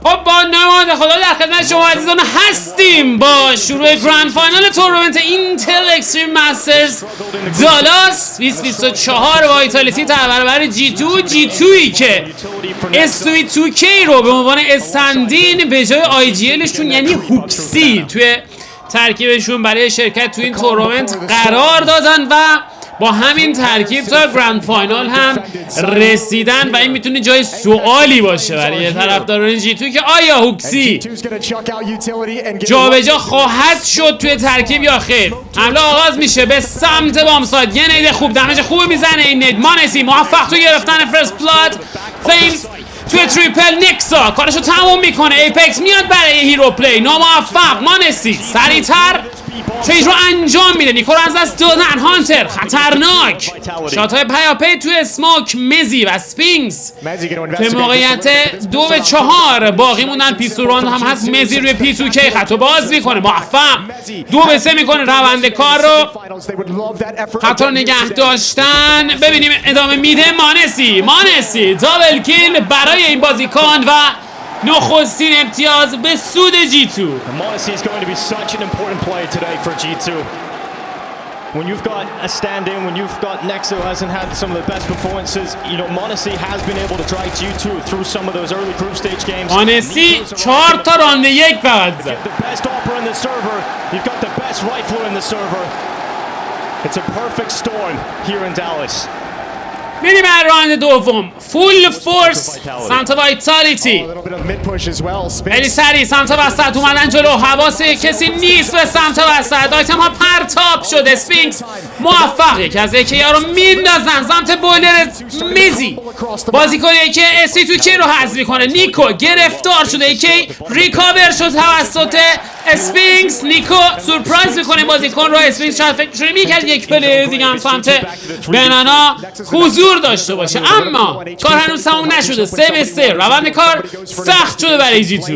خب با نماد خدا در خدمت شما عزیزان هستیم با شروع گرند فاینال تورنمنت اینتل اکستریم مسترز دالاس 2024 با ایتالیتی در برابر جی تویی که استوی 2K رو به عنوان استندین به جای IGLشون یعنی هوکسی توی ترکیبشون برای شرکت تو این تورنمنت قرار دادن و با همین ترکیب تا گرند فاینال هم رسیدن و این میتونه جای سوالی باشه برای طرفداران جی توی که آیا هوکسی جابجا خواهد شد توی ترکیب یا خیر. حمله آغاز میشه به سمت بامساید، یه نید خوب دمج خوب میزنه این نید. مانسی موفق تو گرفتن فرست بلاد. فلیمز توی تریپل. نیکسا کارشو تموم میکنه. ایپکس میاد برای هیرو پلی، ناموفق. مانسی سریعتر تریج رو انجام میده. نیکو رو از دست دادن. هانتر خطرناک. شات های پیاپی توی اسموک. مزی و سپینکس توی موقعیت 2-4 باقی موندن. پیستوران هم هست. مزی روی P2K خطو باز میکنه، موفق 2-3 میکنه روند کار رو. خطا نگه داشتن. ببینیم ادامه میده. مانسی دابل کیل برای این بازیکن و نخستین امتیاز به سود G2. Monesi is going to be such an important play today for G2. When you've got a stand-in, when you've got Nexo hasn't had some of the best performances, you know, Monesi has been able to drag G2 through some of those early group stage games. Monesi 4 تا راند یک فقط زد. The best opera in the server, you've got the best rifler in the server. It's a perfect storm here in Dallas. میریم راند دوم. فول فورس سمت وایتالیتی. خیلی سریع سمت وسط اومدن جلو. حواس کسی نیست به سمت وسط. آیتم ها پرتاب شده. اسفینکس موفق یکی از یکی رو میندازن سمت بولر میزی. بازیکنی که اسی تو کی رو حذف میکنه. نیکو گرفتار شده. یکی ریکاور شد توسط اسفینکس. نیکو سورپرایز میکنه بازیکن رو. اسفینکس شاید فکر میکرد یک پلی دیگه هم سمت بنانا حضور داشته باشه، اما کار هنوز تموم نشده. 3-3 روند کار سخت شده برای جی تو.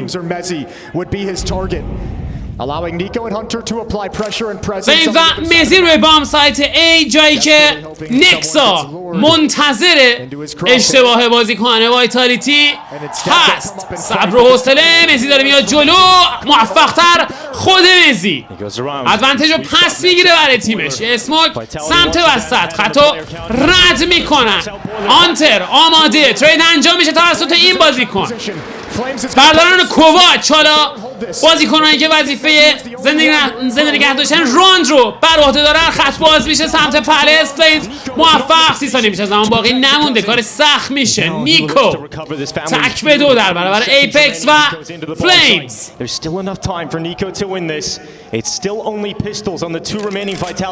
و مزی روی بام سایت A جایی که نکسا منتظر اشتباه بازیکن وایتالیتی هست. صبر و حوصله. مزی داره میاد جلو. موفق تر خود مزی ادوانتج رو پس میگیره برای تیمش. اسموک سمت وسط خطا رد میکنن. آنتر آماده. ترید انجام میشه توسط این بازیکن. برداران کوواچ حالا بازیکنانی که وظیفه زنده نگه داشتن راند رو بر عهده دارن. خط باز میشه سمت پلس. فلیمز موفق. 30 ثانیه میشه زمان باقی نمونده. کار سخت میشه. نیکو تک به 2 در برابر ایپکس و فلیمز.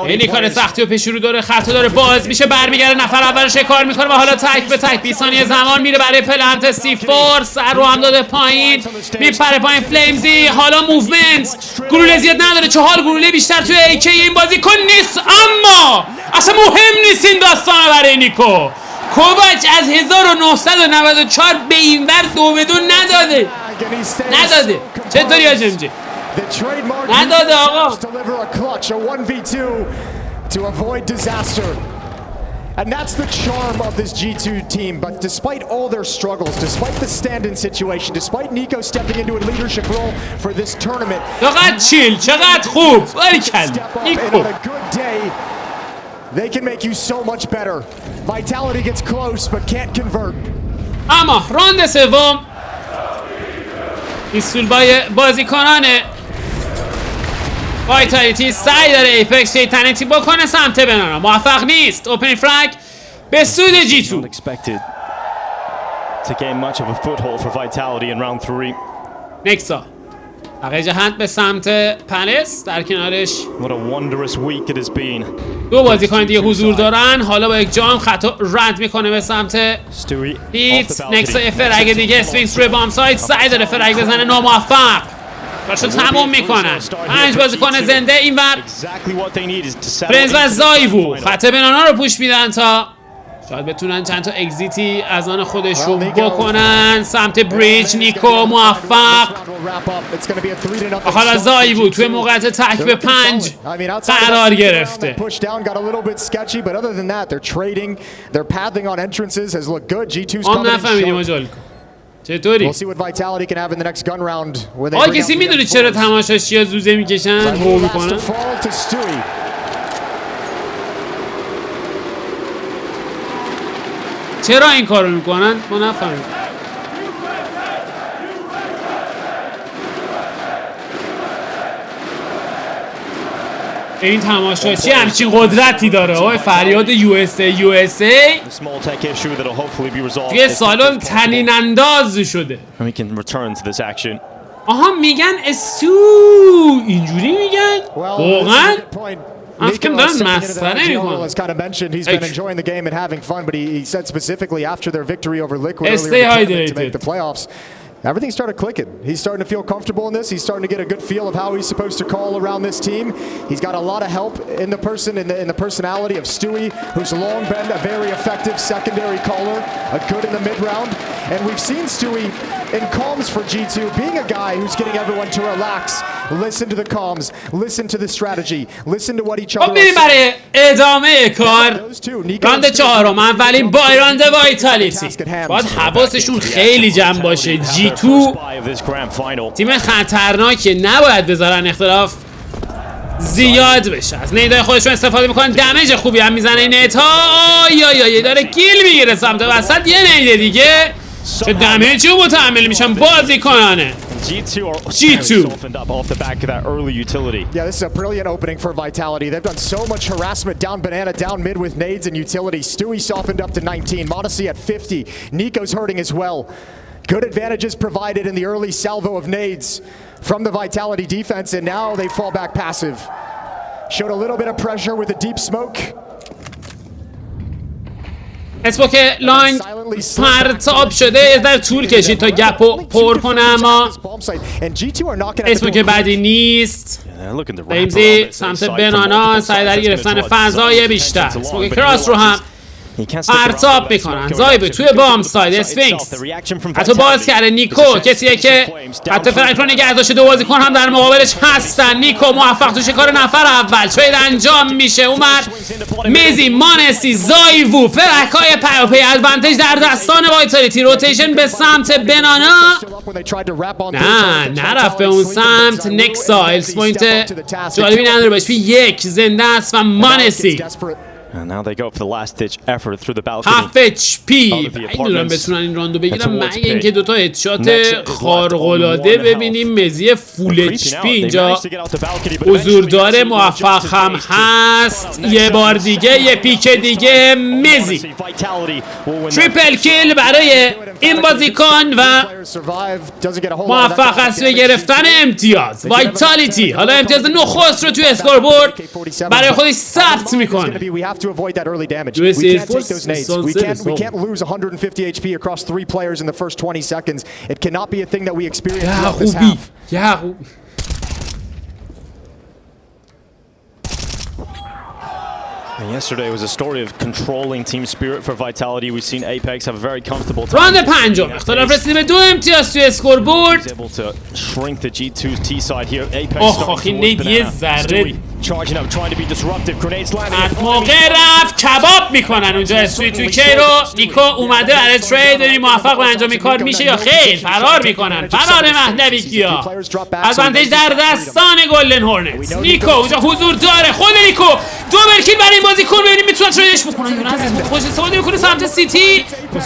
خیلی کار سختی و پیش رو داره. خطا داره باز میشه. برمیگرده نفر اولش کار میکنه و حالا تک به تک 20 ثانیه زمان میره برای پلنت. C4 سر رو هم داده پایین. میپره پایین فلیمزی. حالا موومنت. گلوله زیاد نداره. 4 گلوله بیشتر توی AK این بازیکن نیست، اما اصلا مهم نیست این داستانه برای نیکو. کوواچ از 1994 به این ور 2-2 نداده. چطوری هاجمجی؟ نداده آقا. And that's the charm of this G2 team. But despite all their struggles, despite the stand-in situation, despite Nico stepping into a leadership role for this tournament, چقدر چیل، چقدر خوب. باریکلا نیکو. They can make you so much better. Vitality gets close but can't convert. اما راند سوم ایستولبای بازیکنان وایتالیتی سعی داره ایپکس شیطنتی بکنه سمت بنانا. موفق نیست. اوپن فرگ به سود جی تو. نکسا بقیه جهت به سمت پلس. در کنارش 2 بازیکن دیگه حضور دارن. حالا با یک جام خطا رد میکنه به سمت هیت. نکسا فرگ دیگه. اسفینکس روی بام سایت سعی داره فرگ بزنه، ناموفق. کارشو تموم میکنن. 5 بازیکن زنده اینور. پرنز و زایوو خط بنانا رو پوش میدن تا شاید بتونن چند تا اگزیتی از آن خودشون بکنن. سمت بریج نیکو موفق. حالا زایوو توی موقعیت تک به 5 قرار گرفته. آن نفهمیدیم آجال چطوری؟ We'll see what Vitality can have in the next gun round when they آقا bring out کسی the میدونه M4s. چرا تماشاشی‌ها زوزه میکشن؟ هو میکنن؟ Last to fall to Stewie. چرا این کارو میکنن؟ ما نفهمیم. این تماشاچی همچین قدرتی داره آقای فریاد USA توی سالن تنین انداز شده. آها میگن استو اینجوری میگن؟ واقعا؟ من فکرم دارن مسخره میکنن. Stay hydrated. Everything started clicking. He's starting to feel comfortable in this. He's starting to get a good feel of how he's supposed to call around this team. He's got a lot of help in the personality of Stewie, who's long been a very effective secondary caller, a good in the mid round. And we've seen Stewie in comms for G2 being a guy who's getting everyone to relax, listen to the comms, listen to the strategy, listen to what each other بریم برای ادامه کار. راند چهارم اولین راند وایتالیتی. باید حواسشون خیلی جمع باشه. G2 تیم خطرناکه، نباید بذارن اختلاف زیاد بشه. از نیدای خودشون استفاده میکنن، دمیج خوبی هم میزنه این نیت ها. یا داره کیل میگیره سمت وسط. یه نیده دیگه چه دمیجی رو متحمل میشن بازیکنانه G2. Yeah, this is a brilliant opening for Vitality. They've done so much harassment down banana, down mid with nades and utility. Stewie softened up to 19, Modesty at 50. Nico's hurting as well. Good advantages provided in the early salvo of nades from the Vitality defense, and now they fall back passive. Showed a little bit of pressure with a deep smoke. اسموک لاین پرتاب شده، در طول کشید تا گپو پر کنه، اما اسموک بعدی نیست. ریمزی سمت بنانا سعی در گرفتن فضای بیشتر. اسموک کراس رو هم پرتاب میکنن. زایبه توی بام ساید اسفینکس حتی باز کرده. نیکو کسیه که حتی فرانک رو نگه داشته. دو بازیکن هم در مقابلش هستن. نیکو موفق تو شکار نفر اول. ترید انجام میشه. اومد میزی، مانسی، زایوو، فرکای پیاپی. ادوانتیج در دستان وایتالیتی. روتیشن به سمت بنانا. نه نرفت به اون سمت. نکسایلز پوینت جالبی نداره باش. یک زنده است و مانسی And now they go for the last ditch effort through the balcony. هاف اچ پی. میدونم بتونن این راندو بگیرن مگه اینکه دوتا هدشات خارق‌العاده ببینیم. مزی فول اچ پی اینجا حضور داره. موفق هم هست. یه بار دیگه، یه پیک دیگه. مزی تریپل کیل برای این بازیکن و موفق است به گرفتن امتیاز. وایتالیتی حالا امتیاز نخست رو توی اسکوربورد برای خودش ثبت میکنه. To avoid that early damage. We can't take those nades. We can't lose 150 HP across 3 players in the first 20 seconds. It cannot be a thing that we experience throughout this half. And yesterday was a story of controlling team spirit for Vitality. We've seen Apex have a very comfortable time. راند پنجم اختلاف رسیدیم به 2 امتیاز توی اسکوربورد. Able to shrink the G2's T side here. Apex آخ این نید یه ذره charging up, trying to be disruptive. Grenades landing. موقع رفت کباب میکنن اونجا. استوی تو کی رو نیکو اومده برای ترید. ببینیم موفق به انجام کار میشه یا خیر. فرار میکنن. فرار مهدوی کیا. ادوانتیج در دستان گلدن هورنتس. نیکو اونجا حضور داره. خود نیکو دوبل کیل برای این بازیکن. ببینیم میتونن تریدش بکنن یا نه. از خوش استفاده میکنه سمت سیتی.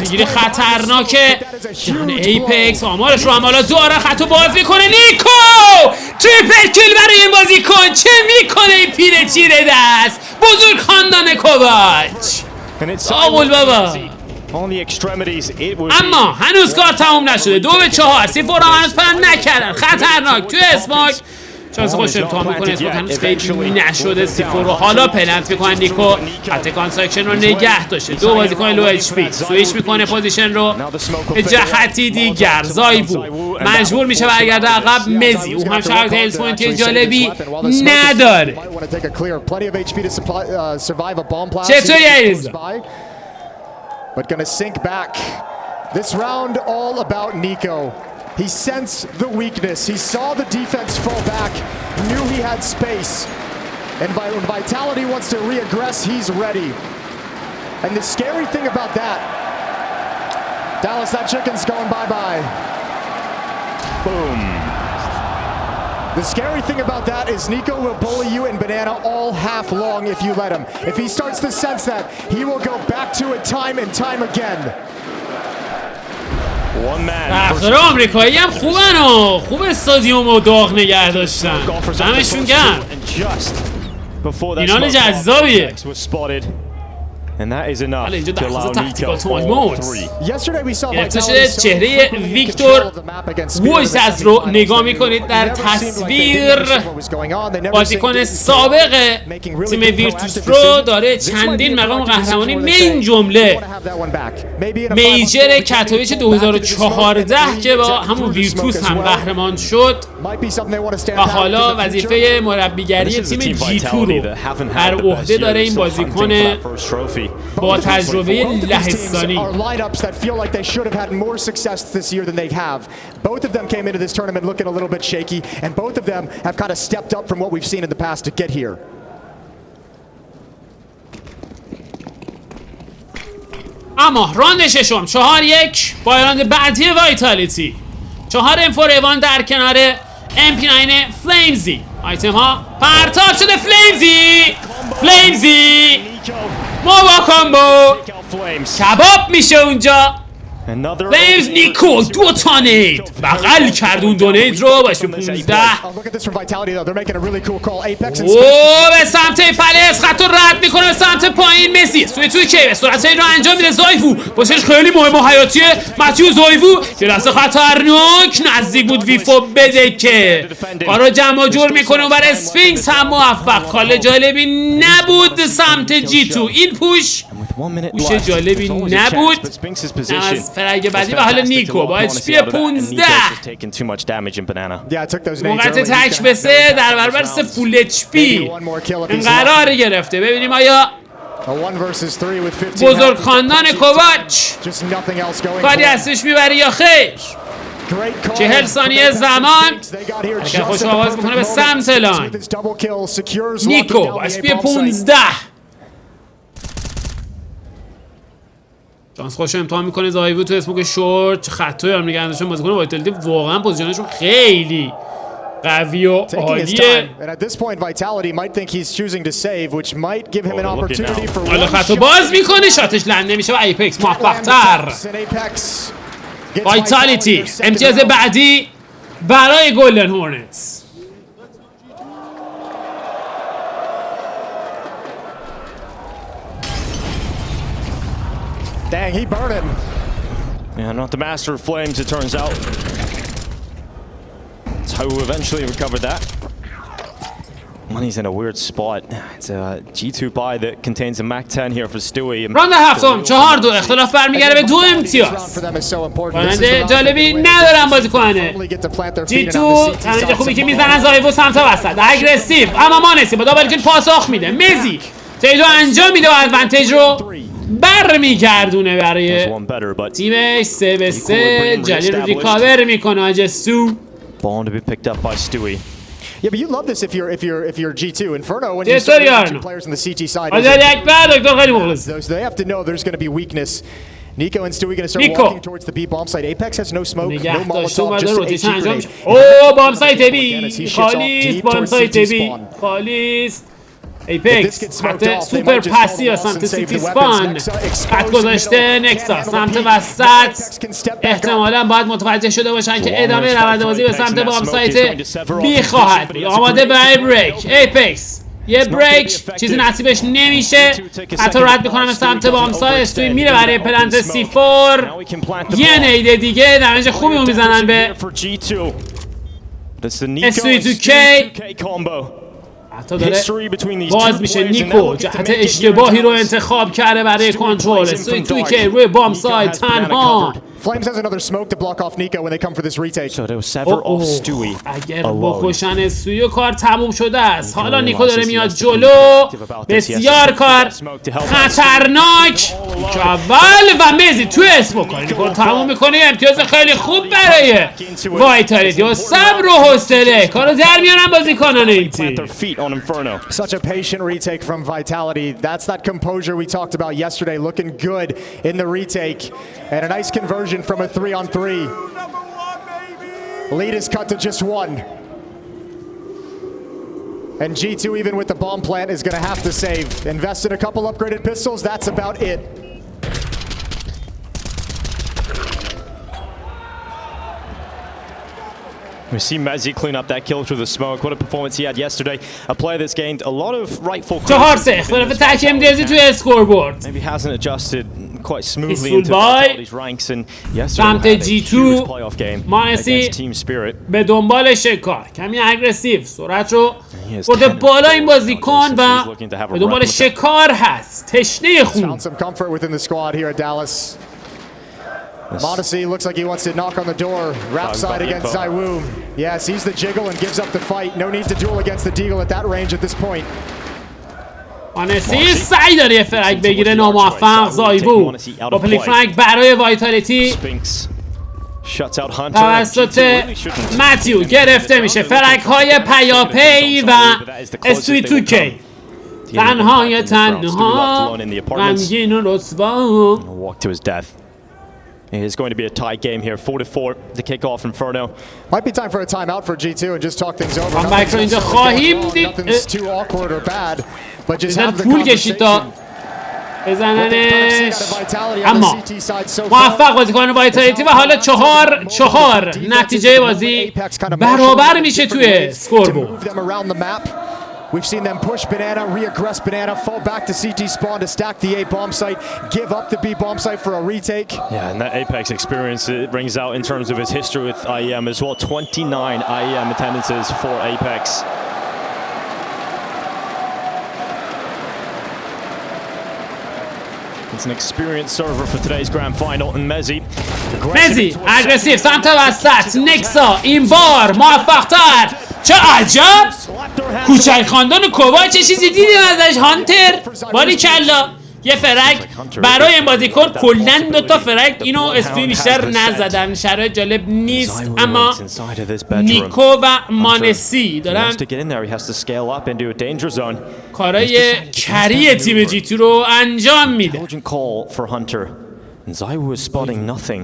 گیری خطرناکه. جان ایپکس آمارش رو هم حالا داره. خطو باز میکنه. نیکو تریپل کیل برای این بازیکن. چه میکنه این پیره چیره دست. بزرگ خاندان کوواچ. آقول بابا. اما هنوز کار تموم نشده. 2-4 سیفور هم هنوز پرم نکردن. خطرناک توی اسماک. شانس خوش امتحان میکنه. اسماک هنوز خیلی نشده. سیفور رو حالا پلنت میکنن. نیکو حتی کانسترکشن رو نگه داشته. 2 بازیکن لو اچ پی. سویچ میکنه پوزیشن رو به جهتی دیگر. زایبو مجبور میشه برگرده عقب. مزی او هم شرط هیلز پوینتی جالبی نداره. چطوری عزیزم؟ But gonna sink back. This round all about Nico. He sensed the weakness. He saw the defense fall back, knew he had space. And when Vitality wants to re-aggress, he's ready. And the scary thing about that Dallas, that chicken's going bye-bye. Boom. The scary thing about that is Nico will bully you in banana all half long if you let him. If he starts to sense that, he will go back to it time and time again. One man. رفتار آمریکایی هم خوبن و خوب استادیوم و داغ نگه داشتن. دمشون گرم. فینال جذابیه. And that is enough to allow Nico all three. گرفته شده چهره ویکتور وایسز رو نگاه میکنید در تصویر. بازیکن سابق تیم ویرتوس رو داره چندین مقام قهرمانی من جمله میجر کاتوویچ 2014 که با همون ویرتوس هم قهرمان شد و حالا وظیفه مربیگری تیم جی تو رو بر عهده داره این بازیکن با تجربه لهستانی. Both of them came into this tournament looking a little bit shaky, and both of them have kind of stepped up from what we've seen in the past to get here. اما راند ششم 4-1 با راند بعدی وایتالیتی 4 M4A1 در کنار MP9 فلیمزی. آیتم ها پرتاب شده. فلیمزی موبا کامبو کباب میشه اونجا. فلیمز نیکو 2 تا نید بغل کرد اون 2 نید رو باشه 15. اوه به سمت پلیس خط رو رد میکنه به سمت پایین. مسی توی که به سرعت این رو انجام میده. زایفو باشش خیلی مهم و حیاتیه. متیو زایفو یه لحظه خطرناک نزدیک بود ویفو بده که کارو جمع جور میکنه و بر اسفینکس هم موفق. کال جالبی نبود سمت جی تو. این پوش جالبی نبود. از فرق بعدی و حالا نیکو با HP 15 موقعیت تک به 3 در برابر 3 فول HP این قرار گرفته. ببینیم آیا بزرگ خاندان کوواچ کاری ازش میبره یا خیر. 40 ثانیه زمان که خوش آواز میکنه به سمت لاین. نیکو با HP 15 شانس خوش امتحان میکنه. زایوو تو اسموک شورت خطای هم نگه داشتن. بازیکن وایتالیتی واقعا پوزیشنشون خیلی قوی و عالیه. حالا خطا باز میکنه شاتش لند نمیشه و ایپکس موفق‌تر. وایتالیتی امتیاز بعدی برای گلدن هورنتس. Dang, he burned him. Yeah, not the master of flames, it turns out. That's how we eventually recovered that. Money's in a weird spot. It's a G2 buy that contains a Mac 10 here for Stewie. راند هفتم 4-2 اختلاف برمیگرده به 2 امتیاز. راننده جالبی ندارم بازی کنه. G2 راننده خوبی که میزنن. زایوو سمت وسط اگریسیو اما مانسی با دابل کیل پاسخ میده. مزی تیدو انجام میده و ادوانتیج رو برمیگردونه برای تیمش. 3 به 3 جلی رو ریکاور میکنه آجستو. Ball to be picked up by Stewie. Yeah, but you love this if you're G2 Inferno when you start using players on the CT side. They have to know there's going to be weakness. Nico and Stewie going to start walking towards the B bomb site. Apex has no smoke, no Molotov, just an HE grenade. Oh, bomb site B. خالیست bomb site B. خالیست. ایپکس خط سوپر پسی یا سمت سیتی سپان خط گذاشته. نکسا سمت وسط احتمالا باید متوجه شده باشن که ادامه روند بازی به سمت بام سایت بی خواهد بود. آماده برای بریک. ایپکس یه بریک چیزی نصیبش نمیشه. حتی رد میکنم به سمت بام سایت. استوی میره برای پلنت C4. یه نیده دیگه دمیج خوبی رو میزنن به استوی تو کی. حتی داره باز میشه. نیکو جهت اشتباهی رو انتخاب کرده برای کنترل. توی که روی بام ساید تنها. Flames has another smoke to block off Nico when they come for this retake. So they will sever off Stewie. اگر بکشن استویو کار تموم شده است. حالا نیکو داره میاد جلو. بسیار کار خطرناک. اول و مزی توی اسموک نیکو تموم میکنه. امتیاز خیلی خوب برای وایتالیتی و صبر و حوصله کارو در میارن بازیکنان این تیم. Such a patient retake from Vitality. That's that composure we talked about yesterday, looking good in the retake. And a nice conversion decision from a 3-on-3. Lead is cut to just 1. And G2, even with the bomb plant, is going to have to save. Invest in a couple upgraded pistols, that's about it. We see Mezzi clean up that kill through the smoke. What a performance he had yesterday. A player that's gained a lot of rightful credit. اختلاف تک امتیازی توی اسکوربورد. Maybe hasn't adjusted quite smoothly into Vitality's ranks and سمت G2 مانسی به دنبال شکار. کمی اگریسیو. سرعت رو برده بالا این بازیکن و به دنبال شکار هست. تشنه خون. Modesty looks like he wants to knock on the door. Rap side against Zaiwu. Yeah, sees the jiggle and gives up the fight. No need to duel against the deagle at that range at this point. مانسی سعی داره یه فرگ بگیره ناموفق. زایوو با پلی فرگ برای وایتالیتی توسط متیو گرفته میشه. فرگ های پیاپی و استوی 2K تنها غمگین و رسوا. It's going to be a tie game here, 4-4 to kick off Inferno. Might be time for a timeout for G2 and just talk things over. Nothing's too awkward or bad, but just have the conversation. بزننش اما موفق بازیکن وایتالیتی و حالا 4-4 نتیجه بازی برابر میشه توی اسکوربورد. We've seen them push Banana, re-aggress Banana, fall back to CT spawn to stack the A bomb site, give up the B bomb site for a retake. Yeah, and that Apex experience it brings out in terms of his history with IEM as well. 29 IEM attendances for Apex. It's an experienced server for today's grand final, and Mezzi aggressive سمت وسط. نکسا این بار موفق‌تر. چه عجب! کوچک خاندان کوبا چه چیزی دیدیم ازش. هانتر باریکلا یه فرگ برای این بازیکن. کلن 2 تا فرگ اینو اسپی بیشتر نزدن. شرایط جالب نیست اما نیکو و مانسی دارن کارای کری تیم جی تو رو انجام میده. And Zaiwu is spotting nothing,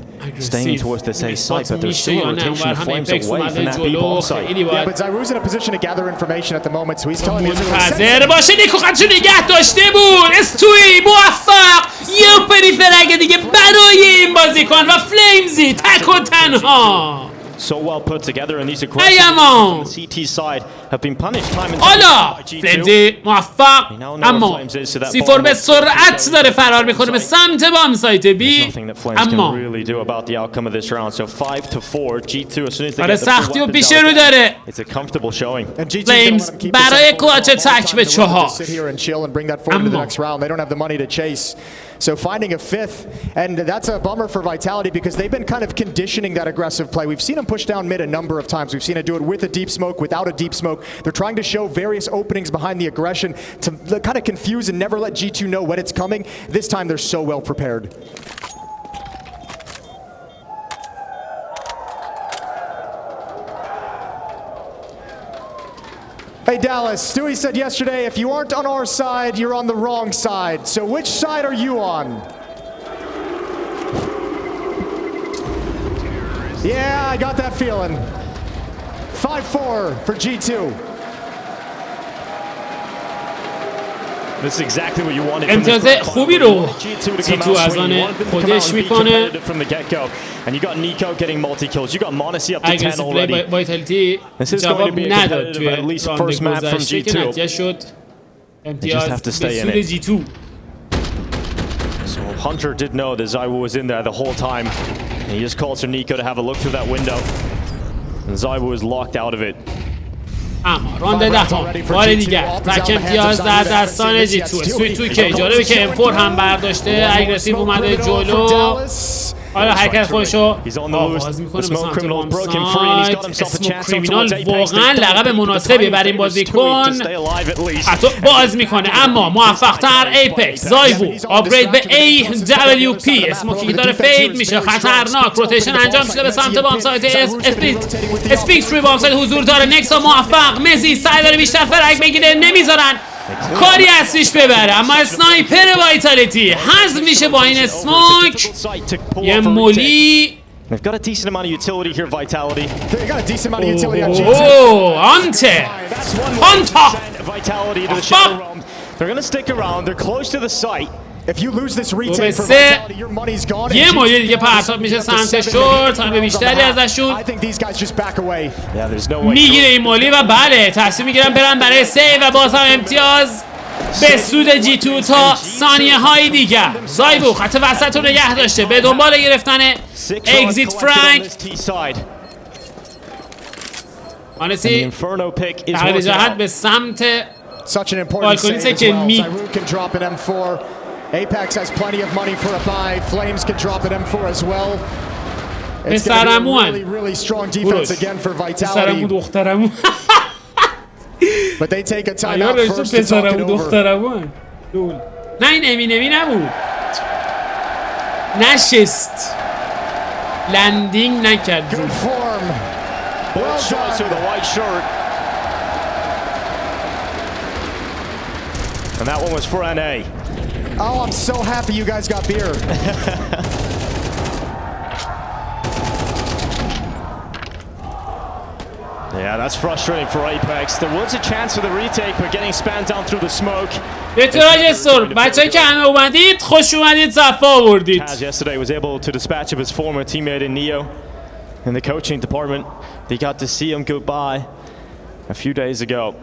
staying towards the safe site, but there's still a rotation of flames away from that B bomb site. Yeah, but Zaiwu's in a position to gather information at the moment, so he's telling me حاضر باشه. نیکو خودشو نگه داشته بود. استوی موفق یه پریفرگ دیگه برای این بازیکن و فلیمزی تک و تنها. So well put together, and these aggressions on the CT side have been punished time and time. فلیمزی موفق اما C4 به سرعت داره فرار میکنه به سمت بام سایت بی. اما آره سختی و پیش رو داره. فلیمز برای کلاچ تک به 4. So finding a fifth, and that's a bummer for Vitality because they've been kind of conditioning that aggressive play. We've seen them push down mid a number of times. We've seen it do it with a deep smoke, without a deep smoke. They're trying to show various openings behind the aggression to kind of confuse and never let G2 know when it's coming. This time they're so well prepared. Hey Dallas, Stewie said yesterday, if you aren't on our side, you're on the wrong side. So which side are you on? Yeah, I got that feeling. 5-4 for G2. This is exactly what you wanted. امتیاز خوبی رو G2 از آن خودش میکنه. And you got Nico getting multi-kills. You got Monesi up to 10 already. وایتالیتی جواب نداد توی راند گذشته که نتیجه شد امتیاز به سود G2. So Hunter did know that Zaiwu was in there the whole time. And he just calls for Nico to have a look through that window. And Zaiwu is locked out of it. اما راند 10 بار دیگر تک امتیاز در دستان G2. سوی 2K جالبه که M4 هم برداشته. اگریسیو اومده جلو. حالا حرکت خودشو آغاز میکنه به سمت بام سایت. اسموک کریمینال واقعا لقب مناسبی بر این بازیکن. حتی باز میکنه اما موفقتر ایپکس. زایوو آپگرید به AWP. اسموکی که داره فید میشه خطرناک. روتیشن انجام شده به سمت بام سایت. اسپیکس روی بام سایت حضور داره. نکسا موفق. مزی سعی داره بیشتر فرق بگیره نمیذارن. کاری ازش ببره، اما اسنایپر وایتالیتی حذف میشه با این اسموک. یه مولی. They've got a decent amount of utility here, Vitality. They got a decent amount of utility on G2. Hunter! Hunter! Vitality to the shadow realm. They're gonna stick around. They're close to the site. If you lose this retake for Vitality, your money's gone. یه مولی دیگه پرتاب میشه سمت شورت. تایم بیشتری ازشون. I think these guys just back away. Yeah, there's no way. میگیره این مولی و بله تصمیم میگیرن برن برای سی و باز هم امتیاز به سود جی تو تا ثانیه های دیگر. زایبو خط وسط رو نگه داشته به دنبال گرفتن اگزیت فرانک. مانسی تغییر جهت به سمت بالکونیسه که می Apex has plenty of money for a buy. Flames can drop an M4 as well. It's really, really strong defense again for Vitality. But they take a time out first to talk it over. نه این امی نبود. نشست. لندینگ نکرد. Good form. Well shots with a white shirt. And that one was for NA. Oh, I'm so happy you guys got beer. Yeah, that's frustrating for Apex. There was a chance for the retake, but getting spammed down through the smoke. بچه‌ای که همه اومدید خوش اومدید صفا آوردید. Taz yesterday was able to dispatch of his former teammate in Neo in the coaching department. They got to see him go by a few days ago.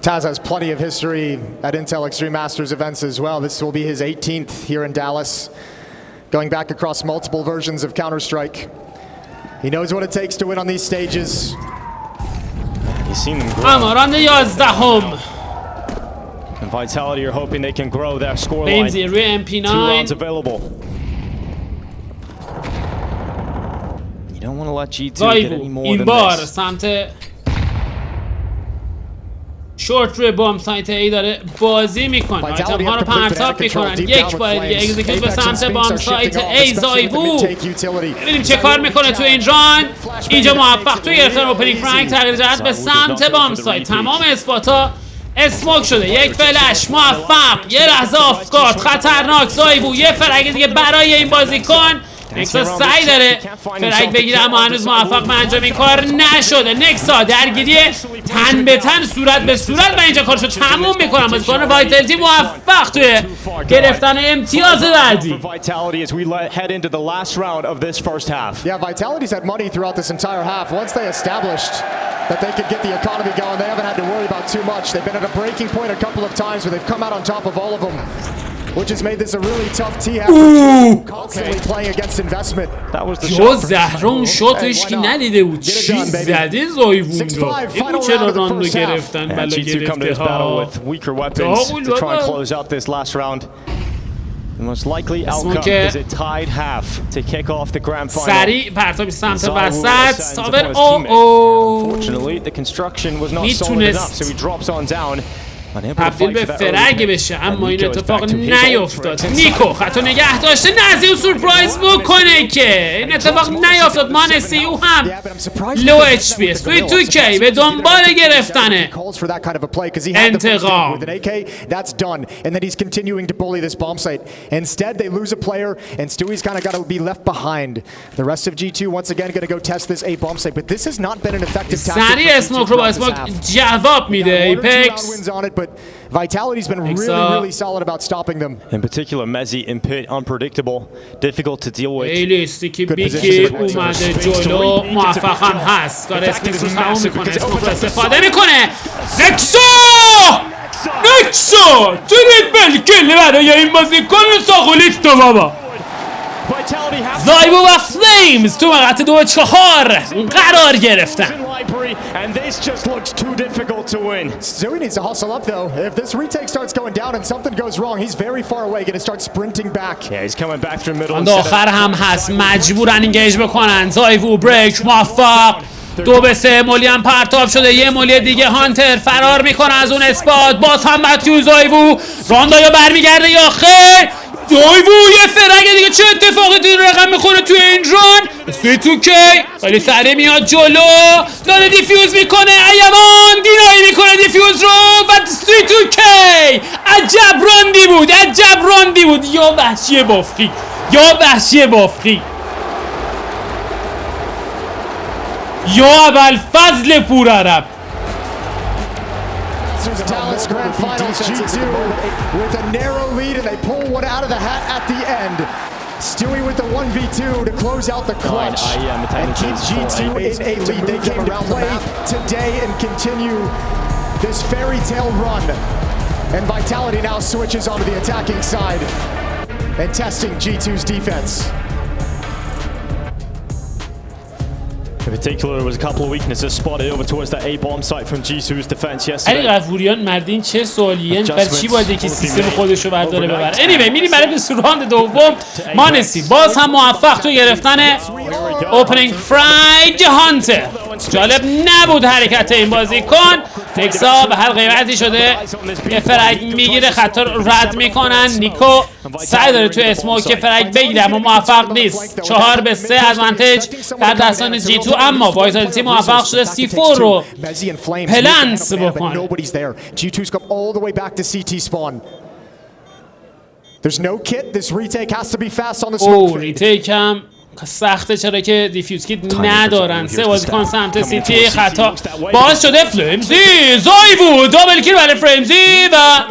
Taz has plenty of history at Intel Extreme Masters events as well. This will be his 18th here in Dallas, going back across multiple versions of Counter-Strike. He knows what it takes to win on these stages. He's seen them grow. اماران 11ام. And Vitality are hoping they can grow their scoreline. Two rounds available. You don't want to let G2 get any more than this. سمت شورت روی بام سایت ای داره بازی میکنه. آیتم ها رو پرتاب میکنن. یک بار دیگه اگزیکیوت به سمت بام سایت ای. زایبو ببینیم چه کار میکنه تو این ران. اینجا موفق توی گرفتن اوپنینگ فرانک. تغییر جهت به سمت بام سایت. تمام اسپات ها اسموک شده. یک فلش موفق. یه لحظه آفگارد خطرناک. زایبو یه فرگ دیگه برای این بازیکن. نکسا سعی داره فرگ بگیره اما هنوز موفق به انجام این کار نشده. نکسا درگیری تن به تن صورت به صورت و اینجا کارشو تموم میکنم. بازیکن وایتالیتی موفق توی گرفتن امتیاز بعدی. Yeah, Vitality's had money throughout this entire half. Once they established that they could get the economy going, they haven't had to worry about too much. They've been at a breaking point a couple of times where they've come out on top of all of them, which has made this a really tough T-half. Constantly playing against investment. That was the جو زهرون شاتش کی ندیده بود. چی زده زایبون رو. اینو چرا راندو گرفتن بلا گرفته ها. The most likely outcome is a tied half to kick off the grand final. سریع پرتاب سمت وسط. تاور Unfortunately, the construction was not solid enough, so he drops on down. تبدیل به فرگ بشه اما این اتفاق نیفتاد. نیکو خطو نگه داشته نزی و سورپرایز بکنه که این اتفاق نیفتاد. مانسی او هم لو اچ پی توی تو کی به دنبال گرفتنه انتقام. That's done, and then he's continuing to bully this bomb site. Instead, they lose a player, and Stewie's kind of got to be left behind. The rest of G2 once again going to go test this A bomb site, but this has not been an effective tactic. سریع اسموک رو با اسموک جواب میده ایپکس. Vitality's been really solid about stopping them. In particular, Mezzi in pit, unpredictable, difficult to deal with. ایلیستی که بیکی اومده جلو موفقم هست. کار اسمیکس رو تموم میکنه. اسموک رو استفاده میکنه. نکسا تریپل کل برای این بازیکن ساغولیتو بابا. زایبو و فلیمز تو مقطع 2-4 قرار گرفتن. And this just looks too difficult to win. Stewie needs to hustle up though. If this retake starts going down and something goes wrong, he's very far away. Going to start sprinting back. Yeah, he's coming back through middle. اند آخر هم هست مجبورن اینگیج بکنن. زایبو بریک موفق. 2-3 مولی هم پرتاب شده. یه مولی دیگه هانتر فرار میکنه از اون اسپات. باز هم متیو زایبو راندایا برمیگرده یا خیر. یه فرق دیگه چه اتفاقی تو رقم میخوره توی این ران. 3-2K خیلی سریع میاد جلو، داره دیفیوز میکنه، ایمان دینایی میکنه دیفیوز رو و 3-2K. عجب راندی بود. یا وحشی بافقی یا اول فضل پور عرب. Dallas Grand Finals G2 with a narrow lead and they pull one out of the hat at the end. Stewie with the 1v2 to close out the clutch and keep G2 in a lead. They came to play today and continue this fairy tale run. And Vitality now switches onto the attacking side and testing G2's defense. In particular, there was a couple of weaknesses spotted over towards that A-bomb site from G2's defense yesterday. علی غفوریان مردین چه سوالیه؟ برای چی باید یکی سیستم خودش رو برداره ببره؟ anyway میریم برای راند دوم. مانسی باز هم موفق تو گرفتن اوپنینگ فراید هانتر. جالب نبود حرکت این بازیکن. نکسا به هر قیمتی شده یه فرگ میگیره، خطا رد میکنن. نیکو سعی داره تو اسموک فرگ بگیره اما موفق نیست. 4-3 ادوانتیج در دستان G2، اما وایتالیتی موفق شده C4 رو پلنس بکنه. G2's come all the way back to CT spawn. There's no kit. This retake has to be fast on the smoke. ریتیک هم سخته چرا که دیفیوز کیت ندارن. 3 بازیکن سمت سیتی. خطا باعث شده فلیمزی زای بود. دابل کیل برای فلیمزی و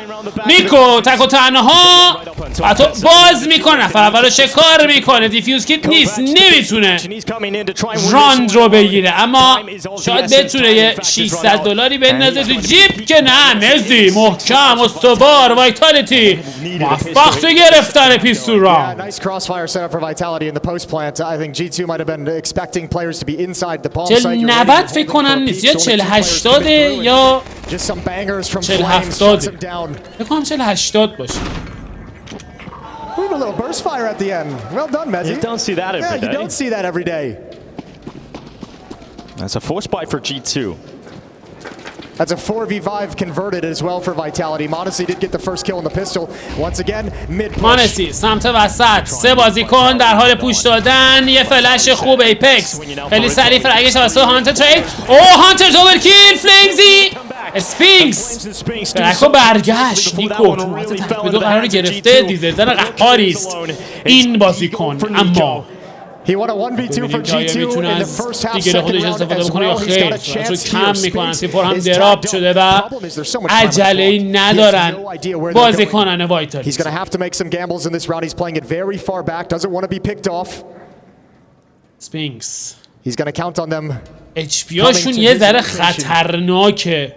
نیکو تک و تنها خطا باز میکنه. نفر اولو شکار میکنه. دیفیوز کیت نیست، نمیتونه راند رو بگیره، اما شاید بتونه یه $600 بندازه تو جیب که نه. نزی محکم استوار وایتالیتی موفق تو گرفتن پیستون را. Nice crossfire setup for Vitality in the post plant. I think G2 might have been expecting players to be inside the bomb site. 90 فکر کنم نیست، یا 40-80 یا 40-70. فکر کنم 40-80 باشه. We have a little burst fire at the end. Well done, Mezzi. You don't see that every day. You don't see that every day. That's a force buy for G2. That's a 4v5 converted as well for Vitality. Modesty did get the first kill on the pistol. Once again, mid push. مانسی سمت وسط 3 بازیکن در حال پوش دادن. یه فلش خوب ایپکس خیلی سریع فرگش توسط هانتر ترید. هانتر دوبل کیل. فلیمزی اسپینکس برکو برگشت. نیکو تو تکبیدو قرار گرفته. دیزردن قهاری است این بازیکن، اما He won a 1v2 for G2 in the first half second round as well. He's got a chance here. سیپور هم دراپ شده و عجله‌ای ندارن بازیکنان وایتالیتی. He's going to have to make some gambles in this round. He's playing it very far back. Doesn't want to be picked off. Spinks. He's going to count on them. HP هاشون یه ذره خطرناکه.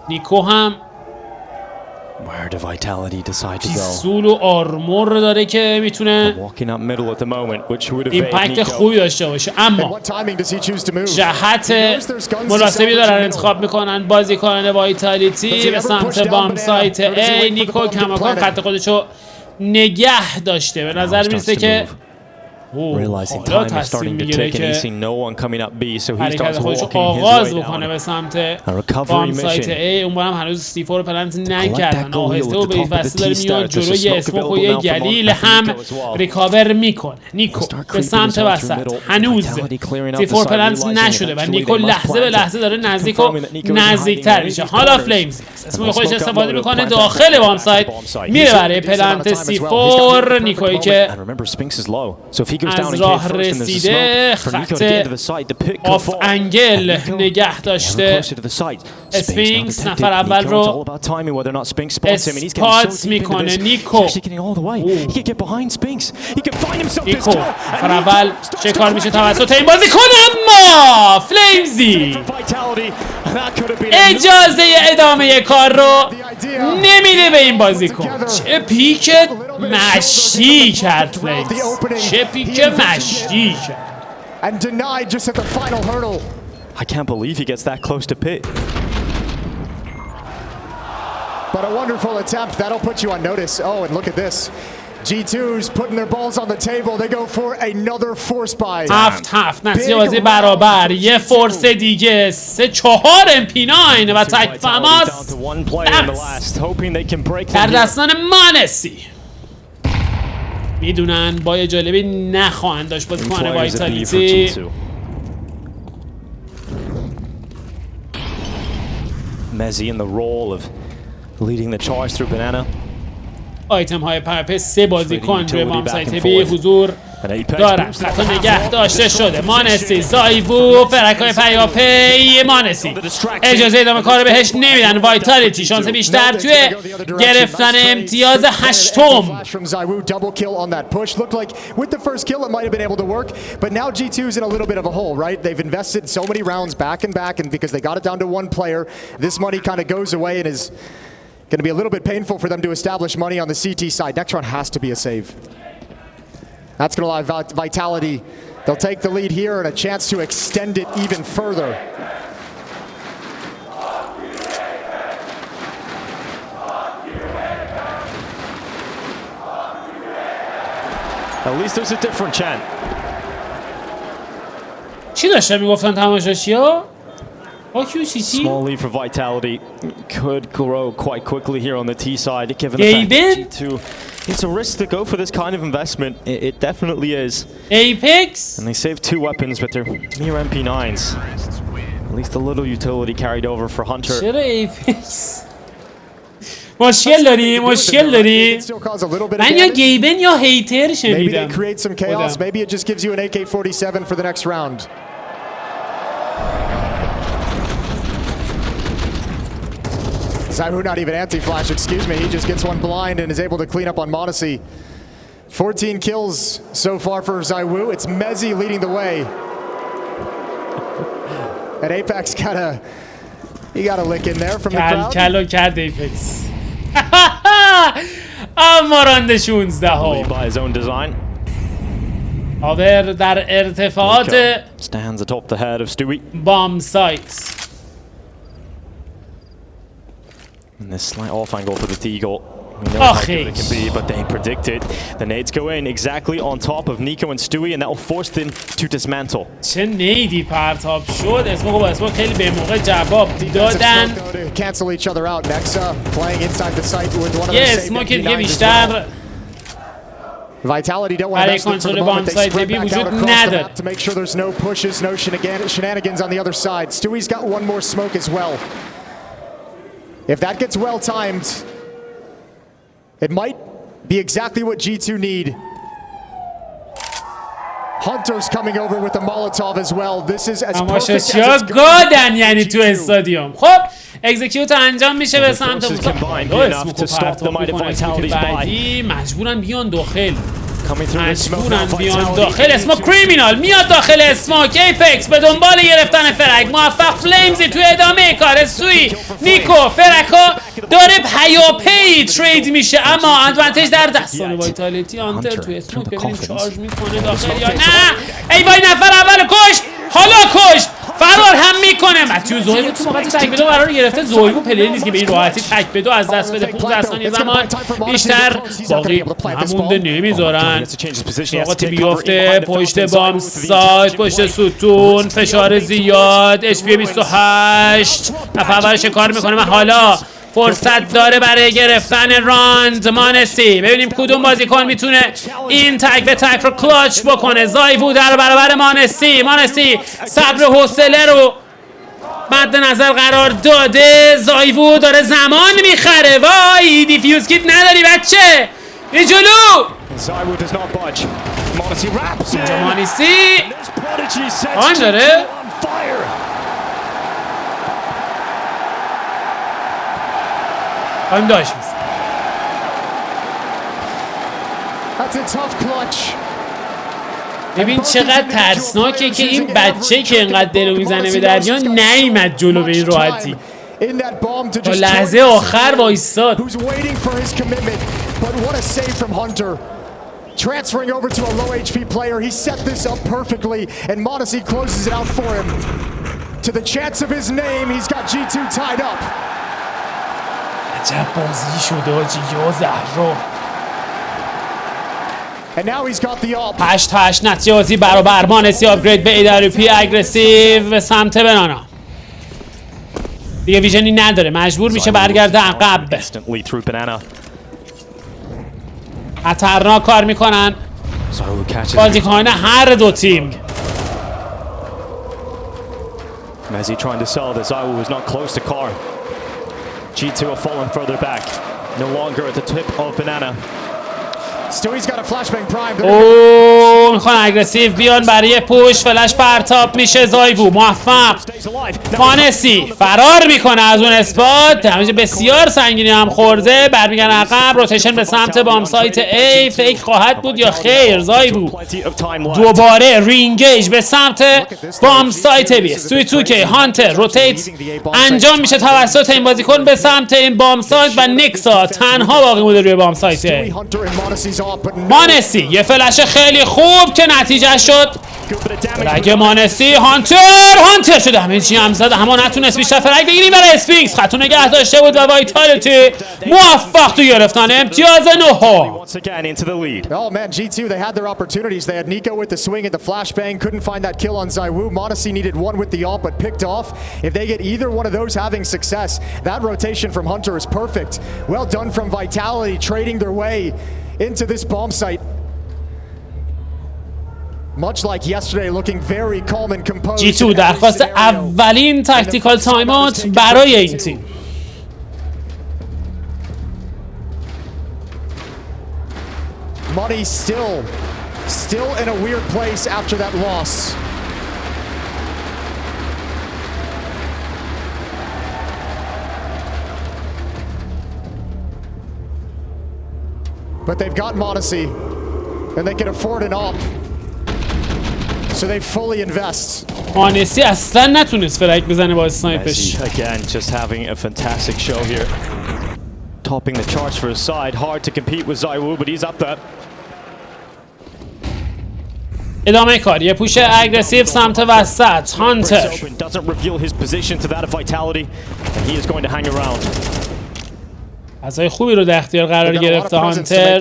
نیکو هم Where did Vitality decide to go? پیستول و آرمور داره که میتونه ایمپکت خوبی داشته باشه، اما جهت مناسبی دارن انتخاب میکنن بازیکنان وایتالیتی به سمت بام سایت ای. نیکو کماکان خط خودشو نگه داشته. به نظر میرسه که حالا تصمیم میگیره که حرکت خودش رو آغاز بکنه به سمت بام سایت ای. اون بارم هنوز C4 رو پلنت نکردن. آهسته و به وسیله داره میاد جلو. یه اسموک و یه گلیل هم ریکاور میکنه. نیکو به سمت وسط هنوز C4 پلنت نشده و نیکو لحظه به لحظه داره نزدیک و نزدیکتر میشه. حالا فلیمز اسموک خودش استفاده میکنه داخل بام سایت، میره برای پلنت C4. نیکویی که از راه رسیده خط آف انگل نگه داشته. اسپینکس نفر اول رو اسپات میکنه. نیکو نفر اول شکار میشه توسط این بازیکن، اما فلیمزی اجازه ادامه کار رو نمیده به این بازیکن. چه پیک مشتی کرد فلیمز، چه پیک مشتی کرد. And denied just at the final hurdle. I can't believe he gets that close to pit. But a wonderful attempt. That'll put you on notice. Oh, and look at this. G2's putting their balls on the table. They go for another force buy. 7-7 نتیجه بازی برابر. یه فورس دیگه 3-4 MP9 و تک فماس در دستان مانسی. میدونن با جالبی نخواهند داشت بازیکن وایتالیتی. Mezzi in the role of leading the charge through banana. آیتم های پرپه 3 بازیکن روی بام سایت بی حضور دارن. خطا نگه داشته شده. مانسی، زایوو، فرک های پیاپی. مانسی اجازه ادامه کار بهش نمیدن. وایتالیتی شانس بیشتر توی گرفتن امتیاز 8م. But now G2's in a little bit of a hole, right? They've invested so many rounds back and because they got it down to one player, this money kind of goes away and is going to be a little bit painful for them to establish money on the CT side. Next round has to be a save. That's going to allow Vitality. They'll take the lead here and a chance to extend it even further. At least there's a different chant. چی داشتن میگفتن تماشاشی‌ها؟ Small lead for Vitality could grow quite quickly here on the T side. Given the fact that G2, it's a risk to go for this kind of investment. It definitely is. Apex. And they saved 2 weapons, but they're mere MP9s. At least a little utility carried over for Hunter. چرا Apex؟ مشکل داری؟ من یا گیبن یا هیتر شنیدم. Maybe they create some chaos. Maybe it just gives you an AK-47 for the next round. Zaiwu not even anti-flash, excuse me. He just gets one blind and is able to clean up on Modesty. 14 kills so far for Zaiwu. It's Mezzi leading the way. And Apex he got a lick in there from the crowd. کلو کرد ایپکس. اما راند 16 ها. By his own design. آور در ارتفاعات stands atop the head of Stewie. بام سایت. And this slight off angle for the Deagle. We know how good it can be, but they predicted the nades go in exactly on top of Nico and Stewie, and that will force them to dismantle. چه نیدی پرتاب شد. اسمو با اسمو خیلی به موقع جواب دادن. Cancel each other out. Nexa playing inside the site with one of the اسمو که دیگه بیشتر Vitality don't want to mess with the moment. They sprint back out across the map to make sure there's no pushes, no shenanigans on the other side. Stewie's got one more smoke as well. If that gets well timed, it might be exactly what G2 need. Hunter's coming over with the Molotov as well. This is as perfect as it's گادن یعنی تو استادیوم. خب اکزیکیوت انجام میشه به سمت بعدی. مجبورن بیان داخل. اسمو کریمینال میاد داخل. اسموک ایپکس به دنبال گرفتن فرک. موفق فلیمزی توی ادامه کار. سوی نیکو فرکا داره پیاپی ترید میشه، اما ادوانتج در دستان وایتالیتی. آنتر توی اسموک ببینیم چارج میکنه داخل یا نه. ای وای نفر اول کشت، حالا کشت، فرار هم میکنه. متیو زویو تو موقعی تک به دو قرار گرفته. زویو پلیر نیست که به این راحتی تک به دو از دست بده. 15 ثانیه زمان بیشتر باقی همونده نمیذارن. نقاطی بیافته پشت بام سایت، پشت ستون، فشار زیاد. اچ پی 28 نفر شکار میکنه و حالا فرصت داره برای گرفتن راند. مانسی ببینیم کدوم بازیکن میتونه این تک به تک رو کلاچ بکنه. زایوو در برابر مانسی صبر و حوصله رو مد نظر قرار داده. زایوو داره زمان میخره. وای دیفیوز کیت نداری بچه، بی جلو. اینجا مانسی آن داره. آن داشت ببین چقدر ترسناکه که این بچه که اینقدر دلو میزنه به دریا نیامد جلو به این راحتی. تا لحظه آخر وایستاد. Transferring over to a low HP player, he set this up perfectly, and Modesty closes it out for him. To the chance of his name, he's got G2 tied up. عجب بازی شده آجی یا زهرا. And now he's got the up. 8-8 نتیجه بازی برابر. مانسی آپگرید به AWP اگریسیو به سمت بنانا. دیگه ویژنی نداره، مجبور میشه برگرده عقب. خطرناک کار میکنن بازیکنان هر دو تیم. Mezzi trying to sell this. Iowa was not close to car. G2 have fallen further back. No longer at the tip of banana. Stewie's got a flashbang prime. اوه میخوان اگریسیو بیان برای پوش. فلش پرتاب میشه. زایوو موفق. مانسی فرار میکنه از اون اسپات. دمیج بسیار سنگینی هم خورده. برمیگن عقب. روتیشن به سمت بام سایت A. فیک خواهد بود یا خیر؟ زایوو دوباره رینگیج به سمت بام سایت B. توی توکی هانتر روتیت انجام میشه توسط این بازیکن به سمت این بام سایت و نیکسا تنها باقی مونده روی بام سایت. مانسی یه فلش خیلی خوب که نتیجه شد فرگ مانسی. هانتر شده همین چی هم زد اما نتونست بیشتر فرگ بگیریم برای اسفینکس. خطو نگه داشته بود و وایتالیتی موفق تو گرفتن امتیاز 9. Oh man, G2, they had their opportunities. They had Nico with the swing at the flashbang, couldn't find that kill on Zywoo. Monesi needed one with the AWP, but picked off. If they get either one of those having success, that rotation from Hunter is perfect. Well done from Vitality, trading their way into this bomb site. Much like yesterday, looking very calm and composed. G2 درخواست اولین تاکتیکال تایم اوت برای این تیم. Money still in a weird place after that loss. But they've got Monesi, and they can afford an op. So they fully invest. مانسی اصلا نتونست فرک بزنه با اسنایپش. Again, just having a fantastic show here. Topping the charts for his side. Hard to compete with Zywoo, but he's up there. ادامه کار. یه پوش اگریسیو سمت وسط. هانتر. Doesn't reveal his position to that of Vitality, and he is going to hang around. فضای خوبی رو در اختیار قرار گرفته هانتر.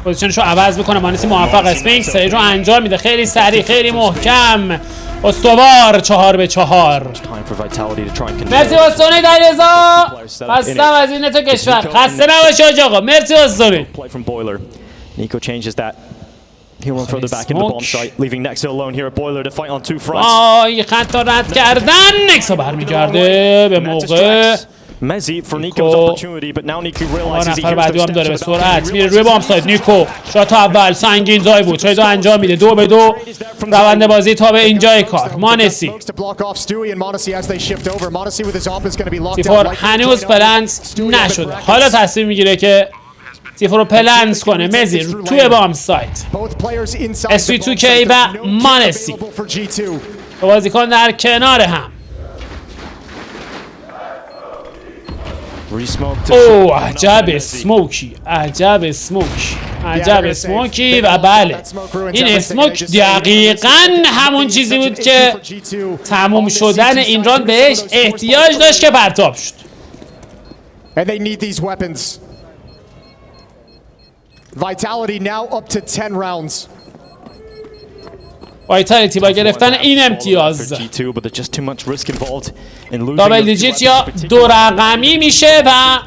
پوزیشنشو عوض میکنه. مانسی موفق اسفینکس سری رو انجام میده. خیلی سریع خیلی محکم استوار. 4-4. مرسی واسطونی دریزا. خستم از این تو کشور. خسته نباشه آج آقا. مرسی واسطونی. Nico changes that. He went further back in the bomb site, leaving Nexo alone here at Boiler to fight on two fronts. آی خط رد کردن. نکسا برمیگرده به موقع. Mezzi for Nico's opportunity, but now Nico realizes he نفر بعدی هم داره به سرعت میره روی بام سایت. نیکو شات اول سنگین زای بود. تریدو انجام میده. 2-2 روند بازی تا به اینجای کار. مانسی تیفور هنوز پلنس نشده. حالا تصمیم میگیره که تیفور رو پلنس کنه. مزی توی بام سایت. SV2K و مانسی بازیکن در کنار هم. اوه عجب سموکی. عجب سموکی و بله این اسموک دقیقاً همون چیزی بود که تموم شدن این راند بهش احتیاج داشت که پرتاب شد. Vitality now up to 10 rounds. وایتالیتی با گرفتن این امتیاز دابل دیجیت یا 2 رقمی میشه و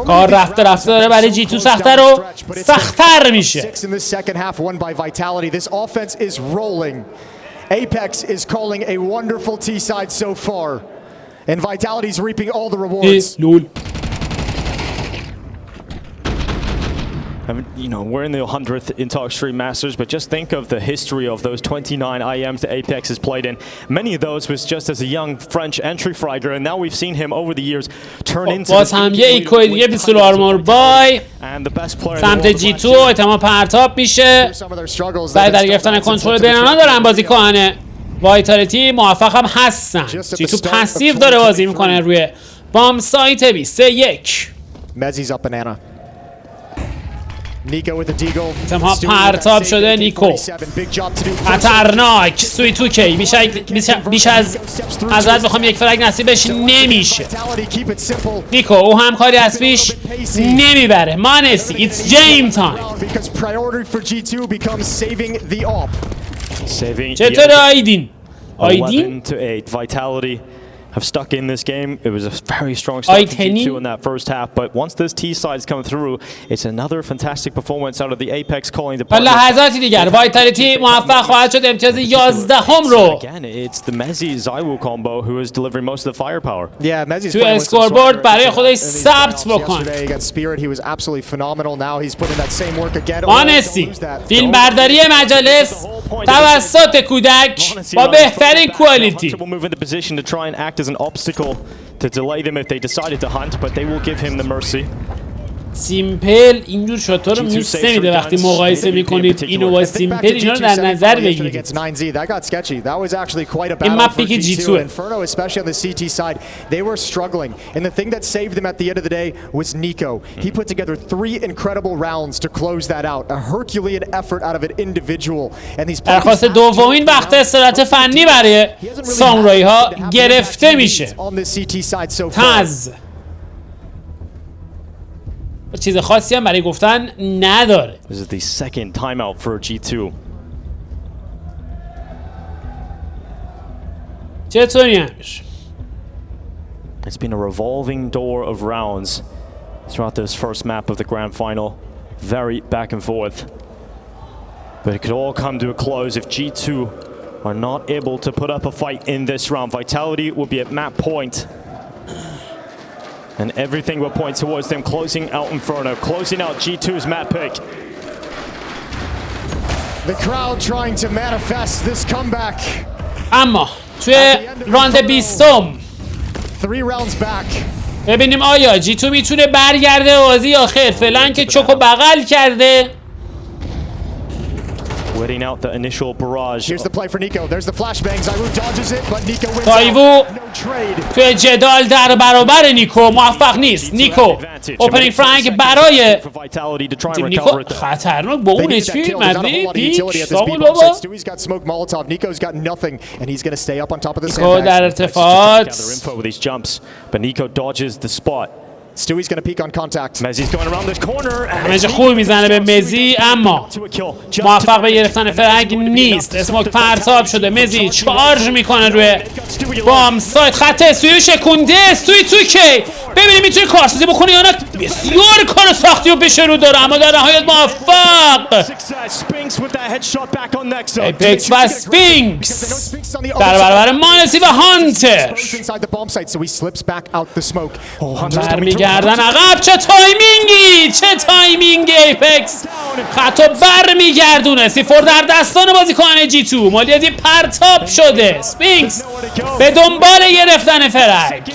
کار رفته داره برای جی تو سخت‌تر و سخت‌تر میشه. Apex is calling a wonderful T side so far, and Vitality's reaping all the rewards. I mean, you know, we're in the 100th in Talk Stream Masters, but just think of the history of those 29 IEMs that Apex has played in. Many of those was just as a young French entry fragger, and now we've seen him over the years turn into باز هم یه ایکوی دیگه بیسول آرمور بای سمت جی تو اعتماد پرتاب میشه. سعی در گرفتن کنترل بینانا دارن بازی کنه. وایتالیتی موفق هم هستن. جی تو پسیو داره بازی میکنه روی بام سایت بی. 3-1 Mezzi's up banana. Nico with the deagle. تمام پرتاب شده. نیکو خطرناک. سوی تو کی بیش از حضرت بخوام یک فرگ نصیبش نمیشه. نیکو او هم کاری از پیش نمیبره. مانسی it's game time. چطور آیدین؟ have stuck in this game. It was a very strong start for G2 in that first half, but once this T sides come through, it's another fantastic performance out of the Apex calling department. لحظاتی دیگر وایتالیتی موفق خواهد شد امتیاز 11 رو Again, it's the Mezzi Zywoo combo who is delivering most of the firepower. Yeah, Mezzi's توی اسکوربورد برای خودش ثبت بکن. Spirit, he was absolutely phenomenal. Now he's putting that same work again. مانسی فیلم برداری مجالس توسط کودک با بهترین کوالیتی. To try and act as an obstacle to delay them if they decided to hunt, but they will give him the mercy. سیمپل اینجور شاتا رو میست نمیده وقتی مقایسه میکنید اینو با سیمپل اینا رو در نظر بگیرید. این مپ پیک جی 2 Inferno, especially on the CT side, they were struggling, and the thing that saved them at the end of the day was Nico. He put together 3 incredible rounds to close that out, a Herculean effort out of an individual. And these درخواست دومین وقت استراحت فنی برای سامورایی ها گرفته میشه. تاز چیز خاصی هم برای گفتن نداره. This is the second timeout for G2. چطوری همش؟ It's been a revolving door of rounds throughout this first map of the grand final. Very back and forth. But it could all come to a close if G2 are not able to put up a fight in this round. Vitality will be at map point. And everything will point towards them closing out Inferno, closing out G2's map pick. The crowd trying to manifest this comeback. اما توی راند 20 3 rounds back. ببینیم آیا G2 میتونه برگرده بازی یا خیر. فعلا که چوکو بغل کرده. Waiting out the initial barrage. Here's the play for Nico. There's the flashbang. Zywoo dodges it, but Nico wins تایوو out. No trade. توی جدال در برابر نیکو موفق نیست. نیکو اوپنینگ فرانک برای تیم نیکو خطرناک با اون HP مدنی پیک ساقل بابا. Stewie's got smoke Molotov. Nico's got nothing, and he's going to stay up on top of the نیکو در ارتفاعات. But Nico dodges the spot. Stewie's going to peek on contact. Mezzi's going around this corner. همه خوب میزنه به مزی اما موفق به گرفتن فرنگ نیست. اسموک پرتاب شده. مزی چارج میکنه روی بام سایت. خط استوی شکونده. استوی تو کی ببینیم میتونه کارسازی بکنه یا نه. بسیار کار سختی و پیش رو داره اما در نهایت موفق. ایپکس و سپینکس در برابر مانسی و هانتر برمیگردن عقب. چه تایمینگی چه تایمینگی ایپکس خطو برمیگردونه. سیفور در دستان بازیکن جی 2 مالیاتی پرتاب شده. سپینکس به دنبال گرفتن فرنگ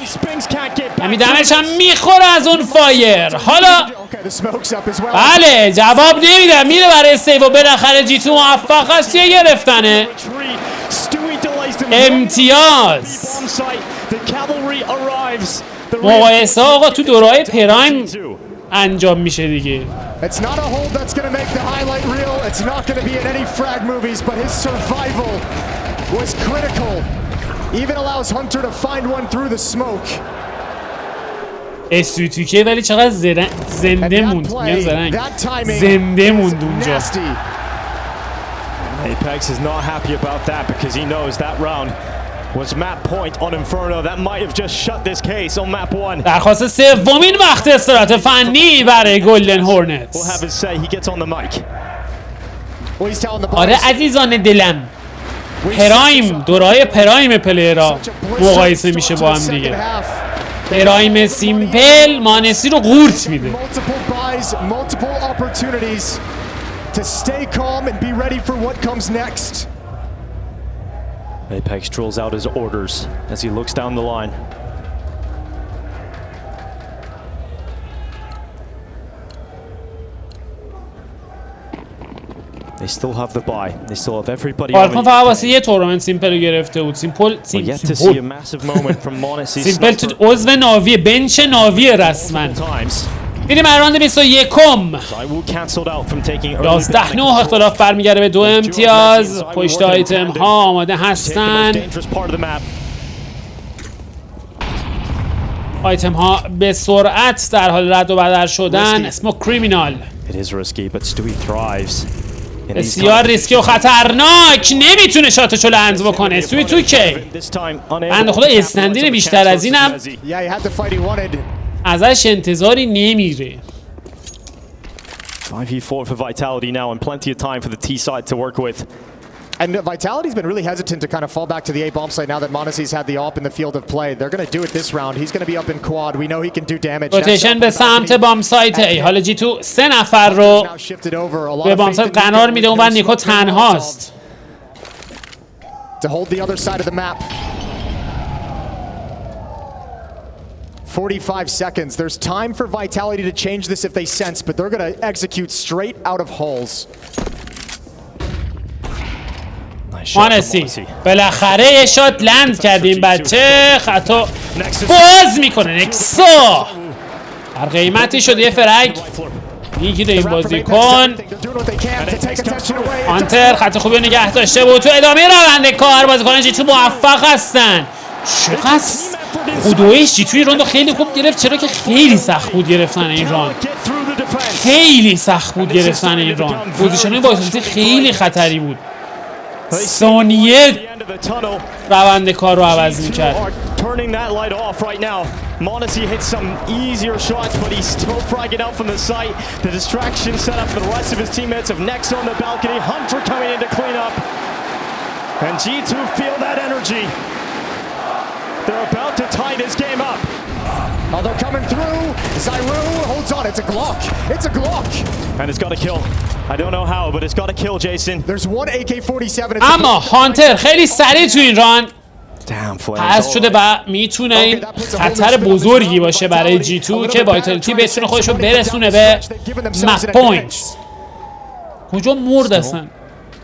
همین دمش هم میخوره از اون فایر. حالا بله جواب نمیده میره برای سیو و بالاخره جی 2 موفق است یه گرفتنه امتیاز. مقایسه آقا تو دورهای پرایم انجام میشه دیگه. It's not a hold that's going to make the highlight reel. It's not going to be in any frag movies, but his survival was critical. Even allows Hunter to find one through the smoke. استوتیکه ولی چقدر زنده موند. زنده موند اونجا. Apex is not happy about that because he knows that round was map point on Inferno. That might have just shut this case on map 1. درخواست سومین وقت استراحت فنی برای گلدن هورنتس. We'll have his say. He gets on the mic. آره عزیزان دلم پرایم دورهای پرایم پلیرها مقایسه میشه با هم دیگه. پرایم سیمپل مانسی رو قورت میده. To stay calm and be ready for what comes next. Apex drills out his orders as he looks down the line. They still have the buy. They still have everybody on فقط واسه یه تورنمنت سیمپل گرفته بود. سیمپل سیمپل تو عضو ناویه بنچ ناویه رسما. میریم راند 21 11-9 اختلاف برمیگرده به 2 امتیاز. پشت آیتم ها آماده هستن. آیتم ها به سرعت در حال رد و بدل شدن. اسموک کریمینال بسیار ریسکی و خطرناک. نمیتونه شاتشو لند بکنه. استوی تو کی بنده خدا اسنندین بیشتر از اینم ازش انتظاری نمیره. 5v4 for Vitality now and plenty of time for the T side to work with. And Vitality's been really hesitant to kind of fall back to the A bomb site now that Monesi's had the op in the field of play. They're going to do it this round. He's going to be up in quad. We know he can do damage. روتیشن به سمت بام سایت ای. حالا جی تو 3 نفر رو به بام سایت قرار میده. اون بعد نیکو تنهاست. To hold the other side of the map. 45 seconds. There's time for Vitality to change this if they sense, but they're going to execute straight out of halls. مانسی بالاخره یه شات لند کردیم. بچه خطا باز میکنه. نکسا هر قیمتی شده یه فرگ میگیره این بازیکن. کانتر خط خوبی نگه داشته بود. تو ادامه روند کار بازیکن جی تو موفق هستن. چقدر خدایش جی توی راند خیلی خوب گرفت. چرا که خیلی سخت بود گرفتن این راند. خیلی سخت بود گرفتن این راند. پوزیشن وایتالیتی خیلی خطری بود. ثانیه روند کار رو عوض می‌کرد. Monesi hits some easier shots, but he's still fragging out from the site. The distraction set up for the rest of his teammates of Nexo on the balcony. Hunter coming in to clean up. And G2 feel that energy. They're about to tie this game up. Oh, they're coming through. Zyru holds on. It's a Glock. It's a Glock. And it's got to kill. I don't know how, but it's got to kill, Jason. There's one AK-47. اما هانتر خیلی سریع تو این ران پس شده و میتونه این خطر بزرگی باشه برای جی تو که وایتالیتی بتونه خودش رو برسونه به مپ پوینت. کجا مرد اصلا؟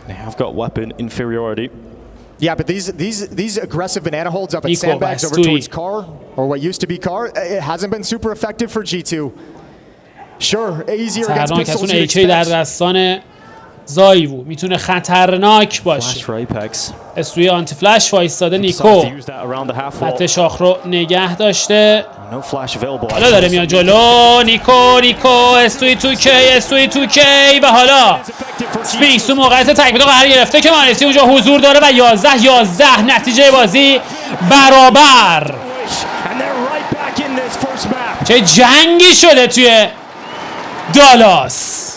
They have got weapon inferiority. Yeah, but these aggressive banana holds up at sandbags over towards car, or what used to be car, it hasn't been super effective for G2. Sure, easier against pixels. AK در دستان زایوو میتونه خطرناک باشه. استوی آنتی فلش وایستاده. نیکو خط شاخ رو نگه داشته. حالا داره میاد جلو. نیکو استوی تو کی و حالا سپینکس تو موقعیت تکمیل قرار گرفته که مانسی اونجا حضور داره و 11 نتیجه بازی برابر. چه جنگی شده توی دالاس.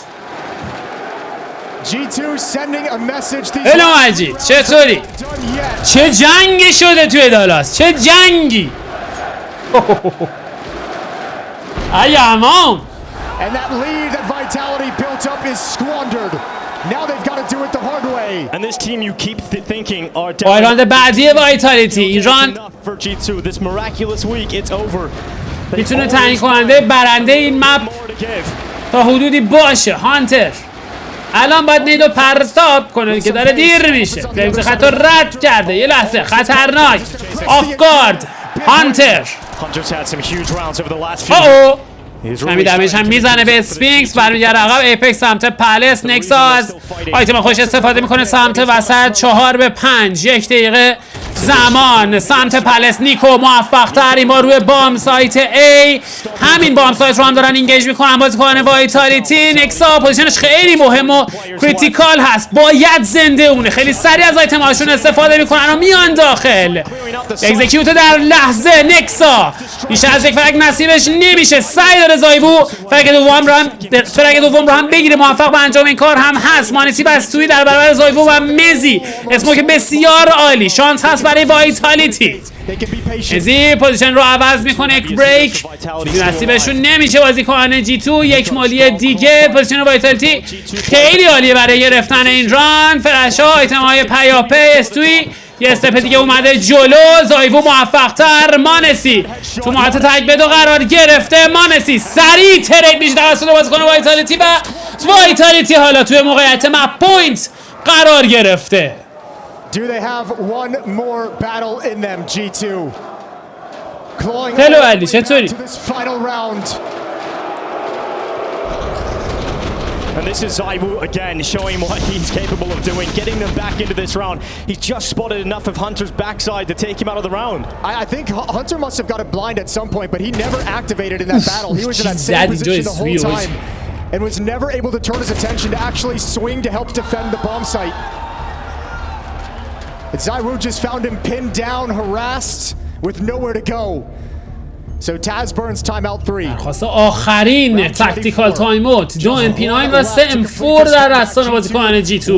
الو مجید چطوری؟ چه جنگی شده توی دالاس. چه جنگی. ای امان. And that lead that Vitality built up is squandered. Now they've got to do it the hard way. And this team you keep thinking are راند بعدی وایتالیتی ایران for G2 this miraculous week it's over. میتونه تعیین کننده برنده این مپ تا حدودی باشه. هانتر الان باید نیدو پرتاب کنه که داره دیر میشه. فلیمز خطا رد کرده. یه لحظه خطرناک. آف گارد هانتر. همین دمیج هم میزنه به سپینکس. برمیگرده عقب. ایپکس سمت پلس. نکسا از آیتم خوش استفاده میکنه سمت وسط. 4 به 5 1 دقیقه زمان سمت پلس. نیکو موفق تر این بار روی بام سایت A. همین بام سایت رو هم دارن اینگیج میکنن بازیکن وایتالیتی. نکسا پوزیشنش خیلی مهم و کریتیکال هست. باید زنده اونه. خیلی سریع از آیتم هاشون استفاده میکنن و میان داخل. اکزیکیوت در لحظه. نکسا بیشتر از یک فرگ نصیبش نمیشه. سعی داره زایوو فرگ دوم رو هم بگیره. موفق به انجام این کار هم هست. مانسی بستویی در برابر زایوو و مزی. اسموک بسیار عالی. شانس هست برای وایتالیتی. مزی پوزیشن رو عوض میکنه. یک بریک نصیبشون نمیشه بازیکن جی تو. یک مالی دیگه. پوزیشن وایتالیتی خیلی عالیه برای گرفتن این ران. فرش ها آیتم های پیاپی. استوی یه استپ دیگه اومده جلو. زایوو موفق تر. مانسی تو محطه تک بدو قرار گرفته. مانسی سریع ترید میشه توسط بازیکن وایتالیتی و وایتالیتی حالا توی موقعیت مپ پوینت قرار گرفته. Do they have one more battle in them, G2? Hello علی چطوری؟ And this is Zywu again showing what he's capable of doing, getting them back into this round. He just spotted enough of Hunter's backside to take him out of the round. I think Hunter must have got a blind at some point, but he never activated in that battle. He was in that same position the whole time. and was never able to turn his attention to actually swing to help defend the bomb site. And Zywoo just found him pinned down, harassed, with nowhere to go. So Taz burns timeout 3. درخواست آخرین تاکتیکال تایم اوت 2 MP9 و 3 M4 در دستان بازیکنان G2.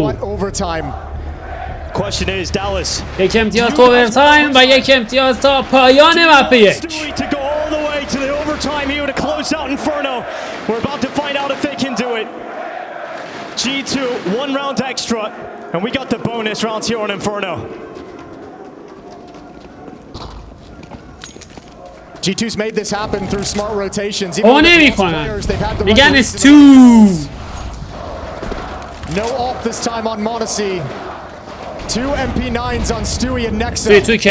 Question is, Dallas. یک امتیاز تو اوورتایم و یک امتیاز تا پایان مپ 1. To go all the way to the overtime here to close out Inferno. We're about to find out if they can do it. G2, 1 round extra, and we got the bonus rounds here on Inferno. G2's made this happen through smart rotations. او نمی‌کنن. میگن it's two. No off this time on Monacy. 2 MP9s on Stewie and Nexa. 3-2K.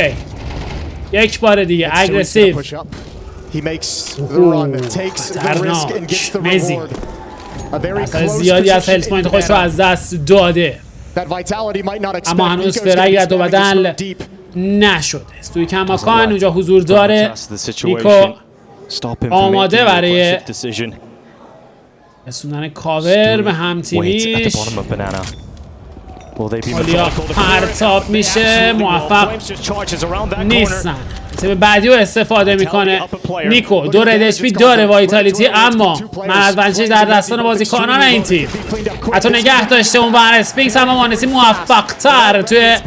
یک بار دیگه اگریسیو. He makes the run, takes the risk and gets the reward. A very close زیادی از هلت پوینت خودش رو از دست داده. اما هنوز فرگ رد و بدل نشده. توی کماکان اونجا حضور داره. نیکو آماده برای رسوندن کاور به هم تیمیش. حالیا پرتاب میشه، موفق نیستن. تیم بعدی رو استفاده میکنه. نیکو 2 رد اچ پی داره وایتالیتی، اما ادوانتیج در دستان بازیکنان این تیم. حتی نگه داشته اون بر اسپینکس، اما مانسی موفق تر توی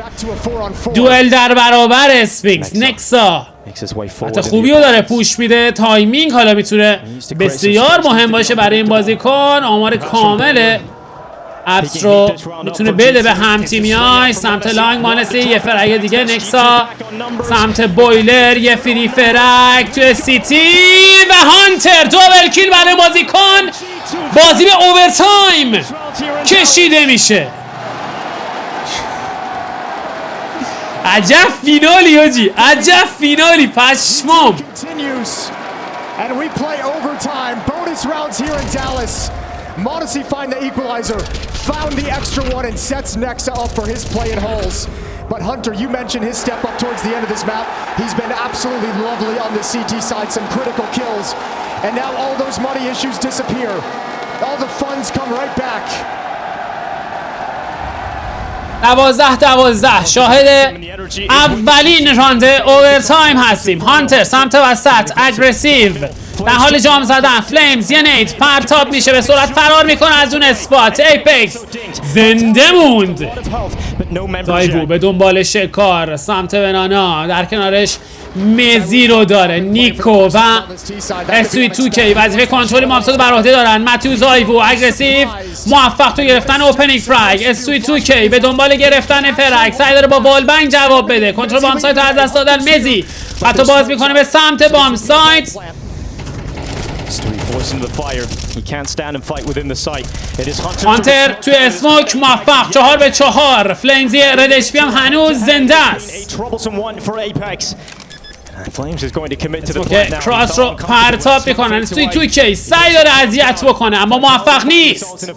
دوئل در برابر اسپینکس. نکسا حتی خوبی رو داره پوش میده. تایمینگ حالا میتونه بسیار مهم باشه برای این بازیکن. آمار کامل ابس رو میتونه بده به هم تیمیای. سمت لانگ مانسی یه فرگ دیگه. نکسا سمت بویلر یه فری فرگ توی سیتی و هانتر دوبل کیل برای بازیکن. بازی به اوورتایم کشیده میشه. عجب فینالی آجی، عجب فینالی، پشمام. And we play overtime. Bonus rounds here in Dallas. Monacy find the equalizer, found the extra one, and sets Nexa up for his play in holes. But Hunter, you mentioned his step up towards the end of this map. He's been absolutely lovely on the CT side, some critical kills. And now all those money issues disappear. All the funds come right back. 12 شاهد اولین راند اوورتایم هستیم. هانتر سمت وسط اگریسیو در حال جام زدن. فلیمز یه نیت پرتاب میشه، به سرعت فرار میکنه از اون اسپات. ایپکس زنده موند. دایوو به دنبال شکار سمت بنانا، در کنارش مزی رو داره. نیکو و اسوی 2K وظیفه کنترل مابساد بر عهده دارن. متیو زایوو اگریسیو موفق تو گرفتن اوپنینگ فرگ. اسوی 2K به دنبال گرفتن فرگ، سعی داره با والبنگ جواب بده. کنترل بام سایت رو از دست دادن. مزی حتی باز میکنه به سمت بام سایت. هانتر توی اسموک موفق 4-4. فلیمزی رد اچ پی هم هنوز زنده است. کراس رو پرتاب میکنن. توی 2K سعی داره اذیت بکنه اما موفق نیست.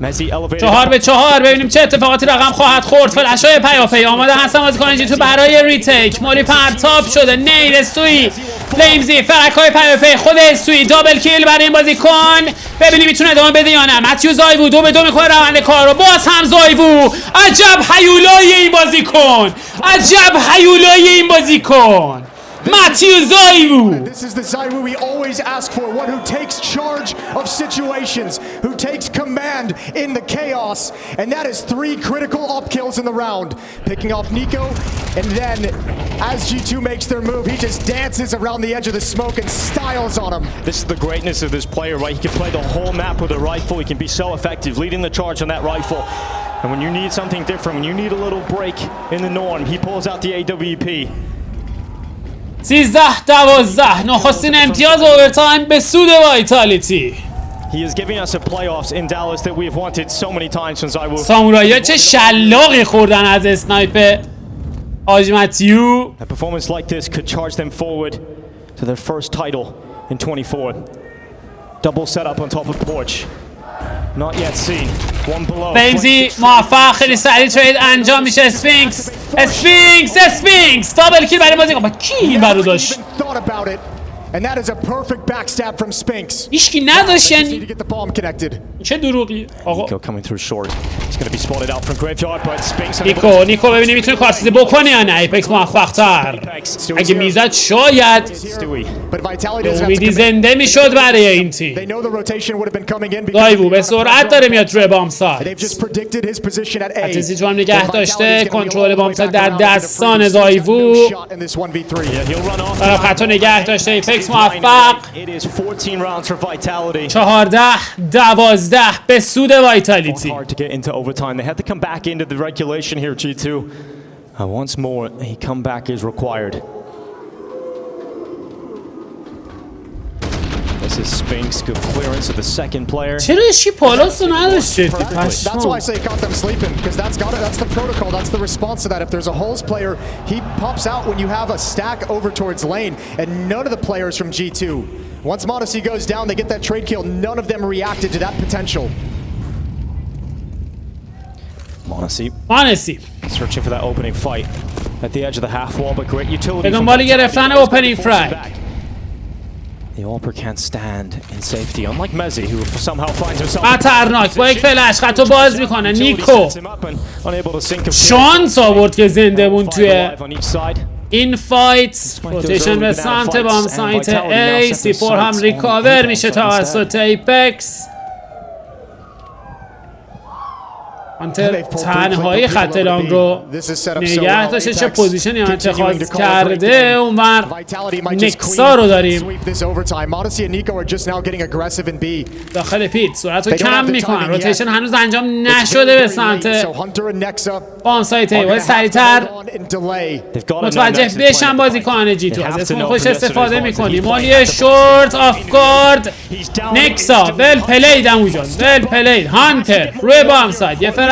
4-4. ببینیم چه اتفاقاتی رقم خواهد خورد. فلش های پیاپی آماده هستن بازیکنان جی تو برای ریتیک. مولی پرتاب شده. نید استوی فلیمزی فرک های پیاپی خود استوی دابل کیل برای این بازیکن. ببینیم میتونه ادامه بده یا نه. متیو زایوو 2-2 میکنه روند کار رو. باز هم زایوو. عجب هیولای این بازیکن، عجب هیولای این بازیکن. Matthew Zaiwu! This is the Zaiwu we always ask for, one who takes charge of situations, who takes command in the chaos, and that is 3 critical up kills in the round. Picking off Nico, and then as G2 makes their move, he just dances around the edge of the smoke and styles on him. This is the greatness of this player, right? He can play the whole map with a rifle. He can be so effective, leading the charge on that rifle. And when you need something different, when you need a little break in the norm, he pulls out the AWP. 13-12 نخستین امتیاز اوورتایم به سود وایتالیتی. He is giving us a playoffs in Dallas that we have wanted so many times since I was. سامورایی‌ها چه شلاقی خوردن از اسنایپ آج متیو. A performance like this could charge them forward to their first title in 24. Double setup on top of porch. Not yet seen. One below. فلیمزی موفق خیلی سریع ترید انجام میشه. اسفینکس دابل کیل برای بازیکن. با کی این برو داشت؟ And that is a perfect backstab from Spinks. هیچکی نداشت To یعنی get the bomb connected. چه دروغی آقا. Nico coming through short. He's going to be spotted out from Graveyard, but Spinks نیکو ببینیم میتونه کارسیزی بکنه یا نه. ایپکس موفق تر. اگه میزد شاید But Vitality به doesn't have to امیدی commit. زنده میشد برای این They تیم. know the rotation would have been coming in because دایوو به سرعت داره میاد روی بام they've سایت. just predicted his position at A. اتزی تو هم نگه And Vitality's داشته. gonna be کنترل all the بام way سایت back در around. دستان The دایوو. no shot in this 1v3. Yeah, he'll run off. طرف خطا نگه داشته. ایپکس موفق. It is 14 rounds for Vitality. 14-12 به سود وایتالیتی. Hard to get into overtime. They had to come back into the regulation here, G2. Once more, a comeback is required. This is Spinks, good clearance of the second player. چرا اشکی پالاس رو نداشته؟ That's why I say caught them sleeping, because that's the protocol, that's the response to that. If there's a holes player, he pops out when you have a stack over towards lane, and none of the players from G2. Once Modesty goes down, they get that trade kill. None of them reacted to that potential. Monesi searching for that opening fight at the edge of the half wall, but great utility. به دنبال گرفتن اوپنینگ فرگ. The Alper can't stand in safety, unlike Mezzi, who somehow finds himself. خطرناک با یک فلش خطو باز میکنه. نیکو شانس آورد که زنده مون توی این فایت. روتیشن به سمت بام سایت A. C4 هم ریکاور میشه توسط ایپکس. کانتر تنهایی خط لانگ رو نگه داشته. چه پوزیشنی انتخاب کرده. اونور نکسا رو داریم داخل پیت. سرعت رو کم میکنن. روتیشن هنوز انجام نشده به سمت بام سایت ای. باید سریعتر متوجه بشن بازیکن G2. از اسم خوش استفاده میکنیم. مالی شورت آف گارد. نکسا ول پلید هم اونجا. ول پلید. هانتر روی بام سایت. یه فرگ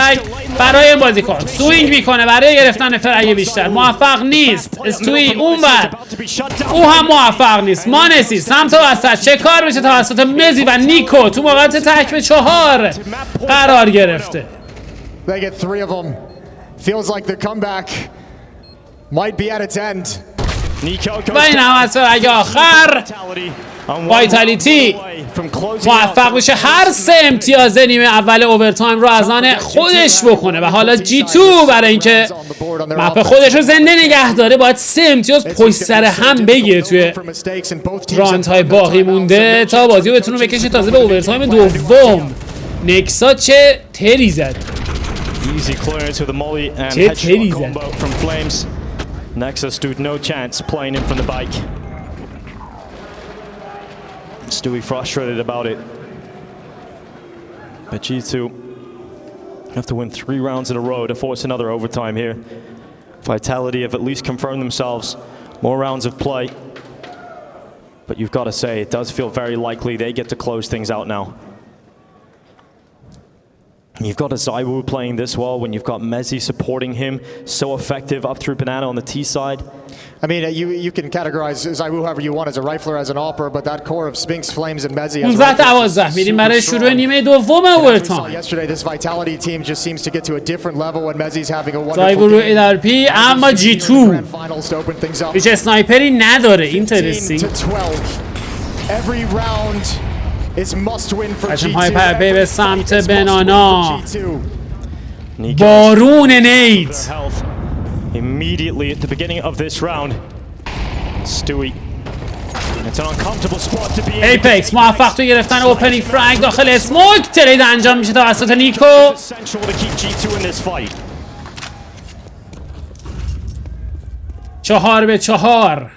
برای این بازیکن سوینگ میکنه برای گرفتن فرگ بیشتر. موفق نیست. استوی اونور او هم موفق نیست. مانسی سمت وسط چه کار میشه توسط مزی و نیکو تو موقعیت تک به 4 قرار گرفته. They get 3 of them. Feels like the comeback might be at its end. و این هم از فرگ آخر. وایتالیتی موفق میشه هر 3 امتیاز نیمه اول اوورتایم رو از آن خودش بکنه و حالا G2 برای اینکه مپ خودش رو زنده نگه داره باید 3 امتیاز پشت سر هم بگیره توی راندهای باقی مونده تا بازی رو بتونه بکشه تازه به اوورتایم دوم. نکسا چه تری زد. چه تری زد. Nexus stood no chance playing in from the bike. Stewie frustrated about it. But G2 have to win 3 rounds in a row to force another overtime here. Vitality have at least confirmed themselves. More rounds of play. But you've got to say, it does feel very likely they get to close things out now. You've got a Zaiwu playing this well when you've got Mezzi supporting him, so effective up through Banana on the T side. I mean, you can categorize Zaiwu however you want, as a rifler, as an AWPer, but that core of Spinks, Flames, and Mezzi as 12 میریم برای شروع نیمه دوم اوورتایم. Yesterday, this Vitality team just seems to get to a different level when Mezzi's having a wonderful زایو رو ادارپی اما G2 هیچ اسنایپری نداره. اینترستینگ. Every round is must win for G2. های پرپی به سمت بنانا. بارون نید. Immediately at the beginning of this round, Stewie. It's an uncomfortable spot to be in. ایپکس موفق تو گرفتن اوپنینگ فرانک داخل اسموک. ترید انجام میشه توسط نیکو. Essential to keep G2 in this fight. 4-4.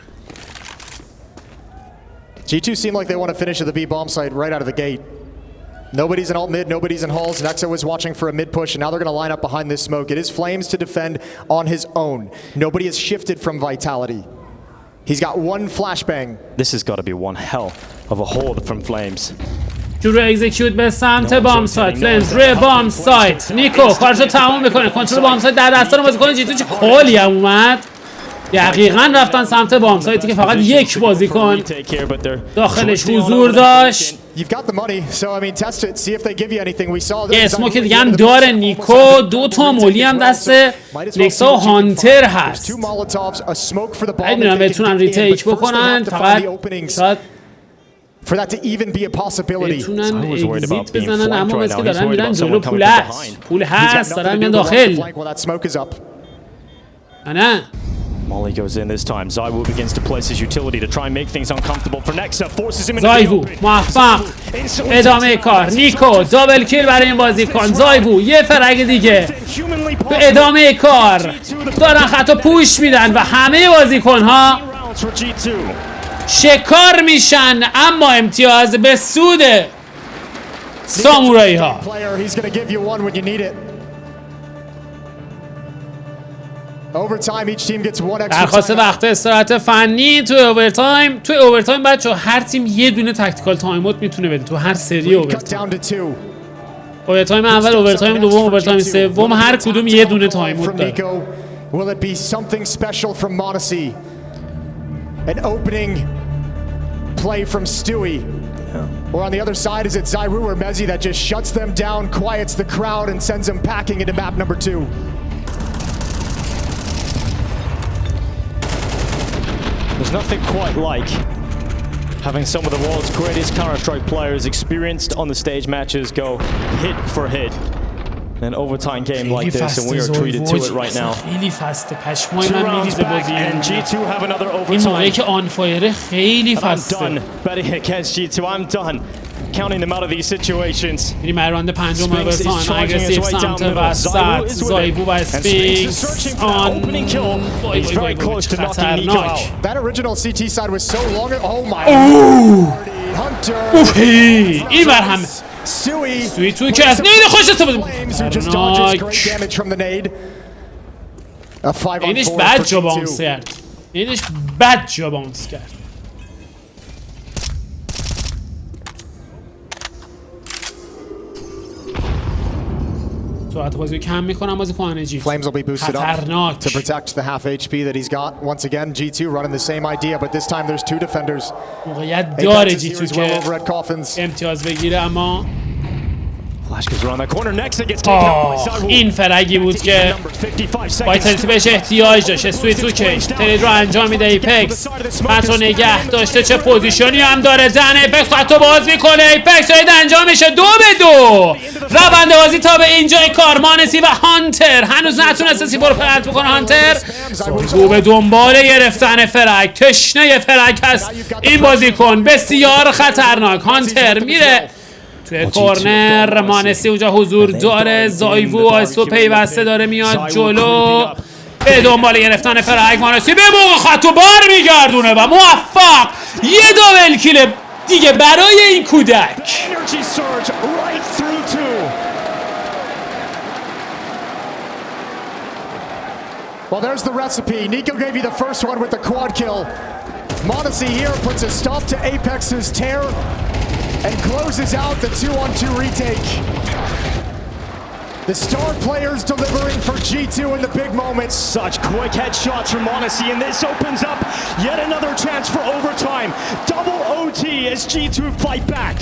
G2 seem like they want to finish at the B bomb site right out of the gate. Nobody's in alt mid, nobody's in halls. Nexo is watching for a mid push, and now they're going to line up behind this smoke. It is Flames to defend on his own. Nobody has shifted from Vitality. He's got 1 flashbang. This has got to be one hell of a hold from Flames. شروع اکزیکیوت به سمت بام سایت. فلمز روی بام سایت. نیکو کارشو تمام میکنه. کنترل بام سایت در دستان بازیکن G2. چه کالی هم اومد. دقیقاً رفتن سمت بام سایتی که فقط یک بازیکن داخلش حضور داشت. you've got the money, so I mean, test it, see if they give you anything. We saw یه اسموک دیگه هم داره نیکو. 2 تا مولی هم دست نکسا و هانتر هست. نمیدونم بتونن ریتیک بکنن، فقط شاید for that to even be a possibility. بتونن اگزیت بزنن، اما بس که دارن میرن جلو. پول هست دارن میرن داخل. نه Molly goes in this time. Zaiwu begins to place his utility to try and make things uncomfortable for Nexa. Forces him into the زایوو open. موفق. ادامه کار. نیکو دابل کیل برای این بازیکن. زایوو یه فرگ دیگه. به ادامه کار دارن خطا پوش میدن و همه بازیکن ها شکار میشن، اما امتیاز به سود سامورایی ها. درخواست وقت استراحت فنی تو اوورتایم. تو اوورتایم بچه هر تیم یه دونه تکتیکال تایم اوت میتونه بده تو هر سری اوورتایم. اوورتایم اول، اوورتایم دوم، اوورتایم سوم، هر کدوم یه دونه تایم اوت داره. Will it be something special from Monacy? An opening play from Stewie. Or on the other side, is it Zaiwu or Mezzi that just shuts them down, quiets the crowd, and sends them packing into map number 2? There's nothing quite like having some of the world's greatest Counter-Strike players experienced on the stage matches go hit for hit. An overtime game like this, and we are treated to it right now. خیلی فسته. پشمای من میریزه بازی. And G2 have another این موقعی overtime. که آن فایره خیلی I'm فسته. done betting against G2. I'm done counting them out of these situations. میریم راند پنجم اوورتایم. اگریسیو سمت وسط. زایوو و اسفینکس آن. وای خطرناک. That original CT side was so long. Oh my. Hunter. این بر هم سوی توی که از نید خوش استفاده اینش بد جا باونس کرد. اینش بد جا باونس کرد. سرعت بازی کم میکنم بازی کنه جی. Flames will be boosted خطرناک. up to protect the half HP that he's got. Once again, G2 running the same idea, but this time there's 2 defenders. موقعیت داره جی تو که Red Coffins. امتیاز بگیره، اما Flash goes around that corner. Nexa gets taken out by Zaiwu. این فرگی بود که وایتالیتی بهش احتیاج داشت. سوی تو کش ترید رو انجام میده. ایپکس خط نگه داشته. چه پوزیشنی هم داره زن. ایپکس خط باز میکنه. ایپکس ترید انجام میشه. 2-2 روند بازی تا به اینجای کار. مانسی و هانتر هنوز نتونسته سی برو پرنت بکنه. هانتر زایوو به دنبال گرفتن فرگ. تشنه فرگ هست این بازیکن، بسیار خطرناک. هانتر میره توی کورنر. مانسی اونجا حضور داره. زایوو آیسو پیوسته داره میاد جلو به دنبال گرفتن فرگ. مانسی به موقع خطو بار میگردونه و موفق. یه دابل کیل دیگه برای این کودک. Well, there's the recipe. Nico gave you the first one with the quad kill. Monacy here puts a stop to Apex's tear and closes out the 2-on-2 retake. The star players delivering for G2 in the big moments. Such quick headshots from Monacy, and this opens up yet another chance for overtime. Double OT as G2 fight back.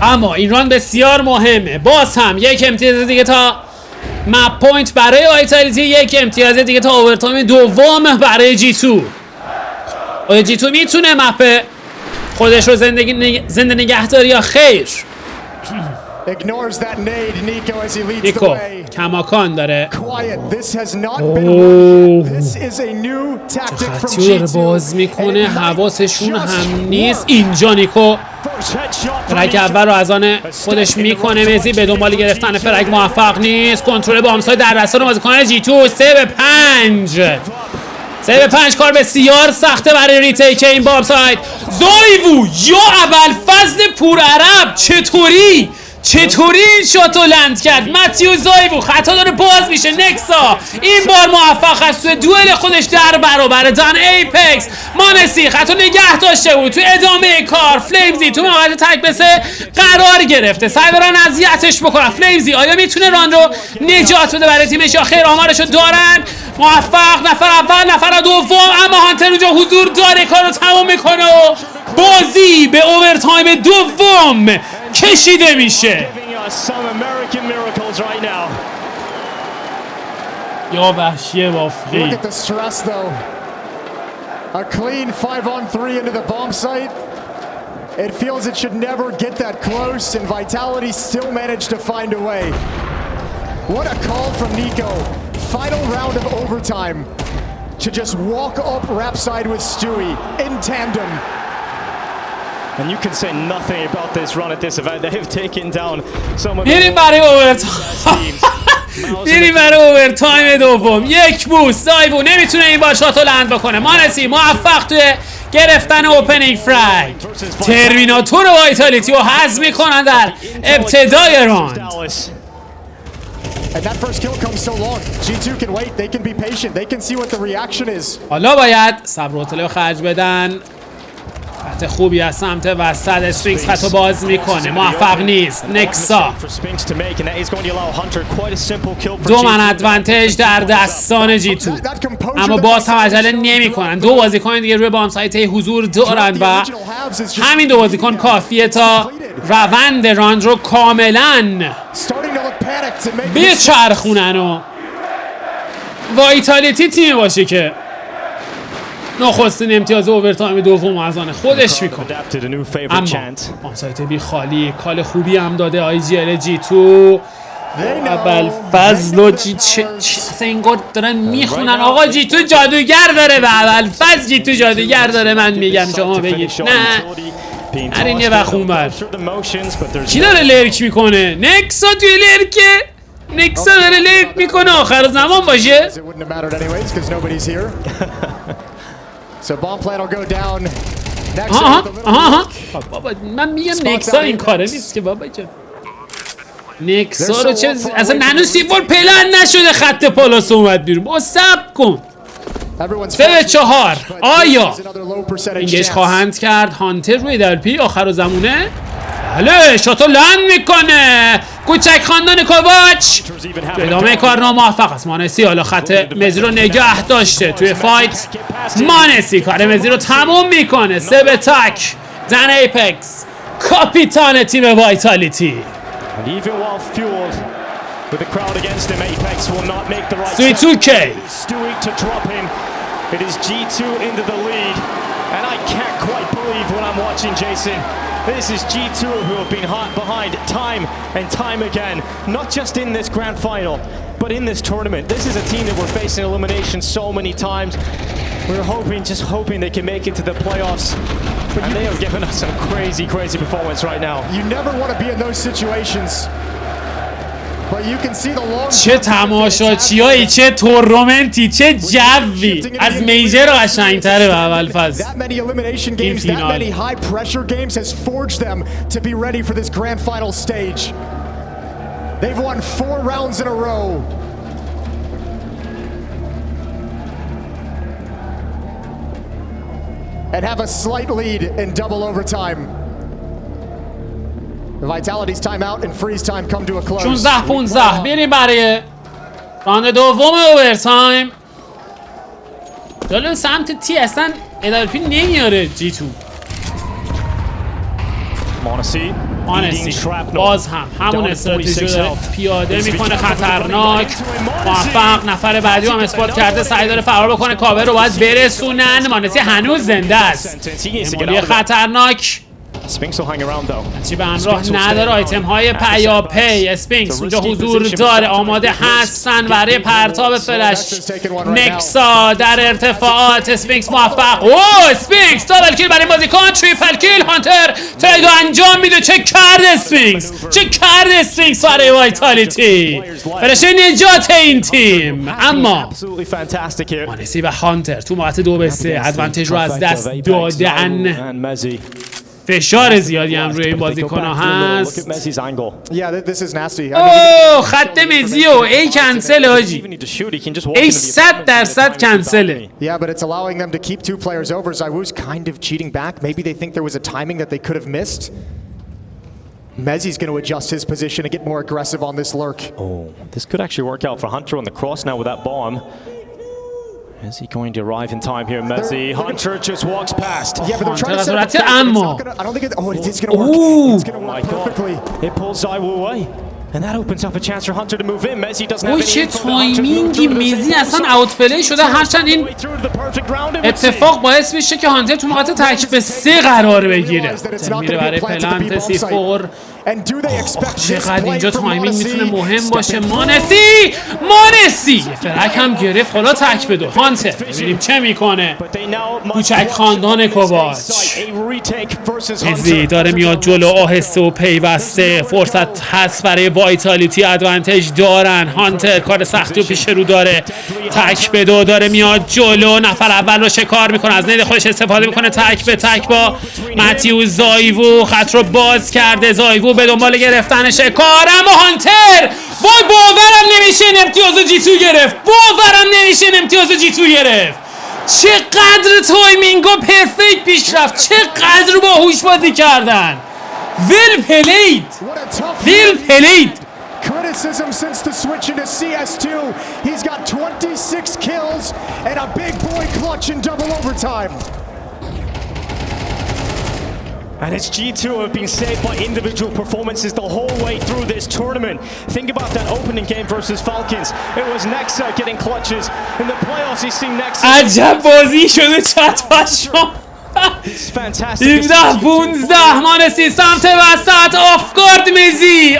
اما این ران بسیار مهمه. باز هم یک امتیاز دیگه تا مپ پوینت برای وایتالیتی، یک امتیاز دیگه تا اوورتایم دوم برای G2. آیا G2 میتونه مپ خودش رو زنده نگهداری یا خیر؟ نیکو کماکان داره. خطی داره باز میکنه. حواسشون هم نیست. اینجا نیکو فرگ اول رو از آن خودش میکنه. مزی به دنبال گرفتن فرگ موفق نیست. کنترل بامسای در دستان بازیکن G2. 3-5 کار بسیار سخته برای ریتیک این بامساید. زایوو یا اول فضل پور عرب چطوری این شاتو لند کرد. متیو زایوو خطا داره باز میشه. نکسا این بار موفق است توی دوئل خودش در برابر دان ایپکس. مانسی خطا نگه داشته بود توی ادامه کار. فلیمزی تو موقعیت تک بسه قرار گرفته. سعی دارن اذیتش بکنن. فلیمزی آیا میتونه ران رو نجات بده برای تیمش یا خیر؟ آمارشو دارن. موفق نفر اول نفر دوم، اما هانتر اونجا حضور داره. کارو تموم میکنه و بازی به اوورتایم دوم کشیده میشه. یا وحشی بافقی. Look at the stress though. A clean 5-on-3 into the bomb site. It feels it should never get that close, and Vitality still managed to find a way. What a call from Nico. Final round of overtime to just walk up Rap side with Stewie in tandem. And you can say nothing about this run at this event. They have taken down some of میریم برای اوورتایم. میریم برای اوورتایم دوم. یک بوست دایو نمیتونه این با شاتو لند بکنه. مانسی موفق توی گرفتن اوپنینگ فرگ. ترمیناتور وایتالیتی رو حذف میکنن در ابتدای راند. And that first kill comes so long. G2 can wait. They can be patient. They can see what the reaction is. حالا باید صبر و حوصله خرج بدن. خط خوبی از سمت وسط. اسفینکس خطو باز میکنه. موفق نیست. نکسا 2 من ادوانتج در دستان جی2. اما باز هم عجله نمی کنن. 2 بازیکن دیگه روی بام سایت حضور دارند و همین 2 بازیکن کافیه تا روند راند رو کاملا بچرخونن و وایتالیتی تیم باشه که نخستین امتیاز اوورتایم دوم از آن خودش میکنه. اما بام سایت بی خالی کال خوبی هم داده آی جی ال جی تو. اول فضل و جی چه این گرد دارن میخونن. آقا جی تو جادوگر داره و اول فضل جی تو جادوگر داره. من میگم شما بگید نه. هر این یه بخون بر کی داره لرک میکنه؟ نکسا توی لرکه. نکسا داره لرک میکنه. آخر زمان باشه. بابا من میگم نکسا این کاره نیست که بابا جان. نکسا رو چه اصلا نانو سیفور پلن نشده. خط پالاس اومد بیرون. با سب کن 3-4. آیا اینگش خواهند کرد هانتر روی درپی آخر زمونه؟ بله شاتو لند میکنه. کوچک خاندان کوواچ ادامه کار ناموفق است. مانسی حالا خط مزی رو نگه داشته توی فایت. مانسی کار مزی رو تموم میکنه. 3 به تک. دن ایپکس کاپیتان تیم وایتالیتی. Stewie 2K. It is G2 into the lead, and I can't quite believe what I'm watching, Jason. This is G2 who have been hot behind time and time again, not just in this grand final, but in this tournament. This is a team that we're facing elimination so many times. We're hoping, just hoping they can make it to the playoffs. And they have given us some crazy, crazy performance right now. You never want to be in those situations. چه تماشاچیایی، چه تورنمنتی، چه جوی. از میجر قشنگتره به اول فصل این فینال. They've won 4 rounds in a row. And have a slight lead in double overtime. Vitality's timeout and freeze time come to a close. 16-15 بریم برای راند دوم اوورتایم. جالب سمت تی اصلا ادالپی نمیاره جی تو. مانسی باز هم همون استراتژی رو داره پیاده میکنه. خطرناک. موفق. نفر بعدی هم اثبات کرده سعی داره فرار بکنه. کاور رو باید برسونن. مانسی هنوز زنده است. نمونه خطرناک. چی به همراه نداره. آیتم های پیاپی. اسپینکس اونجا حضور داره. آماده هستن برای پرتاب فلش. نکسا در ارتفاعات. اسپینکس موفق. اوه اسپینکس دابل کیل برای بازیکن. تریپل کیل. هانتر تریدو انجام میده. چه کرد اسپینکس، چه کرد اسپینکس برای وایتالیتی. فلش نجات این تیم. اما مانسی و هانتر تو موقع 2-3 ادوانتج رو از دست دادن. فشار زیادی هم روی این بازیکن‌ها هست. اوه خط مزی و ای کنسل حاجی. ای 100% کنسله. Yeah, but it's allowing them to keep 2 players over. Zywoo's kind of cheating back. Maybe they think there was a timing that they could have missed. Mezzi's going to adjust his position and get more aggressive on this lurk. Oh, this could actually work out for Hunter on the cross now with that bomb. Is he going to arrive in time here, Messi? Hunter just walks past. Yeah, but they're trying to set up Hunter اما I don't think it, oh, it's going to work. It's going to Oh my work perfectly. God. It pulls Zaiwu away. And that opens up a chance for Hunter to move in. Messi doesn't have اوه any چه info that Hunter's moved تایمینگی through to the میزی same اصلا side. اوت پلی شده هرچند این Way through to the perfect round, it would seem. اتفاق باعث میشه که هانتر تو موقع تک به 3 قرار بگیره میره برای پلنت C4 چقدر اینجا تایمینگ میتونه مهم باشه مانسی فرک هم گرفت حالا تک به 2 هانتر ببینیم چه میکنه کوچک خاندان کوباچ ازی داره میاد جلو آهسته و پیوسته فرصت هست برای وایتالیتی ادوانتج دارن هانتر کار سختی و پیش رو داره تک به 2 داره میاد جلو نفر اول رو شکار میکنه از نید خودش استفاده میکنه تک به تک با متیو زایوو خط رو باز کرده زایوو به دنبال گرفتنشه کارم و هانتر وای باورم نمیشه این امتیاز جی 2 گرفت باورم نمیشه این امتیاز جی 2 گرفت چقدر تایمینگ و پرفکت پیش رفت چقدر باهوش بازی کردن ویل پلید Criticism since the switch into CS2. He's got 26 kills and a big boy clutch in double overtime. And it's G2 have been saved by individual performances the whole way through this tournament. Think about that opening game versus Falcons. It was Nexa getting clutches. In the playoffs, he's seen Nexa. عجب بازی شده چت پشم 17-15 مانسی سمت وسط آفگارد مزی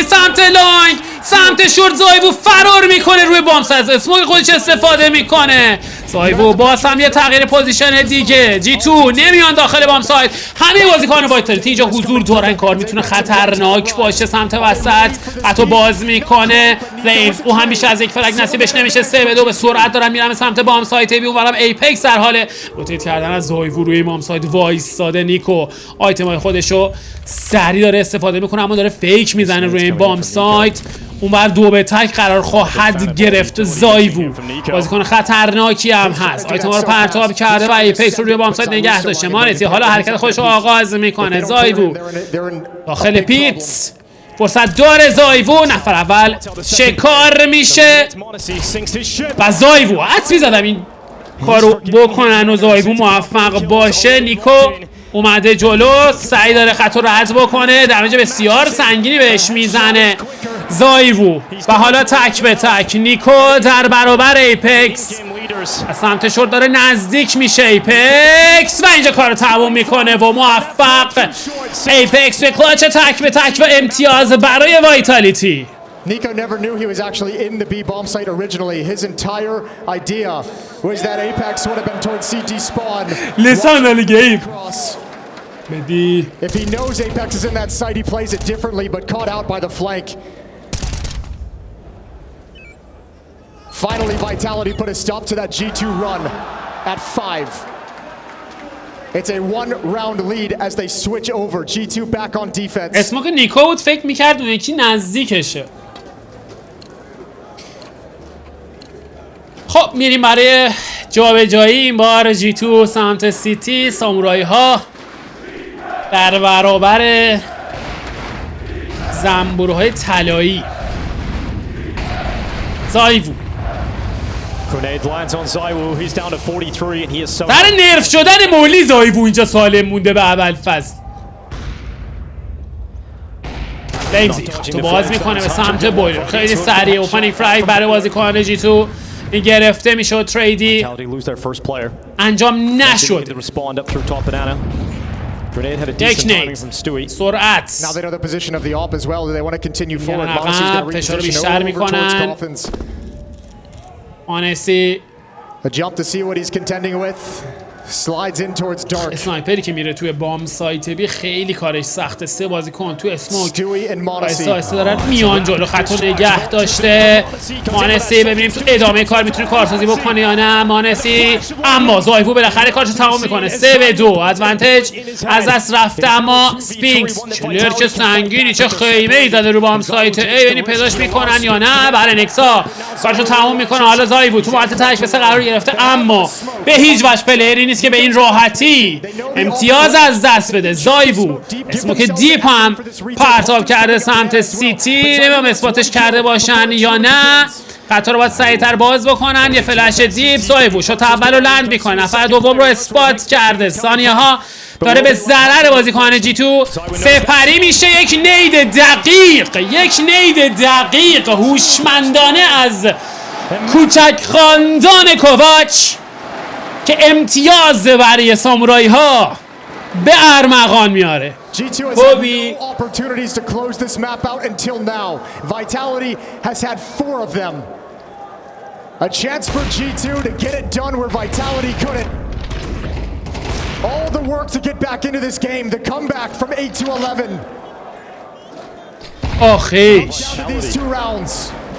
سمت لانگ سمت شورت زایبو فرار میکنه روی بامس از اسموک خودش استفاده میکنه زایبو باز هم یه تغییر پوزیشن دیگه جی 2 نمیان داخل بام سایت همه بازیکن وایتالیتی اینجا حضور دارن کار میتونه خطرناک باشه سمت وسط حتی باز میکنه فلیمز او هم بیشتر از یک فرگ نصیبش نمیشه 3 به 2 به سرعت دارن میرن سمت بام سایت بی اونورم ایپکس در حال روتیت کردن از زایبو روی بام سایت وایساده نیکو آیتمای خودشو سریع داره استفاده میکنه اما داره فیک میزنه روی این بام سایت اونور 2 به تک قرار خواهد گرفت زایوو بازیکن خطرناکی هم هست آیتما رو پرتاب کرده و ایپکس رو روی بام سایت نگه داشته مانسی حالا حرکت خودش رو آغاز میکنه زایوو داخل پیتس فرصت داره زایوو نفر اول شکار میشه و زایوو حدسی زدم این کارو بکنن و زایوو موفق باشه نیکو اومده جلو سعی داره خط رو رد بکنه دمیج بسیار سنگینی بهش میزنه زایوو و حالا تک به تک نیکو در برابر ایپکس از سمت شورت داره نزدیک میشه ایپکس و اینجا کار رو تموم میکنه و موفق ایپکس به کلاچ تک به تک و امتیاز برای وایتالیتی Nico never knew he was actually in the B bomb site originally. His entire idea was that Apex would have been towards CT spawn. Listen to the game. If he knows Apex is in that site, he plays it differently, but caught out by the flank. Finally, Vitality put a stop to that G2 run at 5. It's a 1-round lead as they switch over. G2 back on defense. اسمو که نیکو بود فکر میکرد اون یکی نزدیکشه خب میریم برای جابجایی این بار جی 2 سمت سیتی سامورایی ها در برابر زنبورهای طلایی زایوو در نرف شدن مولی زایوو اینجا سالم مونده به اول فصل فلیمزی تو باز میکنه به سمت بویلر خیلی سریع اوپنینگ فرایگ برای بازیکن جی 2 این گرفته میشد تریدی انجام نشد یک نید سرعت عقب فشار رو بیشتر میکنن آنسی اسنایپری که میره توی بام سایت بی خیلی کارش سخته 3 بازیکن تو اسموک آیسته دارن میان جلو خط رو نگه داشته مانسی ببینیم تو ادامه کار میتونه کارسازی بکنه یا نه مانسی اما زایوو بالاخره کارش تمام میکنه 3 به 2 ادوانتج از دست رفته اما سپینکس چلر چه سنگینی چه خیمه ای زده رو بام سایت ای ببینیم پیداش میکنن یا نه برای نکسا کارشو تمام میکنه حالا زایوو تو وقت تک بس قرار گرفته اما به هیچ وجه پلیری نیست نیست که به این راحتی امتیاز از دست بده. زایوو اسموک دیپ هم پرتاب کرده سمت سیتی، نمیدونم اثباتش کرده باشن یا نه. خطا رو باید سریعتر باز بکنن. یه فلش دیپ، زایوو شوت اول رو لند میکنه، نفر دوم رو اثبات کرده. ثانیه ها داره به ضرر بازیکن جی تو سپری میشه. یک نید دقیق هوشمندانه از کوچک خاندان کوواچ که امتیاز برای سامورایی ها به ارمغان میاره. کوبی opportunities to close this map out until now. Vitality has had 4 of them. A chance for G2 to get it done where Vitality couldn't. All the work to get back into this game, the comeback from 8 to 11. آخیش These 2 rounds.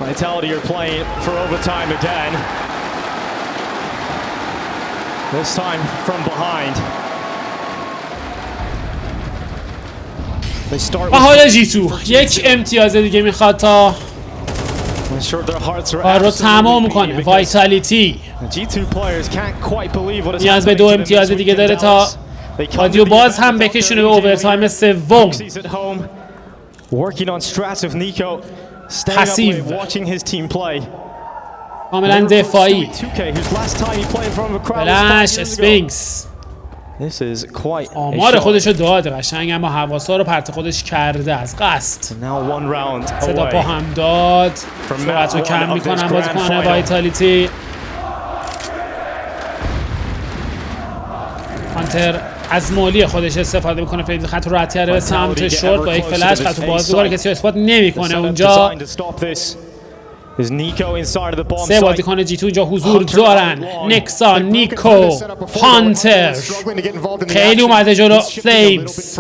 Vitality are playing for overtime again. This time from behind. They start و حالا جی تو یک امتیاز دیگه میخواد تا کار رو تمام کنه. وایتالیتی نیاز به 2 امتیاز دیگه داره تا بازیو باز هم بکشونه به اوورتایم سوم. پسیو کاملا دفاعی. فلش اسفینکس آمار خودشو داده قشنگ، اما حواسا رو پرت خودش کرده از قصد. صدا پا هم داد، سرعت رو کم میکنن بازیکن وایتالیتی. کانتر از مولی خودش استفاده میکنه، فیلد خط رو رد کرده به سمت شورت با یک فلش. خط رو باز میکنه، کسی رو اثبات نمیکنه اونجا. 3 بازیکن جی تو اینجا حضور دارن. نکسا، نیکو، هانتر خیلی اومده جلو. فلیمز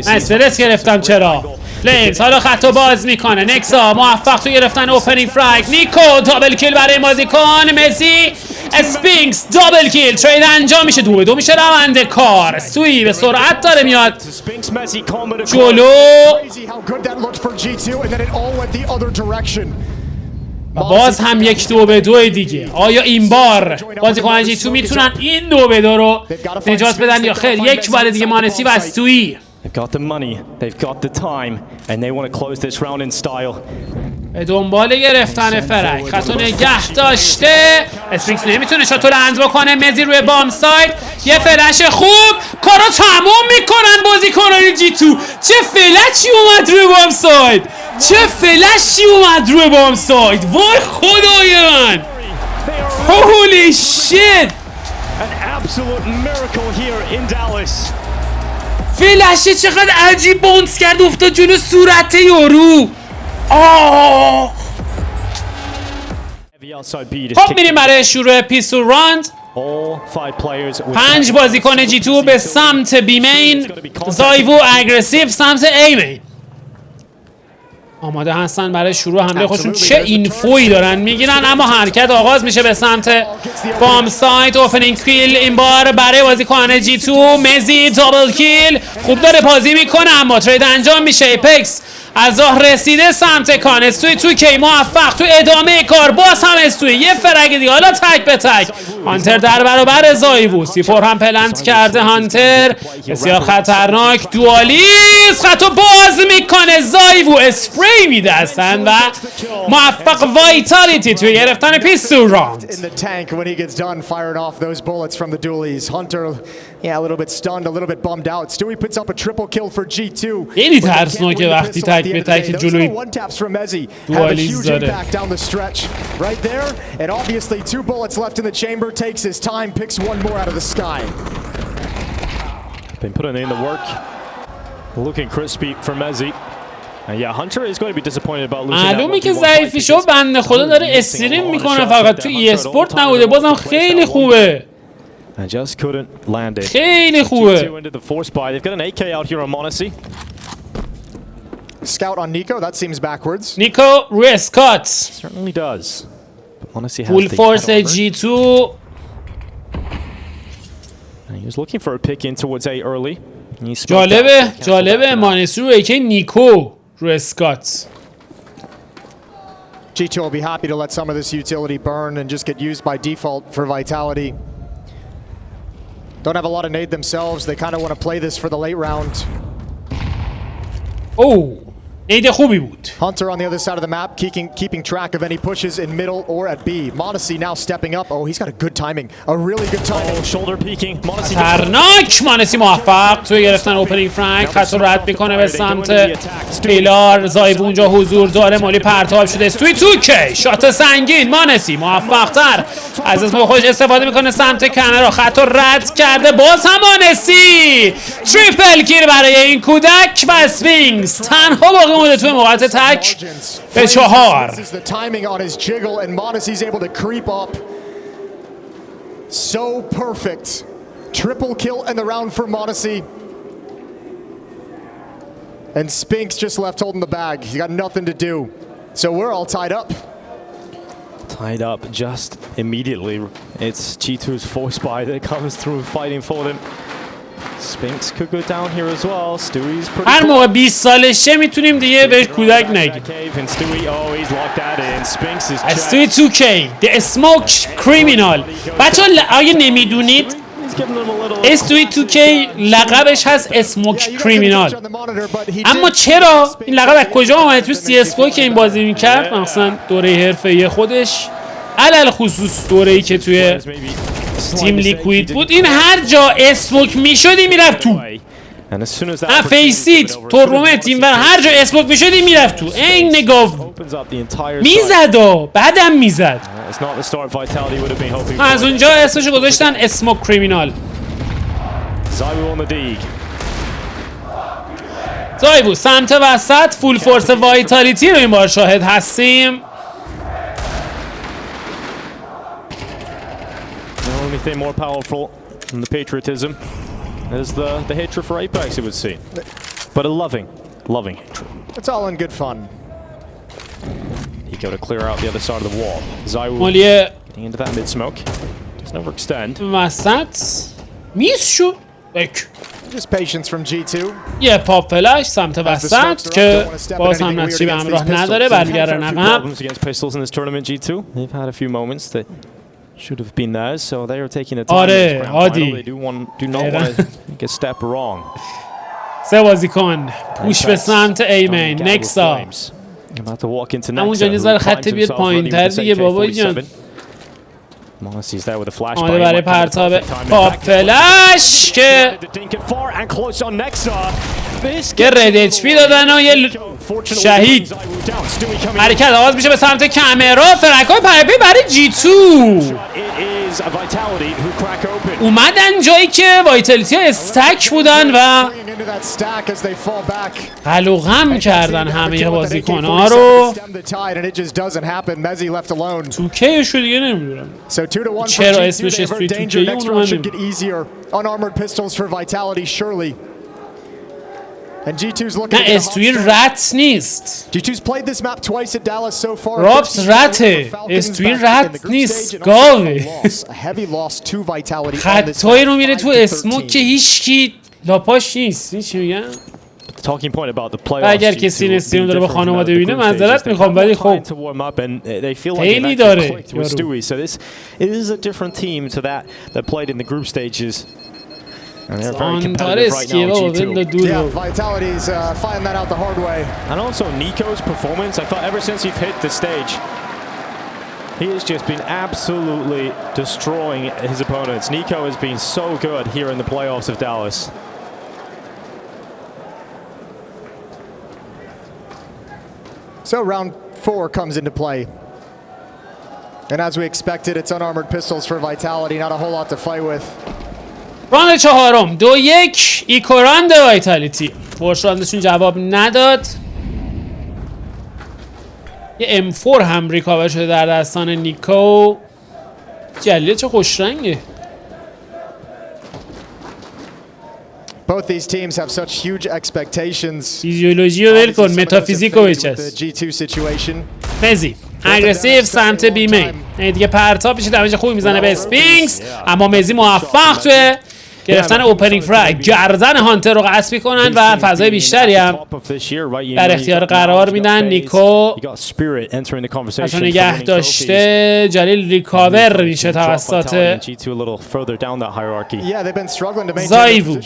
استرس گرفتم چرا. فلیمز حالا خط رو باز میکنه. نکسا موفق تو گرفتن اوپنینگ فرگ. نیکو دابل کیل برای بازیکن مسی. اسپینکس دابل کیل. ترید انجام میشه، 2 به 2 میشه روند کار. سوی به سرعت داره میاد جلو. باز هم یک 2 به 2 دیگه. آیا این بار بازیکن جی تو میتونن این 2 به 2 رو نجات بدن یا خیر؟ یک بار دیگه مانسی و استویی به دنبال گرفتن فرق. خطو نگه داشته. اسپینکس نمیتونه شاتو لند بکنه. مزی روی بام ساید، یه فلش خوب کارو تمام میکنن بازیکنان جی تو. چه فلشی اومد روی بام ساید، وای خدای من. هولی شیت. فلشه چقدر عجیب بونس کرد، افتاد جلو صورت یارو. خب میریم برای شروع پیستول راند. 5 بازیکن جی تو به سمت بی مین، زایوو اگریسیو سمت ای مین آماده هستن برای شروع حمله خودشون. چه اینفویی دارن میگیرن، اما حرکت آغاز میشه به سمت بام سایت. اوپنینگ کیل این بار برای بازیکن جی تو. مزی دابل کیل خوب داره بازی میکنه، اما ترید انجام میشه. ایپکس از راه رسیده سمت کان. استوی تو کی موفق تو ادامه کار. باز هم استوی یه فرگ دیگه، حالا تک به تک. هانتر در برابر زایوو. سی4 هم پلنت کرده هانتر، بسیار خطرناک. دوالیست خطو باز میکنه. زایوو اسپری میده هستن و موفق وایتالیتی توی گرفتن پیستول راند. Yeah, a little bit stunned, a little bit bummed out. Stewie puts up a triple kill for G2. خیلی ترسناکه وقتی تک به تک جلوی دوالیز داره. Down the stretch right there, and obviously 2 bullets left in the chamber. Takes his time, picks 1 more out of the sky. Been putting in the work, looking crispy for Mezzi. And yeah, Hunter is going to be disappointed about losing. معلومه که ضعیفی شو، بنده خدا داره استریم میکنه فقط تو ای اسپورت نبوده. بازم خیلی خوبه. And just couldn't land it. خیلی خوبه. Into the force buy. They've got an AK out here on Monacy. Scout on Nico, that seems backwards. نیکو روی اسکات. Certainly does. But Monacy has فول the فورس cover. جی تو. And he was looking for a pick in towards A early. جالبه مانسی روی که نیکو روی اسکات. G2 will be happy to let some of this utility burn and just get used by default for Vitality. Don't have a lot of nade themselves. They kind of want to play this for the late round. اوه نید خوبی بود. Hunter on the other side of the map, keeping track of any pushes in middle or at B. Modesty now stepping up. Oh, he's got a good timing. A really good timing. Oh, shoulder peeking. Modesty. ترناک مانسی موفق توی گرفتن اوپنینگ فرانک. خط رو رد میکنه به سمت پیلار. زایب اونجا حضور داره. مالی پرتاب شده. استوی توکی شات سنگین. مانسی موفق تر از اسم خودش استفاده میکنه سمت کانر. خط رو رد کرده. باز هم مانسی تریپل کیل برای این کودک و اسفینکس تنها باقی مونده توی موقعیت تک به 4. The timing on his jiggle and Modesty's able to creep up. So perfect. Triple kill in the round for Modesty. And Spinks just left holding the bag. He got nothing to do. So we're all tied up. Tied up just immediately. It's G2's force buy that comes through fighting for them. Spinks could go down here as well. Stewie's pretty هر موقع 20 سالشه میتونیم دیگه بهش کودک نگیم. And Stewie, oh, he's locked that in. Spinks is استوی 2K The Smoke Criminal. بچه‌ها اگه نمیدونید استوی 2K لقبش هست اسموک کریمینال. اما چرا این لقب از کجا اومده؟ تو CS:GO که این بازی میکرد مثلا دوره حرفه‌ای خودش علل خصوص دوره‌ای که توی تیم لیکوید بود، این هر جا اسموک میشدی میرفت تو. فیسید تورنمنت این هر جا اسموک میشدی میرفت تو. این نگاه میزد بعدم میزد. از اونجا اسمشو گذاشتن اسموک کریمینال. زایبو سمت وسط فول فورس وایتالیتی رو این بار شاهد هستیم. Anything more powerful than the patriotism is the hatred for Apex, it would seem, but a loving hatred. It's all in good fun. He got to clear out the other side of the wall. Zywoo getting into that mid smoke. Doesn't overextend. وسط میز شو. Just patience from G2. یه پاپ فلش سمت وسط که باز هم نتیجه به همراه نداره. برگردن عقب. Pistols in this tournament, G2. They've had a few moments that should have been theirs, so they are taking the time. آره عادی. They do not want to get step wrong. سه بازیکن پوش به سمت ایمین. نکسا همونجا نظر خط بیاد پایین تر دیگه بابا جان. آمده برای پرتاب پاپ فلش که رد اچ پی دادن و یه شهید. حرکت آغاز میشه به سمت کامرا. فرکای پرپی برای G2 اومدن جایی که وایتالیتی ها استک بودن و قلقم کردن همه بازیکن ها رو. توکیش رو دیگه نمیدونم چرا اسمش استوی توکی اونو من نه استوی رت نیست. رابس رته. استوی رت نیست گاوه. خطایی رو میره تو اسموک که هیچکی لاپاش نیست. چی میگم؟ اگر کسی این استریم داره به خانواده ببینه معذرت میخوام ولی خب خیلی داره. کانتر اسکیه بابا بنده دور. Vitality's finding that out the hard way. And also Nico's performance, I thought ever since he's hit the stage, he has just been absolutely destroying his opponents. Nico has been so good here in the playoffs of Dallas. So round 4 comes into play. And as we expected, it's unarmored pistols for Vitality, not a whole lot to fight with. راند چهارم 2-1 ایکوراند وایتالیتی. فورس راندشون جواب نداد. یه M4 هم ریکاور شده در دستان نیکو. جلیه چه خوش رنگه. Both these teams have such huge expectations. فیزیولوژی رو ول کن متافیزیک رو بچست. مزی اگریسیو سمت بیمین. دیگه پرتاب میشه دمیج خوبی میزنه به اسپینکس. اما مزی موفق توی گرفتن اوپنینگ فرگ، گردن هانتر رو قصد میکنن و فضای بیشتری هم در اختیار قرار میدن. نیکو ازش نگه داشته، جلیل ریکاور میشه توسط زایوو.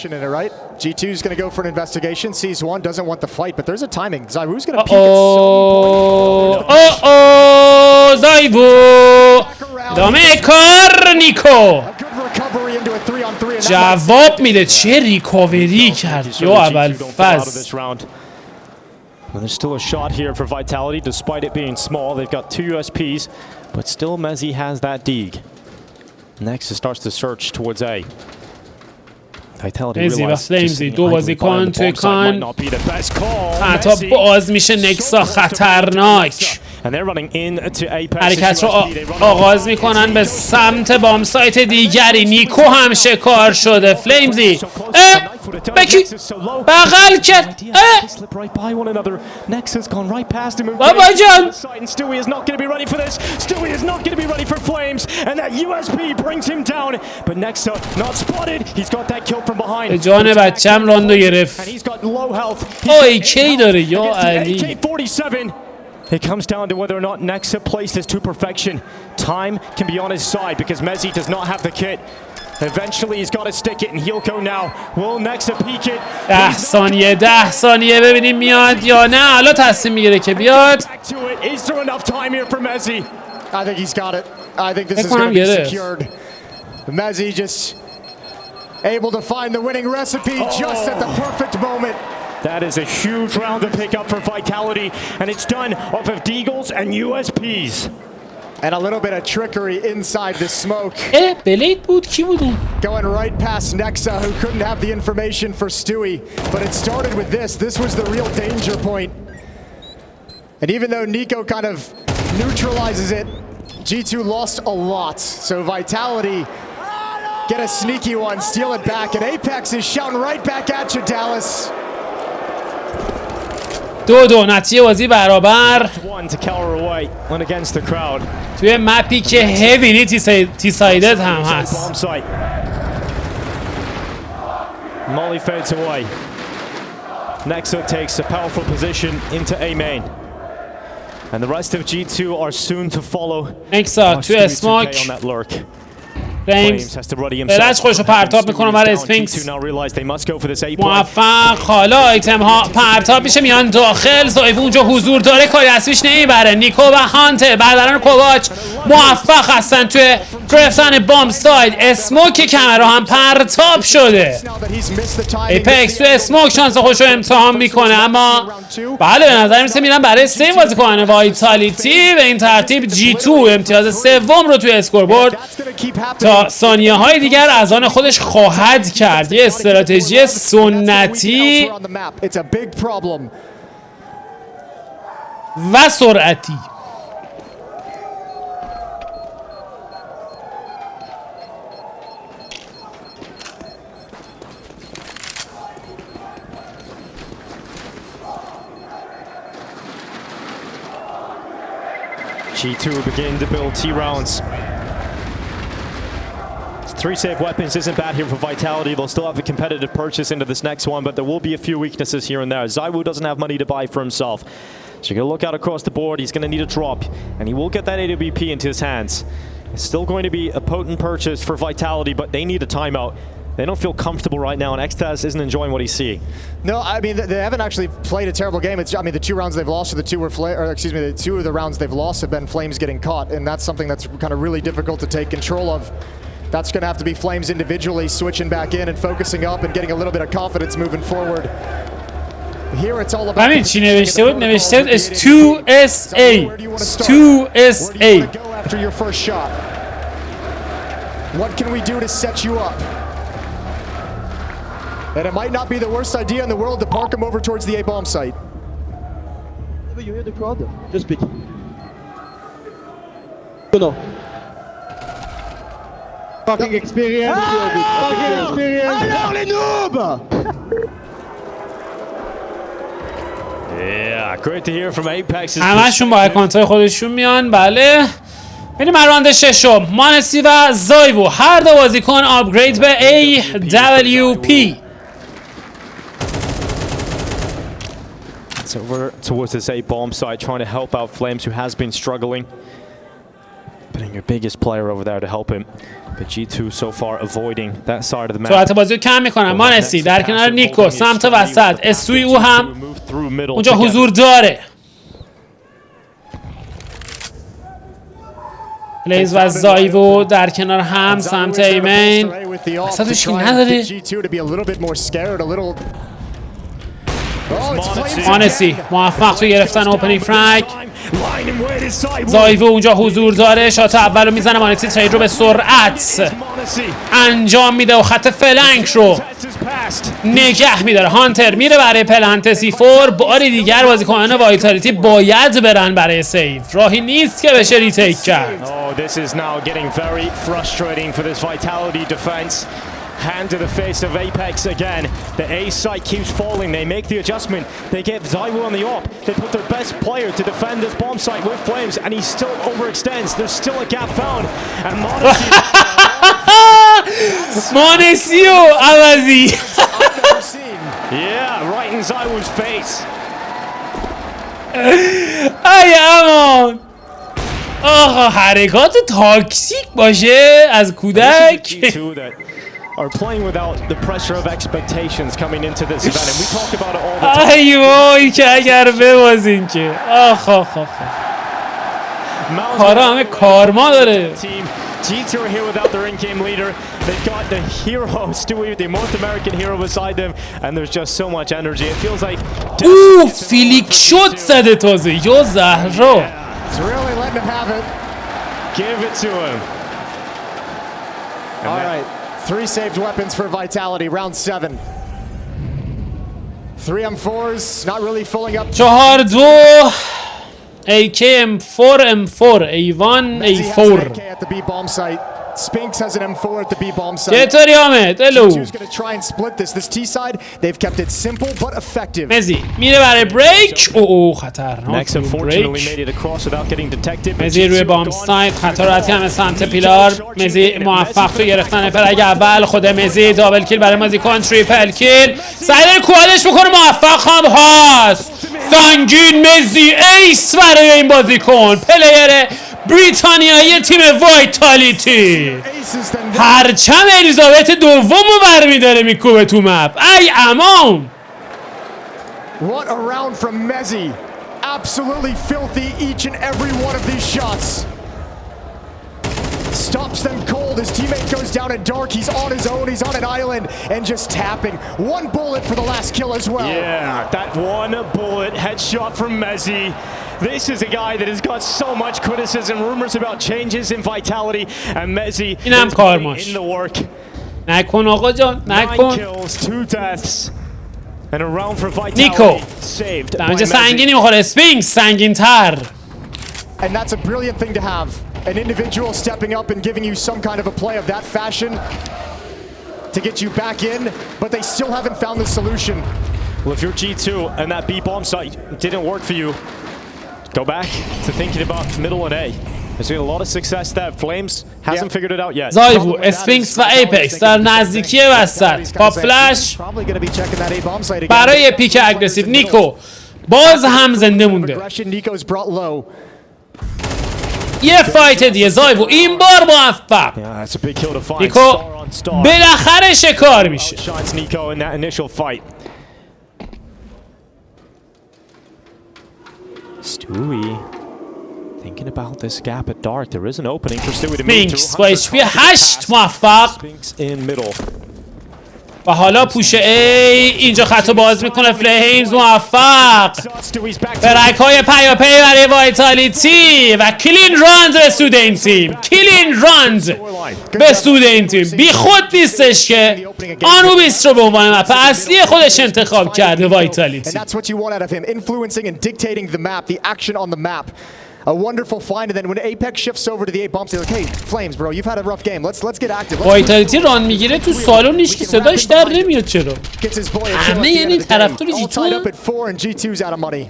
G2's going to go for an investigation. Sees one, doesn't want the fight, but there's a timing. Zaiwu's going to peek it. زایوو دامه کار. نیکو جواب میده. چه ریکاوری کرد یا اول فاز. And there's still a shot here for Vitality despite it being small. They've got 2 USPs, but still Mezzi has that dig. Next it starts to search towards A. مزی و فلیمزی دو بازیکن توی کان. حتی باز میشه نکسا خطرناک. حرکت رو آغاز میکنن به سمت بام سایت دیگری. نیکو هم شکار شده. فلیمزی بکی بغل کرد. بابا جان به جان بچم راندو گرفت. اوی کی داره یا علی. It comes down to whether or not Nexa plays this to perfection. Time can be on his side because Mezzi does not have the kit. Eventually he's got to stick it and he'll go now. Will Nexa peek it? 10 ثانیه ببینیم میاد یا نه. حالا تصمیم میگیره که بیاد. Is there enough time here for Mezzi? I think he's got it. I think this is going to be secured. Mezzi just able to find the winning recipe just at the perfect moment. That is a huge round to pick up for Vitality, and it's done off of Deagles and USPs. And a little bit of trickery inside the smoke. بلید بود کی بود اون؟ Going right past Nexa, who couldn't have the information for Stewie, but it started with this. This was the real danger point. And even though Nico kind of neutralizes it, G2 lost a lot. So Vitality get a sneaky one, steal it back, and Apex is shouting right back at you, Dallas. 2-2 نتیجه بازی برابر توی مپی که هیوینی تی سایدد هم هست. Molly fades away. Nexa takes a powerful position into A main. And the rest of G2 are soon to follow. Nexa توی اسماک. فلیمز بلش خوش رو پرتاب میکنه برای اسپینکس. موفق. حالا آیتم ها پرتاب میشه میان داخل. زایوو اونجا حضور داره کاری ازش نمیبره. نیکو و هانتر برادران کوواچ موفق هستن توی گرفتن بام ساید. اسموک کمرا هم پرتاب شده. ایپکس توی اسموک شانس خوش رو امتحان میکنه، اما بله به نظر میرسه میرن برای سیم بازی کنن. وایتالیتی به این ترتیب G2 امتیاز سوم رو توی اسکوربورد تا ثانیه های دیگر از آن خودش خواهد کرد. یه استراتژی سنتی و سرعتی. G2 begin to build T-rounds. 3 save weapons isn't bad here for Vitality. They'll still have a competitive purchase into this next one, but there will be a few weaknesses here and there. Zaiwoo doesn't have money to buy for himself. So you're going to look out across the board. He's going to need a drop, and he will get that AWP into his hands. It's still going to be a potent purchase for Vitality, but they need a timeout. They don't feel comfortable right now, and Xtaz isn't enjoying what he's seeing. No, I mean, they haven't actually played a terrible game. I mean, the 2 rounds they've lost, the 2 of the rounds they've lost have been Flames getting caught, and that's something that's kind of really difficult to take control of. That's going to have to be Flames individually switching back in and focusing up and getting a little bit of confidence moving forward. Here it's all about... همین چی نوشته بود؟ نوشته بود is 2SA. 2SA. Go after your first shot. What can we do to set you up? And it might not be the worst idea in the world to park him over towards the A bomb site. You hear the crowd? Just speak. No. Fucking experience. Fucking experience. Alors les noobs! Yeah, great to hear from Apex. همشون با اکانت‌های خودشون میان. بله میریم راند ششم. مانسی و زایوو هر دو بازیکن آپگرید به AWP. It's over towards this A bomb side, trying to help out Flames, who has been struggling. Putting your biggest player over there to help him. But G2 so far avoiding that side of the map. سرعت بازی رو کم میکنن. مانسی در کنار نیکو سمت وسط. استوی او هم اونجا حضور داره. پلیز و زایوو در کنار هم سمت ایمین. اصلا توش نداره. مانسی موفق تو گرفتن اوپنینگ فرانک. زایوو اونجا حضور داره. شات اول رو میزنه. مانسی ترید رو به سرعت انجام میده و خط فلنک رو نگه میداره. هانتر میره برای پلنت C4. باری دیگر بازیکنان وایتالیتی باید برن برای سیف. راهی نیست که بشه ریتیک کرد. Hand to the face of Apex again. The A site keeps falling. They make the adjustment. They get Zywo on the op. They put their best player to defend this bomb site with Flames, and he still overextends. There's still a gap found. And Monesio Avazi. Yeah, right in Zywo's face. ای امان. آها حرکات تاکسیک باشه از کودک. Are playing without the pressure of expectations coming into this event, and we talk about it all the time. ای وای که اگر ببازین که آخ آخ آخ کارا همه کارما داره. G2 are here without their in-game leader. They've got the hero, Stewie, the North American hero beside them, and there's just so much energy. It feels like فیلیک شد زده تازه یا زهرا. It's really letting him have it. Give it to him. All right. 3 saved weapons for Vitality, round 7. 3 M4s, not really filling up. 4-2 AKM4 M4 A1 A4 at the B bomb site. Spinks has an M4 at the B bomb site. چطوری حامد؟ الو. G2's going to try and split this. This T side, they've kept it simple but effective. مزی میره برای بریک. اوه خطرناک. Next unfortunately made it across without getting detected. مزی روی بامب سایت خطراتی هم سمت پیلار. مزی موفق تو گرفتن فرگ اول. خود مزی دابل کیل برای بازیکن. تریپل کیل. سعی کوالش میکنه. موفق هم هست. سنگین مزی ایس برای این بازیکن. پلیر بریتانیایی تیم وایتالیتی. هرچم الیزابت دوم رو برمیداره میکوبه تو مپ. ای امان. What a round from Mezzi. Absolutely filthy each and every one of these shots. Stops them cold. His teammate goes down in dark. He's on his own. He's on an island and just tapping. 1 bullet for the last kill as well. Yeah, that 1 bullet headshot from Mezzi. This is a guy that has got so much criticism, rumors about changes in Vitality, and Mezzi is in the work. نکن آقا جان، نکن. 9 kills, 2 deaths, and a round for Vitality. نیکو saved. دمج سنگینی میخوره. اسپینکس سنگین تر. And that's a brilliant thing to have. An individual stepping up and giving you some kind of a play of that fashion to get you back in, but they still haven't found the solution. Well, if you're G2 and that B bomb site didn't work for you, go back to thinking about middle and A. There's been a lot of success there. Flames hasn't figured it out yet. زایوو، اسفینکس و ایپکس در نزدیکی وسط. پاپ فلش برای پیک اگریسیو. نیکو باز هم زنده مونده. یه فایت دیگه. زایوو این بار موفق. نیکو بالاخره شکار میشه. Stewie thinking about this gap at dark. There is an opening for Stewie to move to. Spinks با HP 8 موفق. Spinks in middle. و حالا پوش A اینجا خطو باز میکنه. فلیمز موفق. برک های پیاپی برای وایتالیتی و کلین راند به سود این تیم. کلین راند به سود این تیم. بی خود نیستش که آنوبیس رو به عنوان مپ اصلی خودش انتخاب کرده وایتالیتی. A wonderful find, and then when Apex shifts over to the A bumps, they're like, "Hey, Flames, bro, you've had a rough game. Let's get active." وایتالیتی ران میگیره تو سالن هیچ کی صداش در نمیاد. چرا؟ همه یعنی طرفدار G2.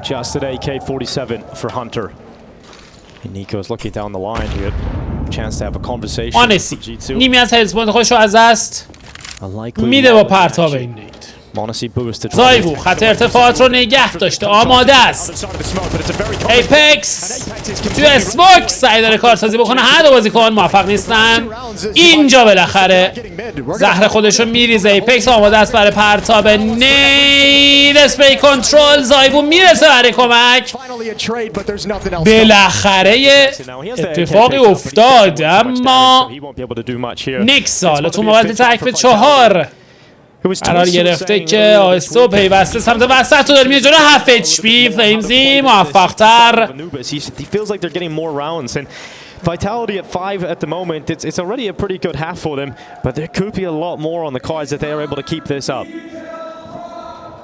Just an AK-47 for Hunter. And Nico's looking down the line here. Chance to have a conversation مانسی with G2. نیمی از هلز پوینت خودش رو از دست میده با پرتاب این نید. زایوو خط ارتفاعات رو نگه داشته، آماده است. ایپکس توی اسموک سعی داره کارسازی بکنه، هر دو بازیکن موفق نیستن. اینجا بالاخره زهر خودش رو میریزه. ایپکس آماده است برای پرتاب نید. اسپری کنترل. زایوو میرسه برای کمک. بالاخره اتفاقی افتاد، اما نیکس حالا تو مقابل ترکیب 4 قرار گرفته که آهسته و پیوسته سمت وسط رو داره میره جلو. 7 HP فلیمزی موفق تر. Vitality at 5 at the moment, it's already a pretty good half for them, but there could be a lot more on the cards that they are able to keep this up.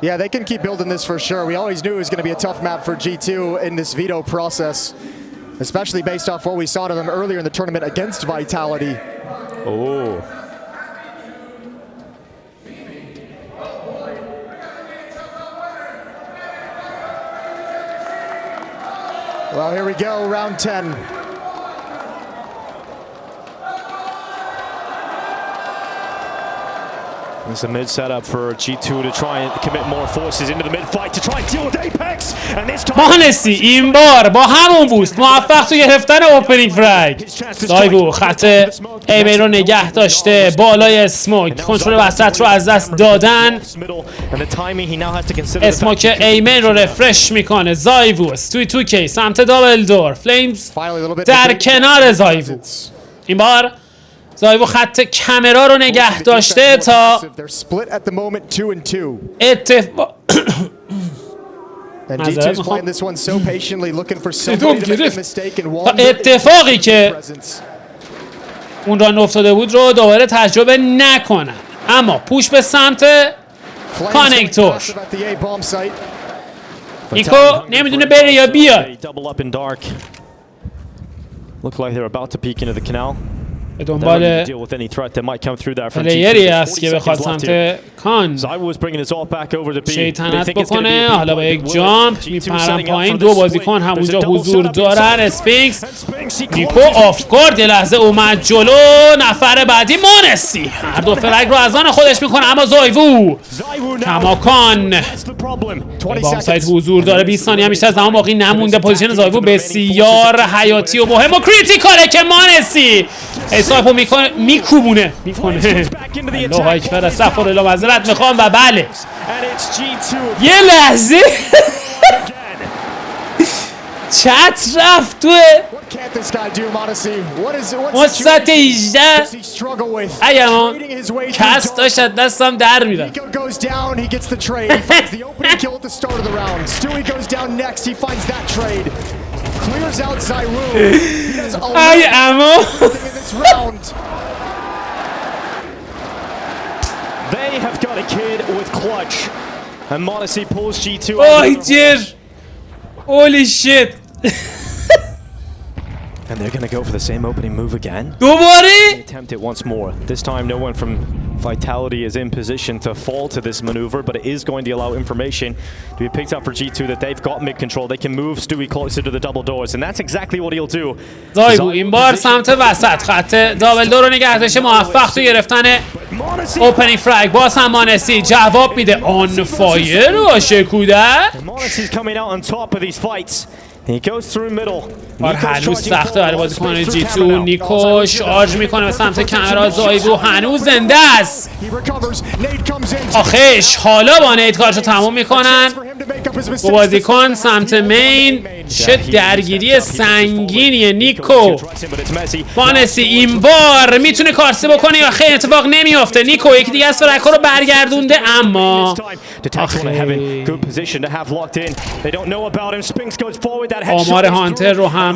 Yeah, they can keep building this for sure. We always knew it was going to be a tough map for G2 in this veto process, especially based off what we saw to them earlier in the tournament against Vitality. Oh. Well, here we go, round 10. It's a mid setup for G2 to try and commit more forces into the mid fight to try and deal with Apex. And this time مانسی این بار با همون بوست موفق تو گرفتن اوپنینگ فرگ. زایوو خط ایمین رو نگه داشته بالای اسموک. کنترل وسط رو از دست دادن. اسموک ایمین رو رفرش میکنه. زایوو توی 2K سمت دابل دور. فلیمز در کنار زایوو. این بار زایوو خط کامرا رو نگه داشته تا اتفاقی که اون ران افتاده بود رو دوباره تجربه نکنن. اما پوش به سمت کانکتور. نیکو نمیدونه بره یا بیاد. به دنبال پلیری است که بخواد سمت کان شیطنت بکنه. حالا با یک جامپ میپرن پایین. 2 بازیکن همونجا حضور دارن. اسپینکس نیکو آفگارد یه لحظه اومد جلو. نفر بعدی مانسی هر دو فرگ رو از آن خودش میکنه، اما زایوو کماکان بام سایت حضور داره. 20 ثانیه هم بیشتر از زمان باقی نمونده. پوزیشن زایوو بسیار حیاتی و مهم و کریتیکاله که مانسی حسابو میکوبونه الله اکبر استغفرالله معذرت میخوام. و بله یه لحظه چت رفت توی مصفت 18 ایمان کست داشت دستم در میرم. ای اما They have got a kid with clutch, and Modesty pulls G2. Oh, dear! Holy shit! And they're gonna go for the same opening move again. دوباره؟ Attempt it once more. This time, no one from Vitality is in position to fall to this maneuver, but it is going to allow information to be picked up for G2 that they've got mid control. They can move Stewie closer to the double doors, and that's exactly what he'll do. زایوو این بار سمت وسط خط دابل دور رو نگه داشته، موفق تو گرفتن اوپنینگ فرگ. باز هم مانسی جواب میده. آن فایر باشه کودک. Monesi's coming out on top of these fights. He goes through middle. هنوز سخته برای بازیکن G2. نیکو شارژ میکنه به سمت کامرا. زایوو هنوز زنده است. آخیش حالا با نید کارشو تموم میکنن. با بازیکن سمت مین. چه درگیری سنگینیه. نیکو مانسی این بار میتونه کارسی بکنه یا خیلی اتفاق نمیافته. نیکو یکی دیگه از فرکو رو برگردونده، اما آمار هانتر رو هم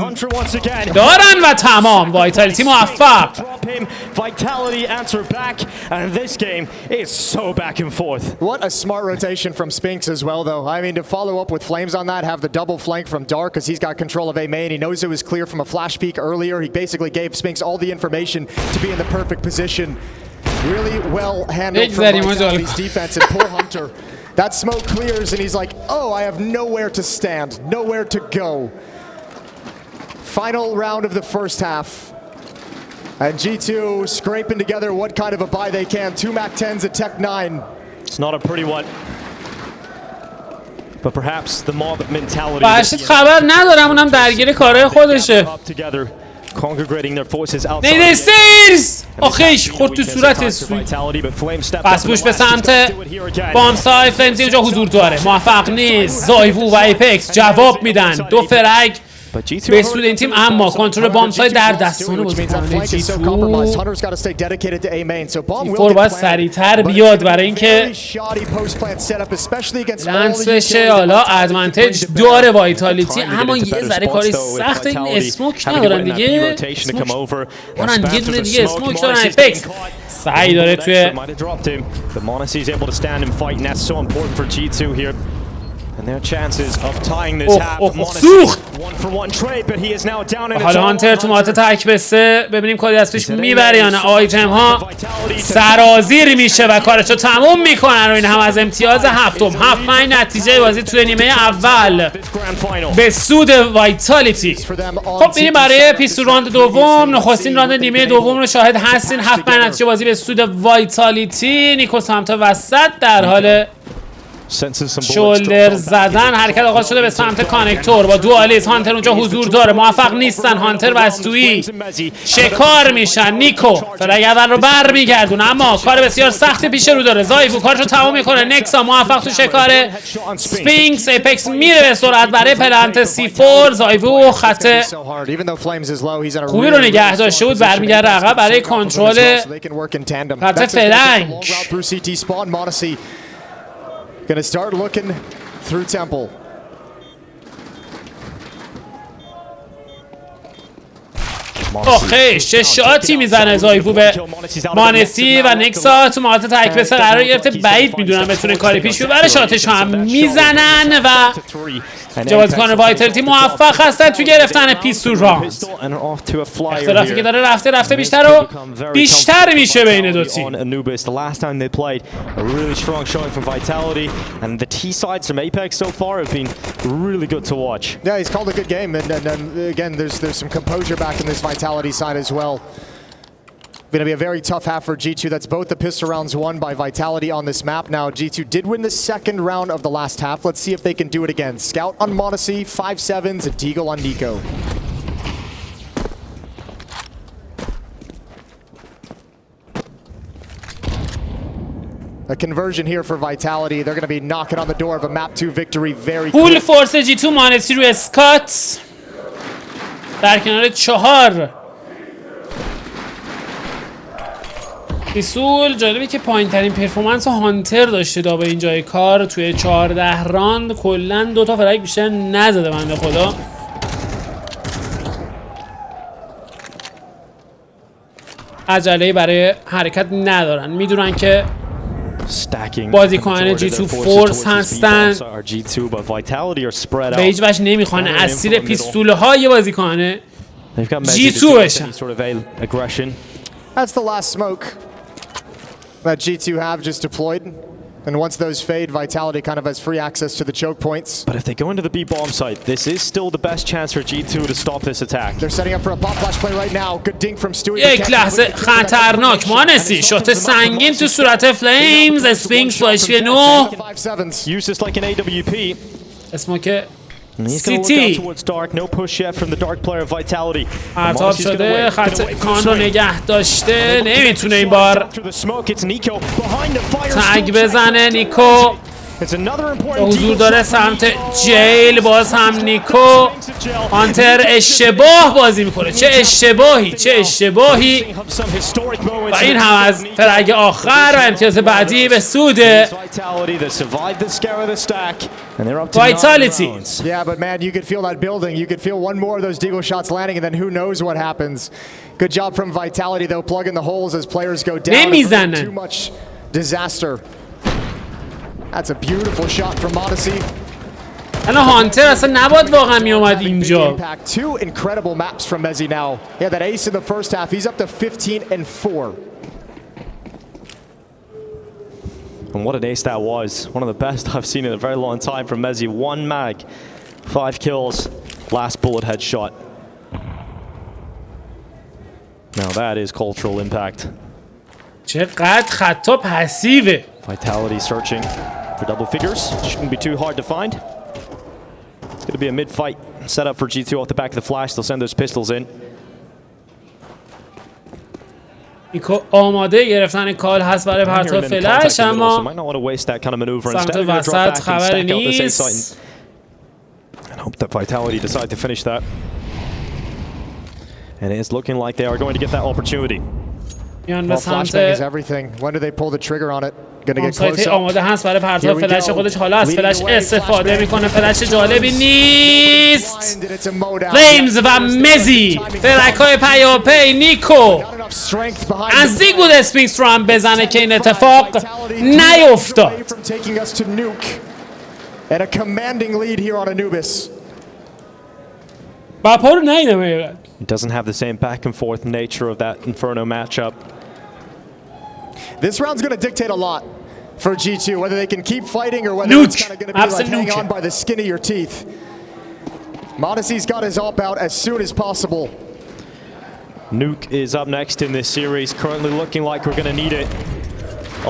دارن و تمام. وایتالیتی موفق. Vitality answer back, and this game is so back and forth. What a smart rotation from Spinks as well, though. I mean, to follow up with Flames on that, have the double flank from Dark because he's got control of A main. He knows it was clear from a flash peek earlier. He basically gave Spinks all the information to be in the perfect position. Really well handled from Vitality's defense, and poor Hunter That smoke clears and he's like, oh, I have nowhere to stand, nowhere to go. Final round of the first half. And G2 scraping together what kind of a buy they can. 2 MAC-10s at Tech 9. It's not a pretty one. But perhaps the mob mentality. باشید خبر ندارم اونم درگیر کارهای خودشه. Congregating their forces outside. نیدستیرز آخیش خورد تو صورت سوی. پس بوش به سمت بامسای فلمز اینجا حضور داره. موفق نیست. زایوو و ایپکس جواب میدن. 2 فرگ به سود این تیم، اما کنترل بامسای در دستان بازیکنان فور باید سریعتر بیاد برای اینکه لنس بشه. حالا ادوانتج داره وایتالیتی، اما یه ذره کاری سخت. این اسموک ندارن دیگه، دارن یه دونه دیگه اسموک دارن. ایپکس سعی داره توی And their chances of tying this half. سوخت. One for one trade, but he is now down in the حالا هانتر تو مات تک بسته، ببینیم کاری از پیش میبره یا نه. آیتم ها سرازیر میشه و کارشو تموم میکنن و این هم از امتیاز هفتم. 7-5 نتیجه بازی توی نیمه اول به سود وایتالیتی. خب میریم برای پیستول راند دوم. نخستین راند نیمه دوم رو شاهد هستین. 7-5 نتیجه بازی به سود وایتالیتی. نیکو سمت وسط در حال شولدر زدن. حرکت آغاز شده به سمت کانکتور با دوالیز. هانتر اونجا حضور داره، موفق نیستن. هانتر و استویی شکار میشن. نیکو فرگ اول رو بر میگردون، اما کار بسیار سختی پیش رو داره. زایفو کارشو تمام میکنه. نکسا موفق تو شکار سپینکس. ایپکس میره به سرعت برای پلنت C4. زایفو خط خوبی رو نگه داشته بود، برمیگرده عقب برای کنترل خط فلنک. Gonna start looking through Temple. آخه چه شاتی میزنه زایفو به مانسی و نکسا تو مهارت تک بسه قرار گرفته. بعید میدونم بتونه کاری پیش ببره. شاتش هم میزنن و بازیکن وایتالیتی موفق هستن تو گرفتن پیستول راند. اختلافی که داره رفته بیشتر و بیشتر میشه بین دو تیم. Anubis, the last time they played, a really strong showing from Vitality, and the T sides from Apex so far have been really good to watch. Yeah, he's called a good game, and again, there's some composure back in this Vitality side as well. Going to be a very tough half for G2. That's both the pistol rounds won by Vitality on this map. Now, G2 did win the second round of the last half. Let's see if they can do it again. Scout on Monacy, 5-7s, and Deagle on Nico. A conversion here for Vitality. They're going to be knocking on the door of a map 2 victory very quickly. پول فورس G2 مانسی رو اسکات در کنار 4. پیسول جالبه که پایین ترین پرفورمنس هانتر داشته دا به اینجای کار. توی 14 راند کلا 2 تا فرگ بیشتر نزده بنده خدا. عجله برای حرکت ندارن، میدونن که بازیکنان G2 فورس هستن، به هیچ وجه نمیخوان اسیر پیستوله های بازیکنان G2 بشن. That's the last smoke that G2 have just deployed. And once those fade, Vitality kind of has free access to the choke points. But if they go into the B bomb site, this is still the best chance for G2 to stop this attack. They're setting up for a pop flash play right now. Good dink from Stewie. یک لحظه خطرناک. مانسی شوت سنگین تو صورت فلیمز. اسپینکس با HP 9 use this like an AWP. اسموک سیتی پرتاب شده. خط کان رو نگه داشته، نمیتونه این بار تگ بزنه. نیکو حضور داره سمت جیل. باز هم نیکو. هانتر اشتباه بازی میکنه. چه اشتباهی و این هم از فرگ آخر و امتیاز بعدی به سود Vitality. Yeah, but man, you could feel that building. You could feel one more of those Deagle shots landing, and then who knows what happens. Good job from Vitality, though, plugging the holes as players go down. Too much disaster. That's a beautiful shot from Monacy. الان هانتر اصلا نباید واقعا می اومد اینجا. Two incredible maps from Mezzi now. Yeah, that ace in the first half. He's up to 15-4. And what an ace that was. One of the best I've seen in a very long time from Mezzi. 1 mag, 5 kills, last bullet headshot. Now that is cultural impact. چقدر خطا پسیوه. Vitality searching for double figures. Shouldn't be too hard to find. It's going to be a mid-fight setup for G2 off the back of the flash. They'll send those pistols in. نیکو آماده گرفتن کال هست برای پرتاب فلش، اما سمت وسط خبری نیست. And hope that Vitality decide to finish that. And it is looking like they are going to get that opportunity. میان به سمت آمسایتی آماده هست برای پرتاب فلش خودش. حالا از فلش استفاده میکنه. فلش جالبی نیست. فلیمز و مزی فرک های پیاپی. نیکو نزدیک بود اسپینکس رو هم بزنه که این اتفاق نیفتاد. And a commanding lead here on Anubis. It doesn't have the same back and forth nature of that Inferno matchup. This round's going to dictate a lot for G2, whether they can keep fighting or whether it's kind of going to be like hang on by the skin of your teeth. Modessy's got his op out as soon as possible. Nuke is up next in this series, currently looking like we're going to need it.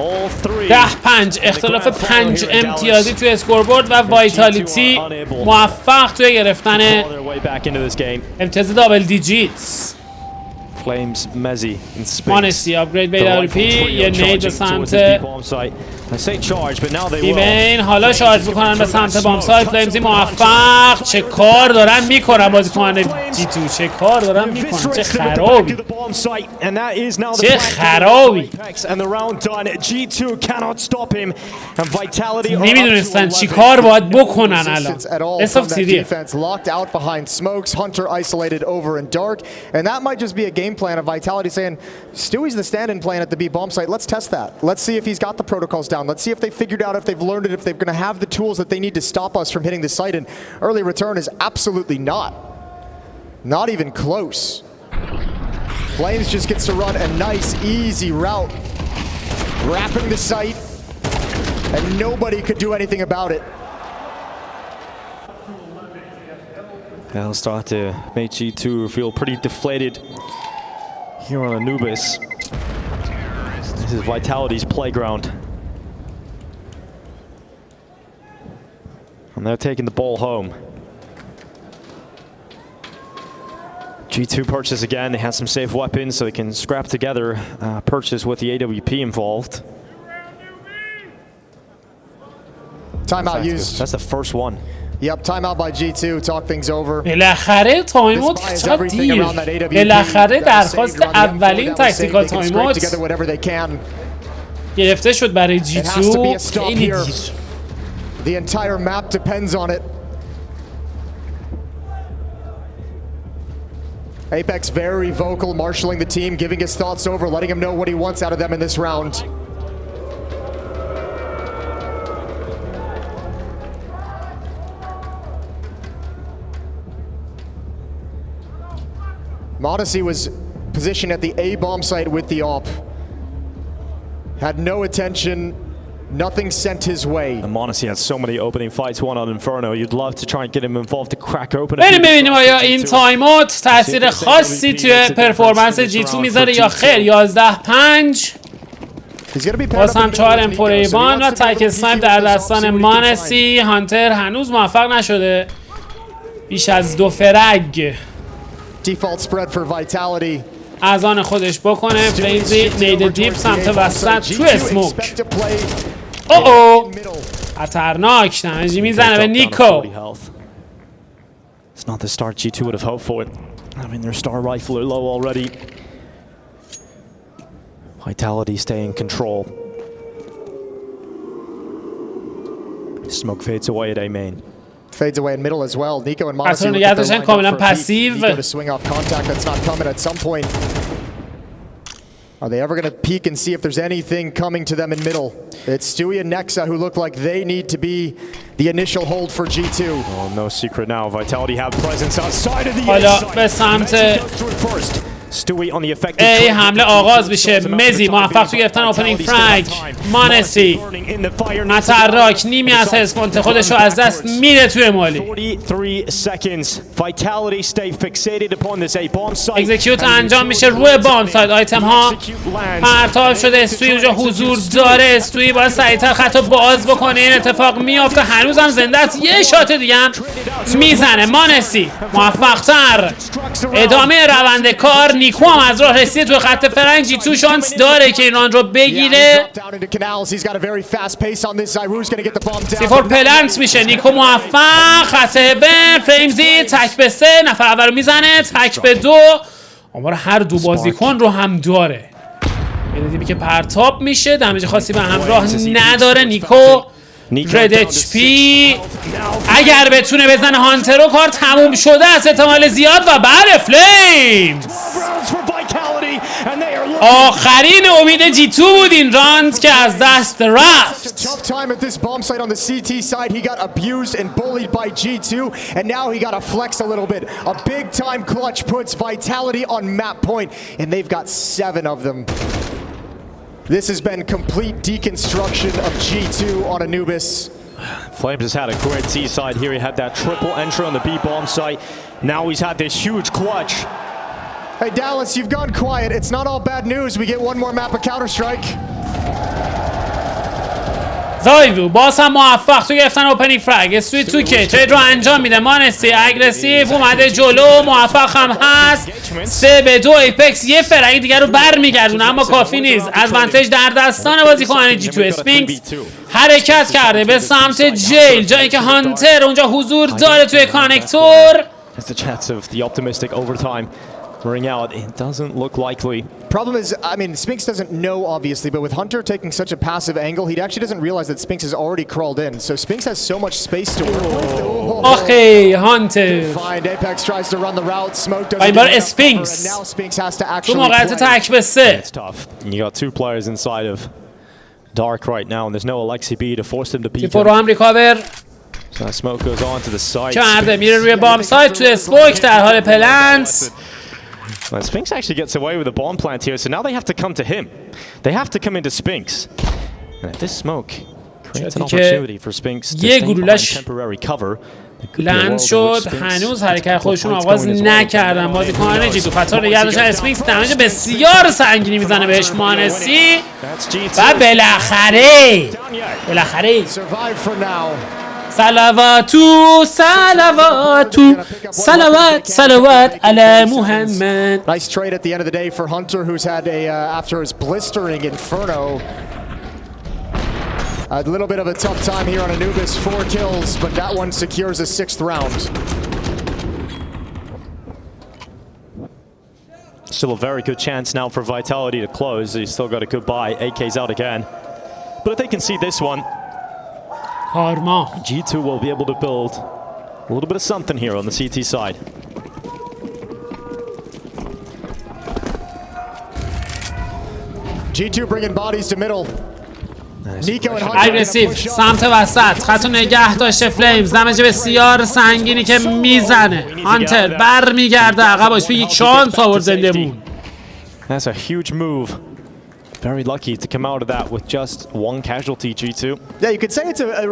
All three. 10-5 اختلاف 5 امتیازی توی اسکوربورد و وایتالیتی موفق توی گرفتن امتیاز دابل دیجیتس. Flames Mezzi in space. مانسی آپگرید به RP. یه نید به سمت دیمین. حالا شارژ میکنن به سمت بام سایت. فلیمزی موفق. چه کار دارن میکنن بازیکنان جی تو، چه کار دارن میکنن، چه خرابی، چه خرابی. نمیدونستن چی کار باید بکنن الان. اساف تیریه. Plan of Vitality saying Stewie's the stand-in plan at the B bomb site. Let's test that. Let's see if he's got the protocols down. Let's see if they figured out, if they've learned it, if they're going to have the tools that they need to stop us from hitting the site. And early return is absolutely not even close. Flames just gets to run a nice easy route, wrapping the site, and nobody could do anything about it. That'll start to make G2 feel pretty deflated here on Anubis. This is Vitality's playground. And they're taking the ball home. G2 purchase again. They have some safe weapons so they can scrap together purchase with the AWP involved. Timeout used. That's the first one. Yep, timeout by G2. Talk things over. بالاخره تایموت چقدر دیر. بالاخره درخواست اولین تاکتیکال تایموت گرفته شد برای G2. خیلی دیر. The entire map depends on it. Apex very vocal, marshaling the team, giving his thoughts over, letting him know what he wants out of them in this round. Modesty was positioned at the A bomb site with the AWP. Had no attention, nothing sent his way. And Modesty had so many opening fights, one on Inferno. You'd love to try and get him involved to crack open. بریم ببینیم آیا این تایموت تاثیر خاصی توی پرفورمنس G2 میذاره یا خیر. 11-5 باز هم 4 امپوریبان و تک اسنایپ در دستان مانسی. هانتر هنوز موفق نشده بیش از 2 فرگ Default spread for Vitality. از آن خودش بکنه. فلیمزی نید دیپ سمت وسط تو اسموک. اوه خطرناک. دمجی میزنه به نیکو. It's not the start G2 would have hoped for it. I mean, their star rifle are low already. Vitality stay in control. Smoke fades away at A main. Fades away in middle as well. Nico and Modesty کاملا پسیو. Nico to swing off contact that's not coming at some point. Are they ever going to peek and see if there's anything coming to them in middle? It's Stewie and Nexa who look like they need to be the initial hold for G2. Oh, no secret now. Vitality have presence outside of the حالا به سمت ای حمله آغاز میشه. مزی موفق تو گرفتن اوپنینگ فرانک. مانسی متراک نیمی از اسپونت خودش رو از دست میره توی مالی. اکزیکیوت انجام میشه روی بام ساید. آیتم ها پرتاب شده. استوی اونجا حضور داره. استوی باید سریعتر خطا باز بکنه. این اتفاق میافته. هنوزم زنده است. یه شات دیگه هم میزنه. مانسی موفق‌تر ادامه روند کار. نیکو هم از راه رسید توی خط فرنگ. جی تو شانس داره که این ران رو بگیره. سیفور پلنت میشه. نیکو موفق. خط بن فریمزی تک به 3 نفر اول رو میزنه. تک به 2 آمار هر دو بازیکن رو هم داره. میدیدیم که پرتاب میشه. دمیج خاصی به همراه نداره. نیکو رد اچ پی اگر بتونه بزنه هانتر رو کار تموم شده است احتمال زیاد. و بله فلیمز آخرین امید جی تو بود این راند که از دست رفت. This has been complete deconstruction of G2 on Anubis. Flames has had a great T side here. He had that triple entry on the B bomb site. Now he's had this huge clutch. Hey Dallas, you've gone quiet. It's not all bad news. We get one more map of Counter-Strike. زایوو باز هم موفق تو گرفتن اوپنینگ فرگ. سویت تو که ترید رو انجام میده. مانسی اگریسیو اومده جلو. موفق هم هست. 3 به 2 ایپکس یه فرنگ دیگر رو برمیگردونه اما کافی نیست. ادوانتج در دستان بازیکن جی تو. اسپینکس حرکت کرده به سمت جیل جایی که هانتر اونجا حضور داره توی کانکتور. Ring out, it doesn't look likely. Problem is, I mean, Spinx doesn't know obviously, but with Hunter taking such a passive angle, he actually doesn't realize that Spinx has already crawled in. So Spinx has so much space to work with. Okay, Hunter. Fine, Apex tries to run the route. Smoke doesn't. این بار اسپینکس Now Spinx has to actually. تو موقعیت تک به 3. It's tough. You got 2 players inside of Dark right now, and there's no Alexi B to force them to beat تیپو رو هم ریکاور So that smoke goes on to the side. کرده. میره روی بام سایت تو اسپوک در حال پلنت. Well, Spinx actually gets away with a bomb plant here, so now they have to come to him. They have to come into Spinx. And if this smoke creates an opportunity for Spinx to stay behind temporary cover. لند شد. هنوز حرکت خودشون آغاز نکردن بازیکنان جی تو. خطا نگه داشتن. اسپینکس دمیج بسیار سنگینی میزنه بهش مانسی. و بالاخره صلواتو صلواتو صلوات صلوات علی محمد. Nice trade at the end of the day for Hunter, who's had a after his blistering Inferno. A little bit of a tough time here on Anubis. 4 kills, but that one secures a 6th round. Still a very good chance now for Vitality to close. He's still got a good buy. AK's out again. But if they can see this one, کارما G2 will be able to build a little bit of something here on the CT side. G2 bringing bodies to middle. اگریسیو سمت وسط. خطو نگه داشته فلیمز. دمج بسیار سنگینی که میزنه. هانتر بر میگرده عقبش. یک شانس آورد زنده مون. That's a huge move. Very lucky to come out of that with just 1 casualty, G2. Yeah, you could say it's a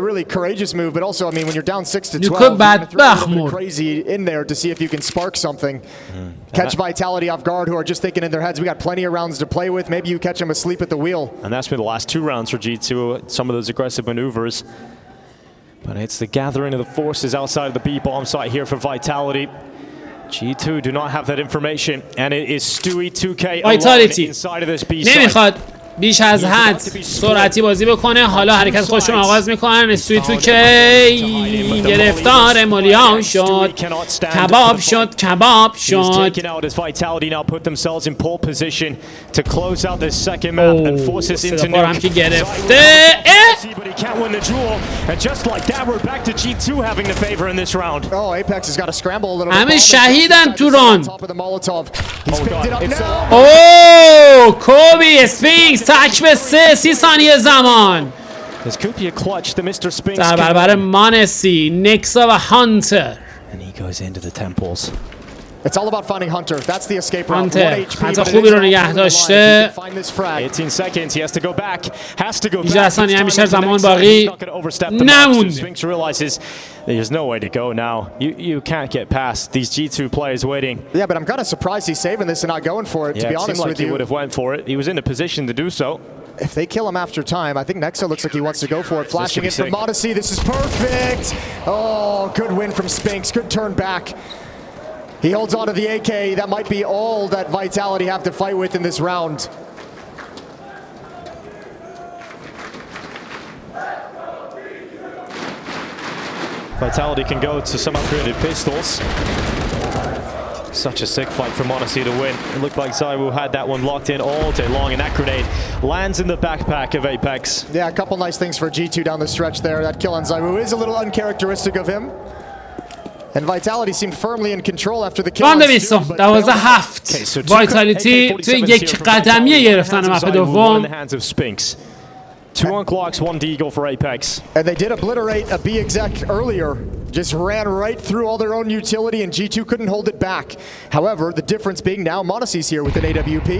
really courageous move, but also, I mean, when you're down 6 to 12, you could throw a little bit crazy in there to see if you can spark something. Catch Vitality off guard, who are just thinking in their heads, we got plenty of rounds to play with. Maybe you catch them asleep at the wheel. And that's been the last 2 rounds for G2, some of those aggressive maneuvers. But it's the gathering of the forces outside of the B bomb site here for Vitality. G2 do not have that information, and it is Stewie 2K alone inside of this B site. نمیخواد بیش از حد سرعتی بازی بکنه. حالا حرکت خودشون آغاز میکنن. استوی تو که گرفتار مولیان شد. کباب شد کباب شد. صدا هم که گرفته. همه شهیدن تو راند. اوه کوبی اسپینکس تک به 30 ثانیه زمان در برابر مانسی، نیکسا و هانتر. It's all about finding Hunter. That's the escape route. کانتر حتی خوبی رو نگه داشته. 18 seconds. He has to go back. Has to go back. 18 ثانیه هم بیشتر زمان باقی نمونده. Spinks realizes there's no way to go now. You can't get past these G2 players waiting. Yeah, but I'm kind of surprised he's saving this and not going for it, to be honest with you. He would have went for it. He was in a position to do so. If they kill him after time, I think Nexo looks like he wants to go for it. Flashing in from Modesty. This is perfect. Oh, good win from Spinks. Good turn back. He holds on to the AK. That might be all that Vitality have to fight with in this round. Vitality can go to some upgraded pistols. Such a sick fight for Modesty to win. It looked like Zaiwu had that one locked in all day long, and that grenade lands in the backpack of Apex. Yeah, a couple nice things for G2 down the stretch there. That kill on Zaiwu is a little uncharacteristic of him. And Vitality seemed firmly in control after the kill. 12-7 وایتالیتی توی یک قدمیه گرفتن مپ دوم. 2 on clocks, 1 deagle for Apex. And they did obliterate a B exec earlier. Just ran right through all their own utility, and G2 couldn't hold it back. However, the difference being now Monacy's here with an AWP.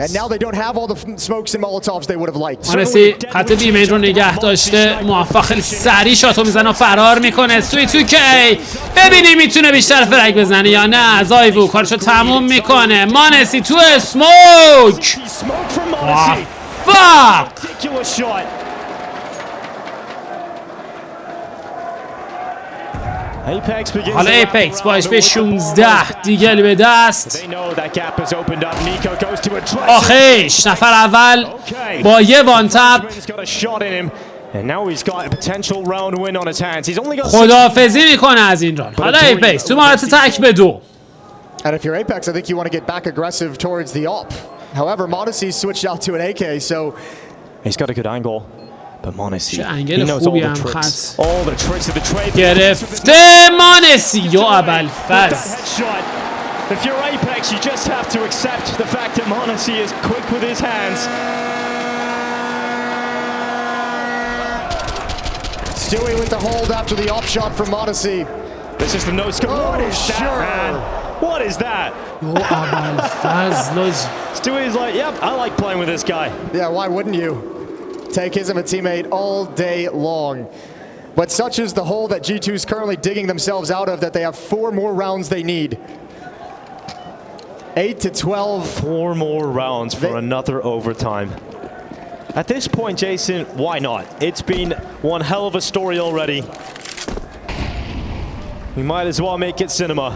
And now they don't have all the smokes and Molotovs they would have liked. مانسی خط بیمین رو نگه داشته، موفق خیلی سریع شاتو میزنه و فرار میکنه. سوی تو کی ببینیم میتونه بیشتر فرگ بزنه یا نه. زایوو کارشو تموم میکنه. مانسی تو اسموک. موفق. حالا ایپکس با HP 16 دیگل به دست. آخیش نفر اول با یه وان تپ خداحافظی میکنه از این ران. حالا ایپکس تو مهارت تک به 2. And if you're Apex, I think you want to get back aggressive towards the op. However, Modesty switched out to an AK, so he's got a good angle. But Monacy, he knows all the tricks of the trade. گرفته مانسی یا ابوالفضل. If you're Apex, you just have to accept the fact that Monacy is quick with his hands. Stewie with the hold after the op shot from Monacy. This is the no scope. What is that, man? What is that? Yo, ابوالفضل. Stewie's like, yep, I like playing with this guy. Yeah, why wouldn't you? Take his of a teammate all day long. But such is the hole that G2 is currently digging themselves out of that they have 4 more rounds they need. 8 to 12. 4 more rounds for another overtime. At this point, Jason, why not? It's been one hell of a story already. We might as well make it cinema.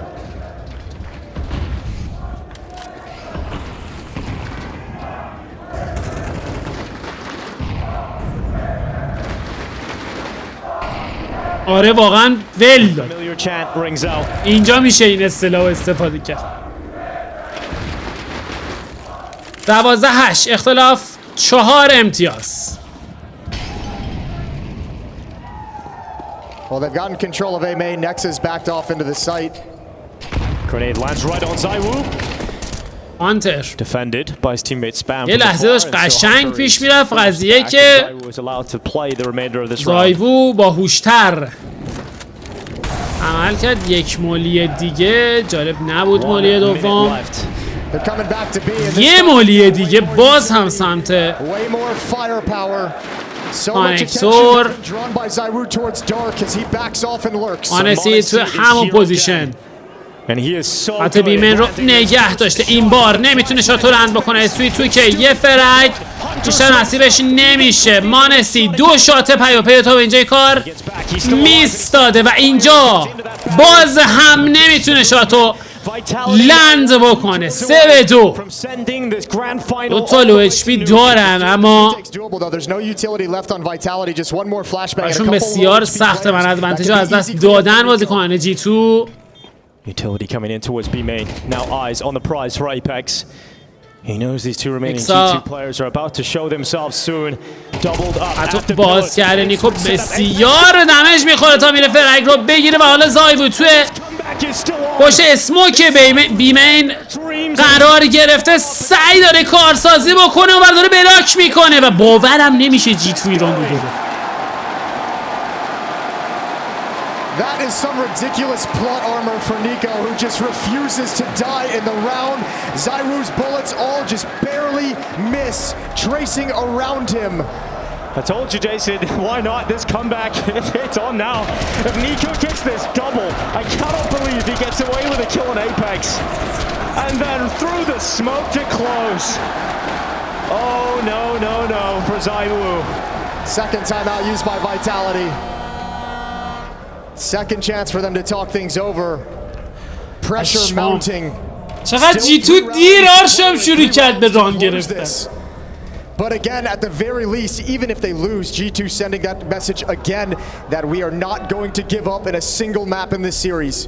آره واقعا ول داد. اینجا میشه این اصطلاح استفاده کرد. 12-8 اختلاف 4 امتیاز. Well, they've gotten control of A main. Nexus backed off into the site. Grenade lands right on Zaiwu. کانتر Defended by his teammate Spam. یه لحظه داشت قشنگ پیش میرفت قضیه که زایوو با هوشتر عمل کرد. یک مولی دیگه جالب نبود. مولی دوم یه مولی دیگه باز هم سمت کانکتور. آنسی تو همون پوزیشن حتی بیمن رو نگه داشته. این بار نمیتونه شاتو رند بکنه. اسوی توی که یه فرگ بیشتر نصیبش نمیشه. مانسی 2 شات پیاپی تا به اینجای کار میس داده و اینجا باز هم نمیتونه شاتو لند بکنه. 3-2. 2 تا لو اچ پی دارن اما براشون بسیار سخته من ادوانتیج از دست دادن بازیکنان G2. Utility coming in towards B main. Now eyes on the prize for Apex. He knows these 2 remaining G2 players are about to show themselves soon. Doubled up. حتی باز کرده نیکو بسیار دمج میخوره تا میره فرگ رو بگیره و حالا زایوو توی پشت اسموک بی مین قرار گرفته. سعی داره کارسازی بکنه و داره بلاک میکنه و باورم نمیشه G2 ایران رو That is some ridiculous plot armor for Nico, who just refuses to die in the round. Zywoo's bullets all just barely miss, tracing around him. I told you, Jason, why not? This comeback, it's on now. If Nico gets this double, I cannot believe he gets away with a kill on Apex. And then through the smoke to close. Oh, no, no, no for Zywoo. Second timeout used by Vitality. Second chance for them to talk things over. Pressure mounting. چقدر جیتو دیر آرشم شروع کرد به ران گرفتن. But again, at the very least, even if they lose, G2 sending that message again that we are not going to give up in a single map in this series.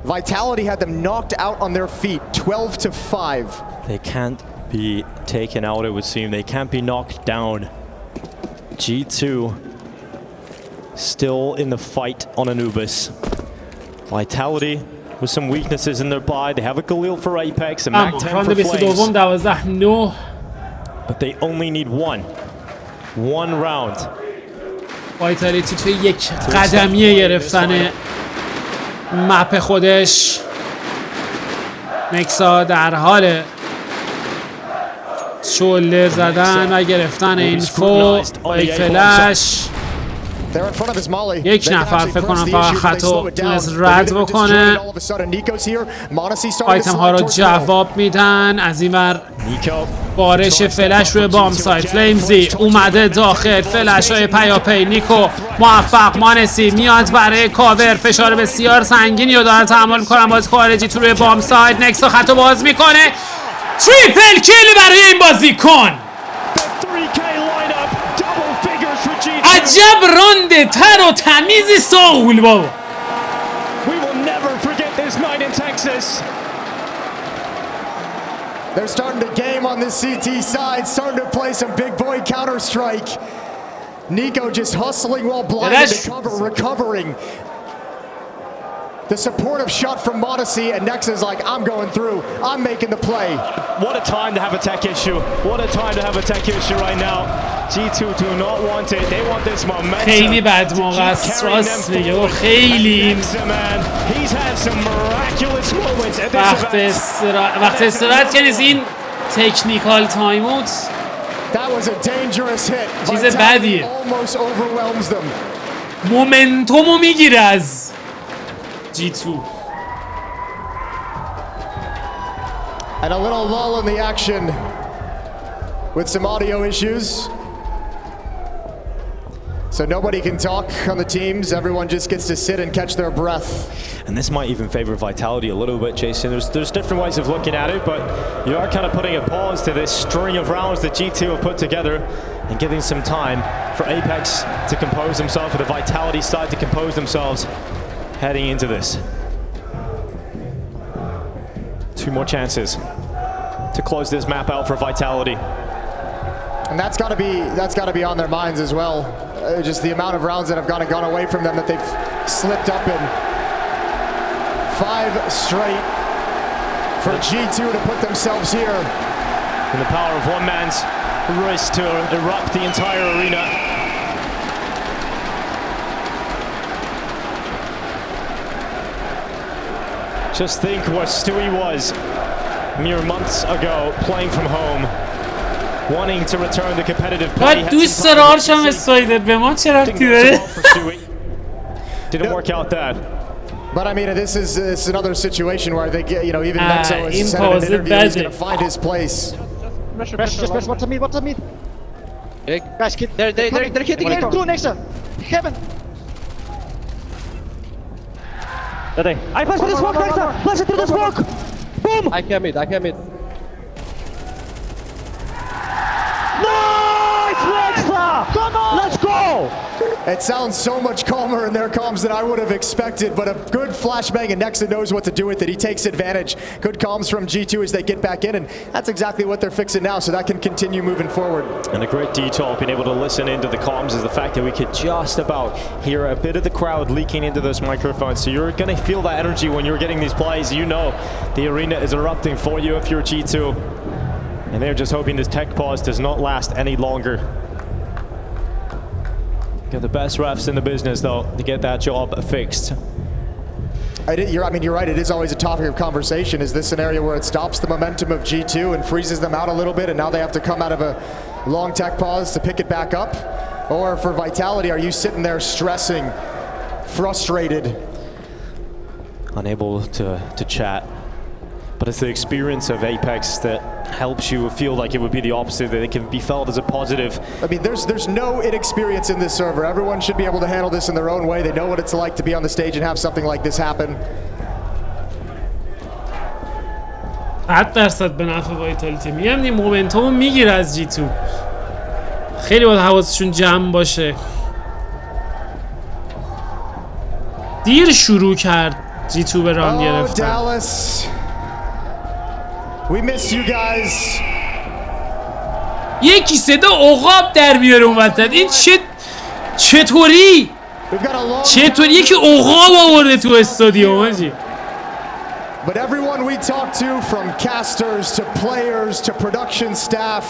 Vitality had them knocked out on their feet, 12-5. They can't be taken out, it would seem. They can't be knocked down. G2 still in the fight on Anubis. Vitality with some weaknesses in their buy. They have a Galil for Apex, a Mac 10 for Flames. But they only need one round. وایتالیتی توی یک قدمیه گرفتن مپ خودش. نکسا در حال شولر زدن و گرفتن اینفو با یک فلش. یک نفر فکر کنم فقط خطو تونست رد بکنه. آیتم ها رو جواب میدن. از این ور بارش فلش روی بام سایت. فلیمزی اومده داخل. فلش های پیاپی. نیکو موفق. مانسی میاد برای کاور. فشار بسیار سنگینی رو دارن تحمل میکنن باز خارجی تو روی بام سایت. نکسا خطو باز میکنه. تریپل کیل برای این بازیکن. عجب رانده تر و تمیزی ساغول بابا. They're starting to game on this CT side, starting to play some big boy counter-strike. Nico just hustling while blinded to cover, recovering. The supportive shot from Modesty, and Nexa's like, I'm going through. I'm making the play. What a time to have a tech issue. What a time to have a tech issue right now. G2 do not want it. They want this momentum. خیلی بد موقع است. راست میگه و خیلی He's had some miraculous moments at this event. وقت استراحت که نیست این تکنیکال تایم اوت. That was a dangerous hit. چیز بدیه. Almost overwhelms them. مومنتومو میگیره از G2. And a little lull in the action with some audio issues. So nobody can talk on the teams. Everyone just gets to sit and catch their breath. And this might even favor Vitality a little bit, Jason. There's different ways of looking at it, but you are kind of putting a pause to this string of rounds that G2 have put together and giving some time for Apex to compose themselves, for the Vitality side to compose themselves heading into this. 2 more chances to close this map out for Vitality. And that's got to be on their minds as well. Just the amount of rounds that have gone away from them that they've slipped up in. 5 straight for G2 to put themselves here. And the power of one man's wrist to erupt the entire arena. Just think what Stewie was mere months ago, playing from home, wanting to return the competitive play. بعد دوست داره آرشم استایدر به ما چه رفتی داره؟ Didn't work out that. But I mean, this is another situation where they get, you know, even Nexo is said in an interview he's going to find his place. Just press, what's the mid? Guys, they're hitting here too, Nexo. Heaven. I flash through the smoke, Nexo. Flash it through the smoke. Boom. I can mid. Nice, Nexo. Come on. Let's go. It sounds so much calmer in their comms than I would have expected, but a good flashbang and Nexa knows what to do with it. He takes advantage. Good comms from G2 as they get back in, and that's exactly what they're fixing now, so that can continue moving forward. And a great detail of being able to listen into the comms is the fact that we could just about hear a bit of the crowd leaking into those microphones. So you're going to feel that energy when you're getting these plays. You know the arena is erupting for you if you're G2. And they're just hoping this tech pause does not last any longer. Got the best refs in the business, though, to get that job fixed. You're right. It is always a topic of conversation. Is this scenario where it stops the momentum of G2 and freezes them out a little bit, and now they have to come out of a long tech pause to pick it back up? Or for Vitality, are you sitting there stressing, frustrated? Unable to chat. But it's the experience of Apex that helps you feel like it would be the opposite, that it can be felt as a positive. I mean, there's no inexperience in this server. Everyone should be able to handle this in their own way. They know what it's like to be on the stage and have something like this happen. 100% به نفع وایتالیتی. میگم این مومنتوم میگیره از جی تو. خیلی باید حواسشون جمع باشه. دیر شروع کرد جی تو به ران گرفتن. We missed you guys. یکی صدا عقاب در میاره اون وسط. این چطوری یکی عقاب آورده تو استادیوم آجی. But everyone we talk to, from casters to players to production staff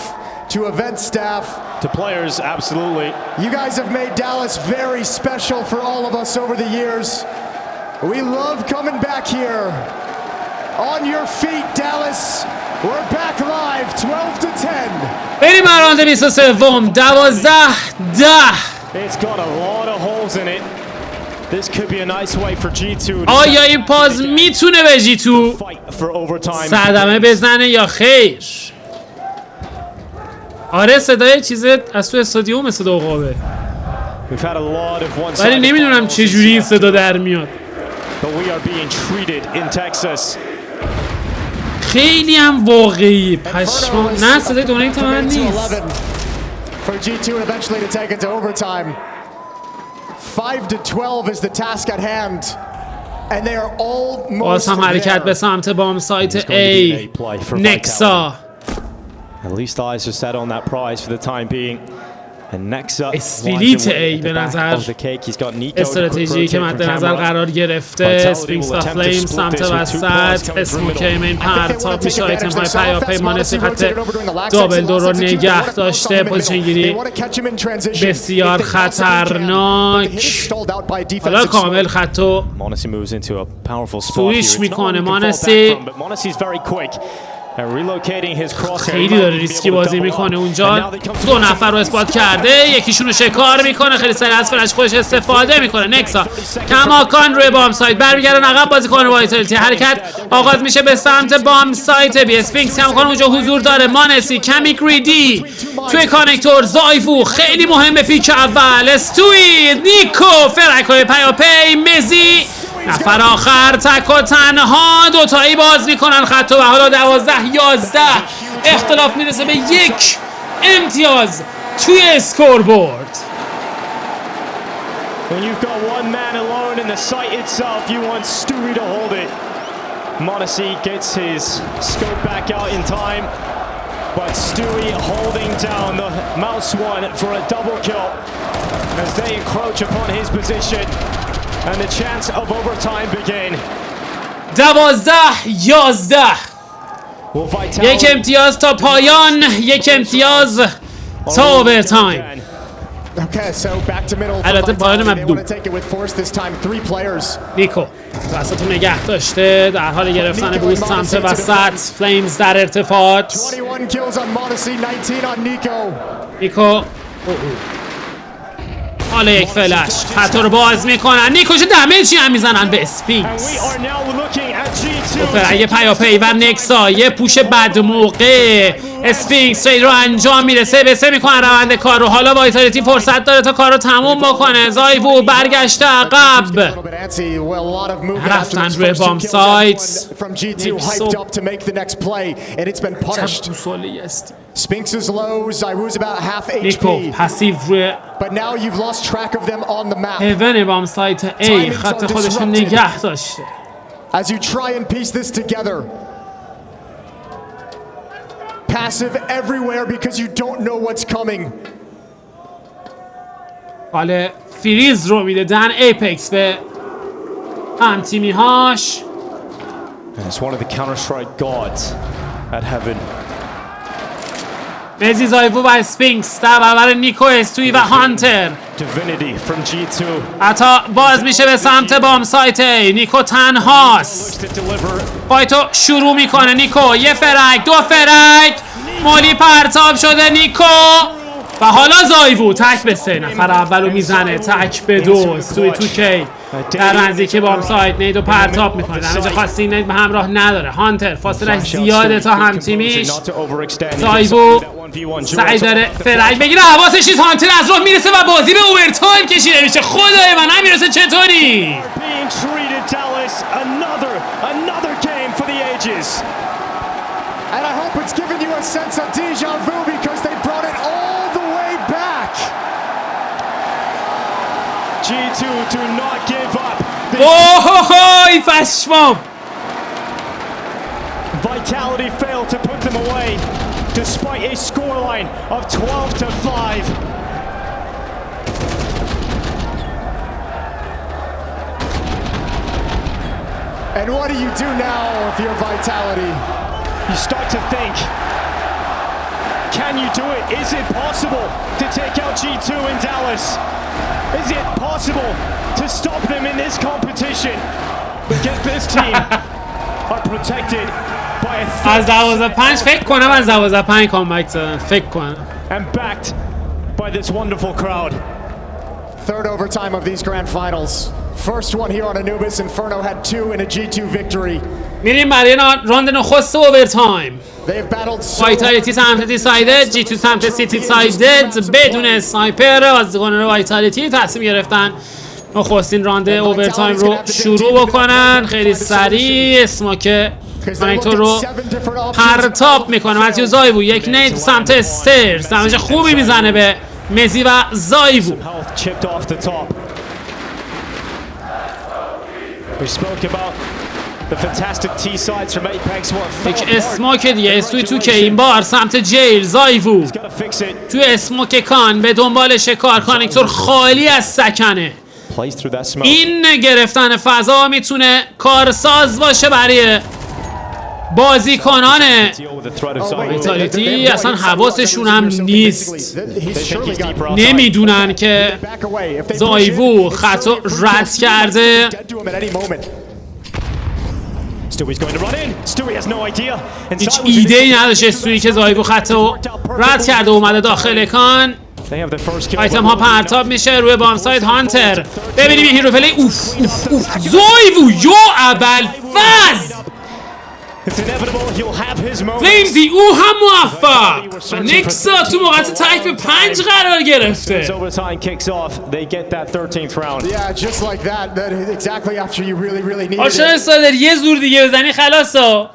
to event staff to players, absolutely. You guys have made Dallas very special for all of us over the years. We love coming back here. On your feet, Dallas. We're back live, 12 to 10. بریم راند 23 12-10. It's got a lot of holes in it. This could be a nice way for G2. آیا این پاز میتونه به جی تو صدمه بزنه یا خیر؟ آره صدای چیز از تو استادیوم صدا عقابه. ولی نمیدونم چجوری این صدا در میاد. خیلی هم واقعی پشما. نه صدای دونیت من نیست. 5 to 12 is the task at hand. And they are all باز هم حرکت به سمت بام سایت A. نکسا. At least eyes are set on that prize for the time being. اسپریت A به نظر استراتژی که مد نظر قرار گرفته. اسپینگز و فلیم سمت وسط. اسموکی مین پرتاب میشه. آیتم های پیاپی مانسی خط دابل دور رو نگه داشته. پوزیشن گیری بسیار خطرناک. حالا کامل خطو سویش میکنه مانسی. خیلی داره ریسکی بازی میکنه اونجا. 2 نفر رو اثبات کرده. یکیشون رو شکار میکنه. خیلی سریع از فلش خودش استفاده میکنه. نکسا کماکان روی بام سایت برمیگردن عقب بازی کنه. وایتالیتی حرکت آغاز میشه به سمت بام سایت بی. اسپینکس کماکان اونجا حضور داره. مانسی کمی گریدی توی کانکتور. زایفو خیلی مهمه. پیک اول استوی نیکو فرکای پیاپی مزی نفر آخر تک و تنها. دوتایی باز میکنن خط و حالا 12-11 اختلاف میرسه به 1 امتیاز توی اسکوربورد. When you've got one man alone in the site itself, you want Stewie to hold it. Monesi gets his scope back out in time, but Stewie holding down the mouse one for a double kill as they encroach upon his position. And the chance of overtime begin. 12-11 1 امتیاز تا پایان. 1 امتیاز تا اوورتایم. البته پایان مبدوم. نیکو وسط رو نگه داشته در حال گرفتن بوست سمت وسط. فلیمز در ارتفاعات. نیکو حالا یک فلش خطا رو باز میکنن. نیکوش دمیجی هم میزنن به اسپینکس. فرق پیاپی و نکسا یه پوش بد موقع. اسپینکس رو انجام میده. 3-3 میکنن روند کار رو. حالا وایتالیتی فرصت داره تا کار رو تموم بکنه. زایفو برگشته عقب. رفتن روی بام سایت. Spinks is low, Zairu's about half HP. نیکو پسیو روی But now you've lost track of them on the map. هیون بام سایت A خط خودش رو نگه داشته. As you try and piece this together. Passive everywhere because you don't know what's coming. حالا فریز رو میده دن ایپکس به هم تیمی هاش. And it's one of the Counter-Strike gods at Heaven. مزی زایبو و اسفینکس در برابر نیکو استوی و هانتر. حتی باز میشه به سمت بام سایت. نیکو تنهاست. فایتو شروع میکنه نیکو. یه فرک، دو فرک، مولی پرتاب شده نیکو و حالا زایبو تک به 3 نفر اولو میزنه. تک به 2. استوی 2K در نزدیکی بام سایت نیدو پرتاب میکنه. دمیج خاصی نید به همراه نداره. هانتر فاصلش زیاده تا هم تیمیش. زایبو سعی داره فرک بگیره. حواسش نیست. هانتر از راه میرسه و بازی به اوورتایم کشیده میشه. خدای من نمیرسه. چطوری؟ And I hope it's giving you a sense of deja vu because they brought it all the way back. G2 do not give up. اوه پشمام. Vitality failed to put them away despite a scoreline of 12-5. And what do you do now if you're Vitality? You start to think, can you do it? Is it possible to take out G2 in Dallas? Is it possible to stop them in this competition? Because this team are protected by a از 12-5 فکر کنم از 12-5 کامبک زدن. فکر کنم. and backed by this wonderful crowd. Third overtime of these grand finals. First one here on Anubis. Inferno had 2 in a G2 victory. میریم برای راند نخست اوورتایم. They've battled so وایتالیتی سمت دیسایدد، جی تو سمت سیتی سایدد بدون اسنایپر. بازیکنان وایتالیتی تصمیم گرفتن نخستین راند اوورتایم رو شروع بکنن. خیلی سریع اسموک کانتر رو پرتاب میکنه. متیو زایبو یک نید سمت استرز. دمیج خوبی میزنه به مزی و زایبو. یک اسموک دیگه استوی تو که این بار سمت جیل. زایبو تو اسموک کان به دنبال شکار. کانکتور خالی از سکنه. این گرفتن فضا میتونه کارساز باشه برای بازیکنان ویتالیتی. اصلا حواسشون هم نیست. نمیدونن که زایبو خطا رد کرده. هیچ ایده ای نداشت استویی که زایبو خطا رد کرده اومده داخل کان. آیتم ها پرتاب میشه روی بام سایت. هانتر ببینیم یه هیرو پلی. اوف اوف اوف. زایبو یا ابوالفضل. فلیمزی او هم موفق. نکسا تو موقعیت تک به 5 قرار گرفته. آشان سادر یه زور دیگه بزنی خلاصا.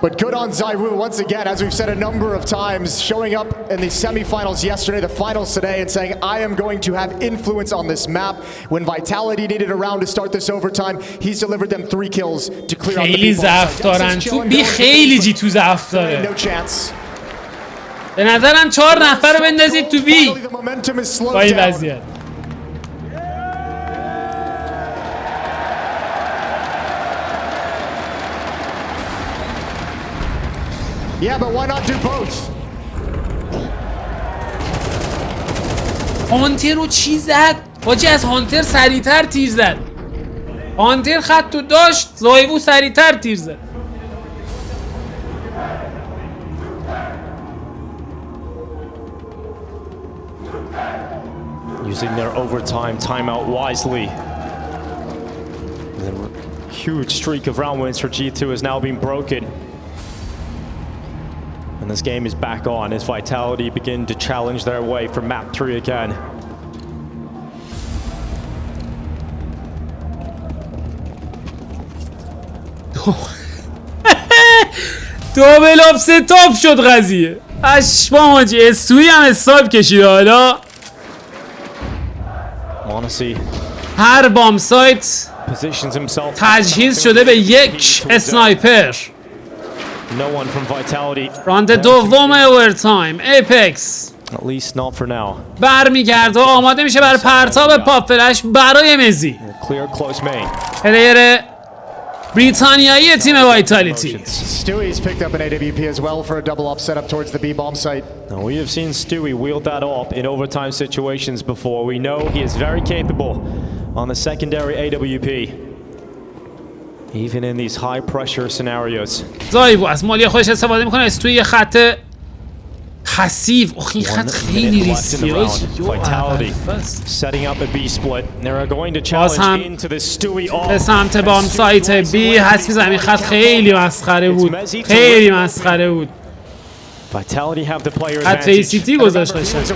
But good on Zaiwu once again, as we've said a number of times, showing up in the semifinals yesterday, the finals today, and saying, I am going to have influence on this map. When Vitality needed a round to start this overtime, he's delivered them 3 kills to clear out the خیلی ضعف دارن. تو بی خیلی جی تو ضعف داره. به نظرم 4 نفر رو بندازید تو بی با این وضعیت. Yeah, but why not do both? هانتر رو چی زد؟ حاجی از هانتر سریعتر تیر زد. هانتر خط داشت، زایبو سریعتر تیر زد. Using their overtime timeout wisely. The huge streak of round wins for G2 has now been broken. And this game is back on as Vitality begin to challenge their way for map 3 again. دوبل آف ستاپ شد قضیه. اشبام حاجی. استوی هم حساب کشیده. حالا هر بام سایت تجهیز شده به یک اسنایپر. راند دوم اوورتایم. ایپکس برمیگرده و آماده میشه برای پرتاب پاپ فلش برای مزی. پلیر بریتانیایی تیم وایتالیتی. Stewie's picked up an AWP as well for a double up setup towards the B-bomb site. Now we have seen Stewie wield that up in overtime situations before. We know he is very capable on the secondary AWP. Even in these high pressure scenarios. زایبو از مالی خودش استفاده میکنه. توی یه خط حسیف. اوه این خط خیلی ریسکیه. Setting up a B split. They are going to challenge into the Stewie به سمت بام سایت بی حسیف زمین. خط خیلی مسخره بود. خیلی مسخره بود. خط ریسیتی گذاشت قشنگ.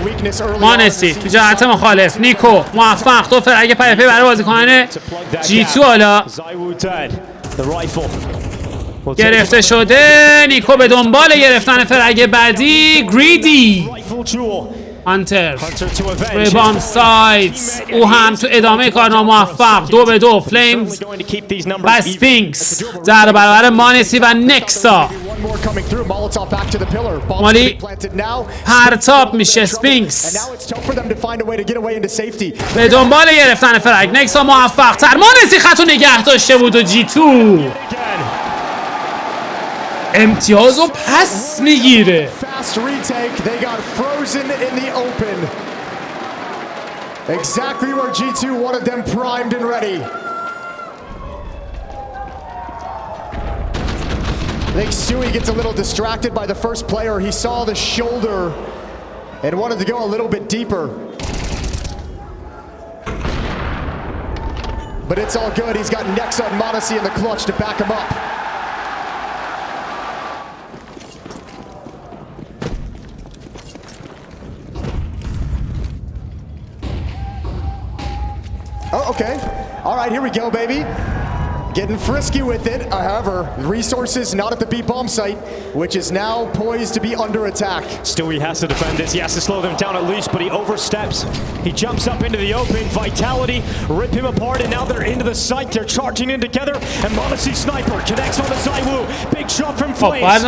مانسی تو جهت مخالف. نیکو موفق تو فرگ پیپی برای بازیکنان G2 حالا گرفته شده. نیکو به دنبال گرفتن فرگ بعدی. گریدی کانتر روی بام سایت. او هم تو ادامه کار ناموفق. 2-2 فلیمز و سفینکس در برابر مانسی و نکسا. مالی پرتاب میشه. سفینکس به دنبال گرفتن فرگ. نکسا موفق تر. مانسی خطو نگه داشته بود و G2 امتیاز رو پس میگیره. Exactly where G2 wanted them primed and ready. I think Stewie gets a little distracted by the first player. He saw the shoulder and wanted to go a little bit deeper. But it's all good. He's got Nexa and Modesty in the clutch to back him up. Oh, okay. All right, here we go, baby. Getting frisky with it. However, resources not at the B-bomb site, which is now poised to be under attack. Stewie has to defend this. He has to slow them down at least, but he oversteps. He jumps up into the open. Vitality rip him apart, and now they're into the site. They're charging in together, and Modesty Sniper connects on the Zaiwu. Big shot from Flames.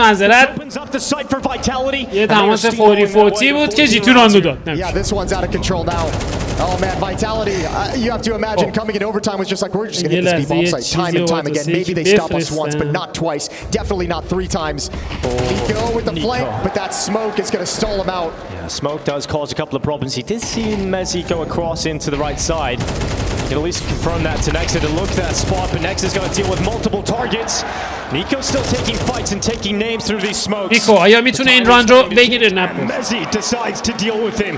Opens up the site for Vitality. یه تماس فوری فوتی بود که G2 راندو داد. Yeah, this one's out of control now. Oh man, Vitality, you have to imagine coming in overtime was just like, we're just gonna hit this B-bomb site time and time again. Maybe they stop us once, but not twice. Definitely not 3 times. Nico with the flank, but that smoke is gonna stall him out. Yeah, smoke does cause a couple of problems. He did see Mezzi go across into the right side. You can at least confirm that to Nexa to look to that spot, but Nexa's gonna deal with multiple targets. Nico still taking fights and taking names through these smokes. نیکو آیا میتونه این راند رو بگیره؟ نه. Mezzi decides to deal with him.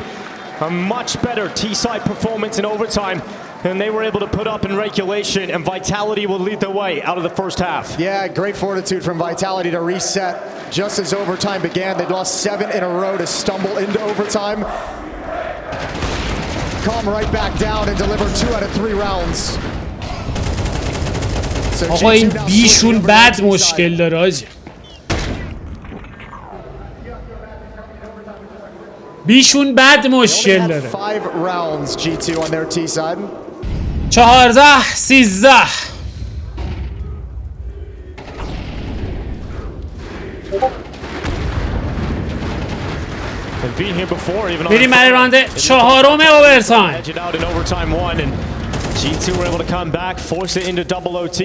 A much better T-side performance in overtime than they were able to put up in regulation, and Vitality will lead the way out of the first half. Yeah, great fortitude from Vitality to reset just as overtime began. They'd lost 7 in a row to stumble into overtime. Calm right back down and deliver 2 out of 3 rounds. So آقا این بیشون بد مشکل داره آجی. بیشون بد مشکل داره. 5 rounds G2 on their T side. 14-13. میریم برای راند 4 اوورتایم. G2 were able to come back, force it into double OT.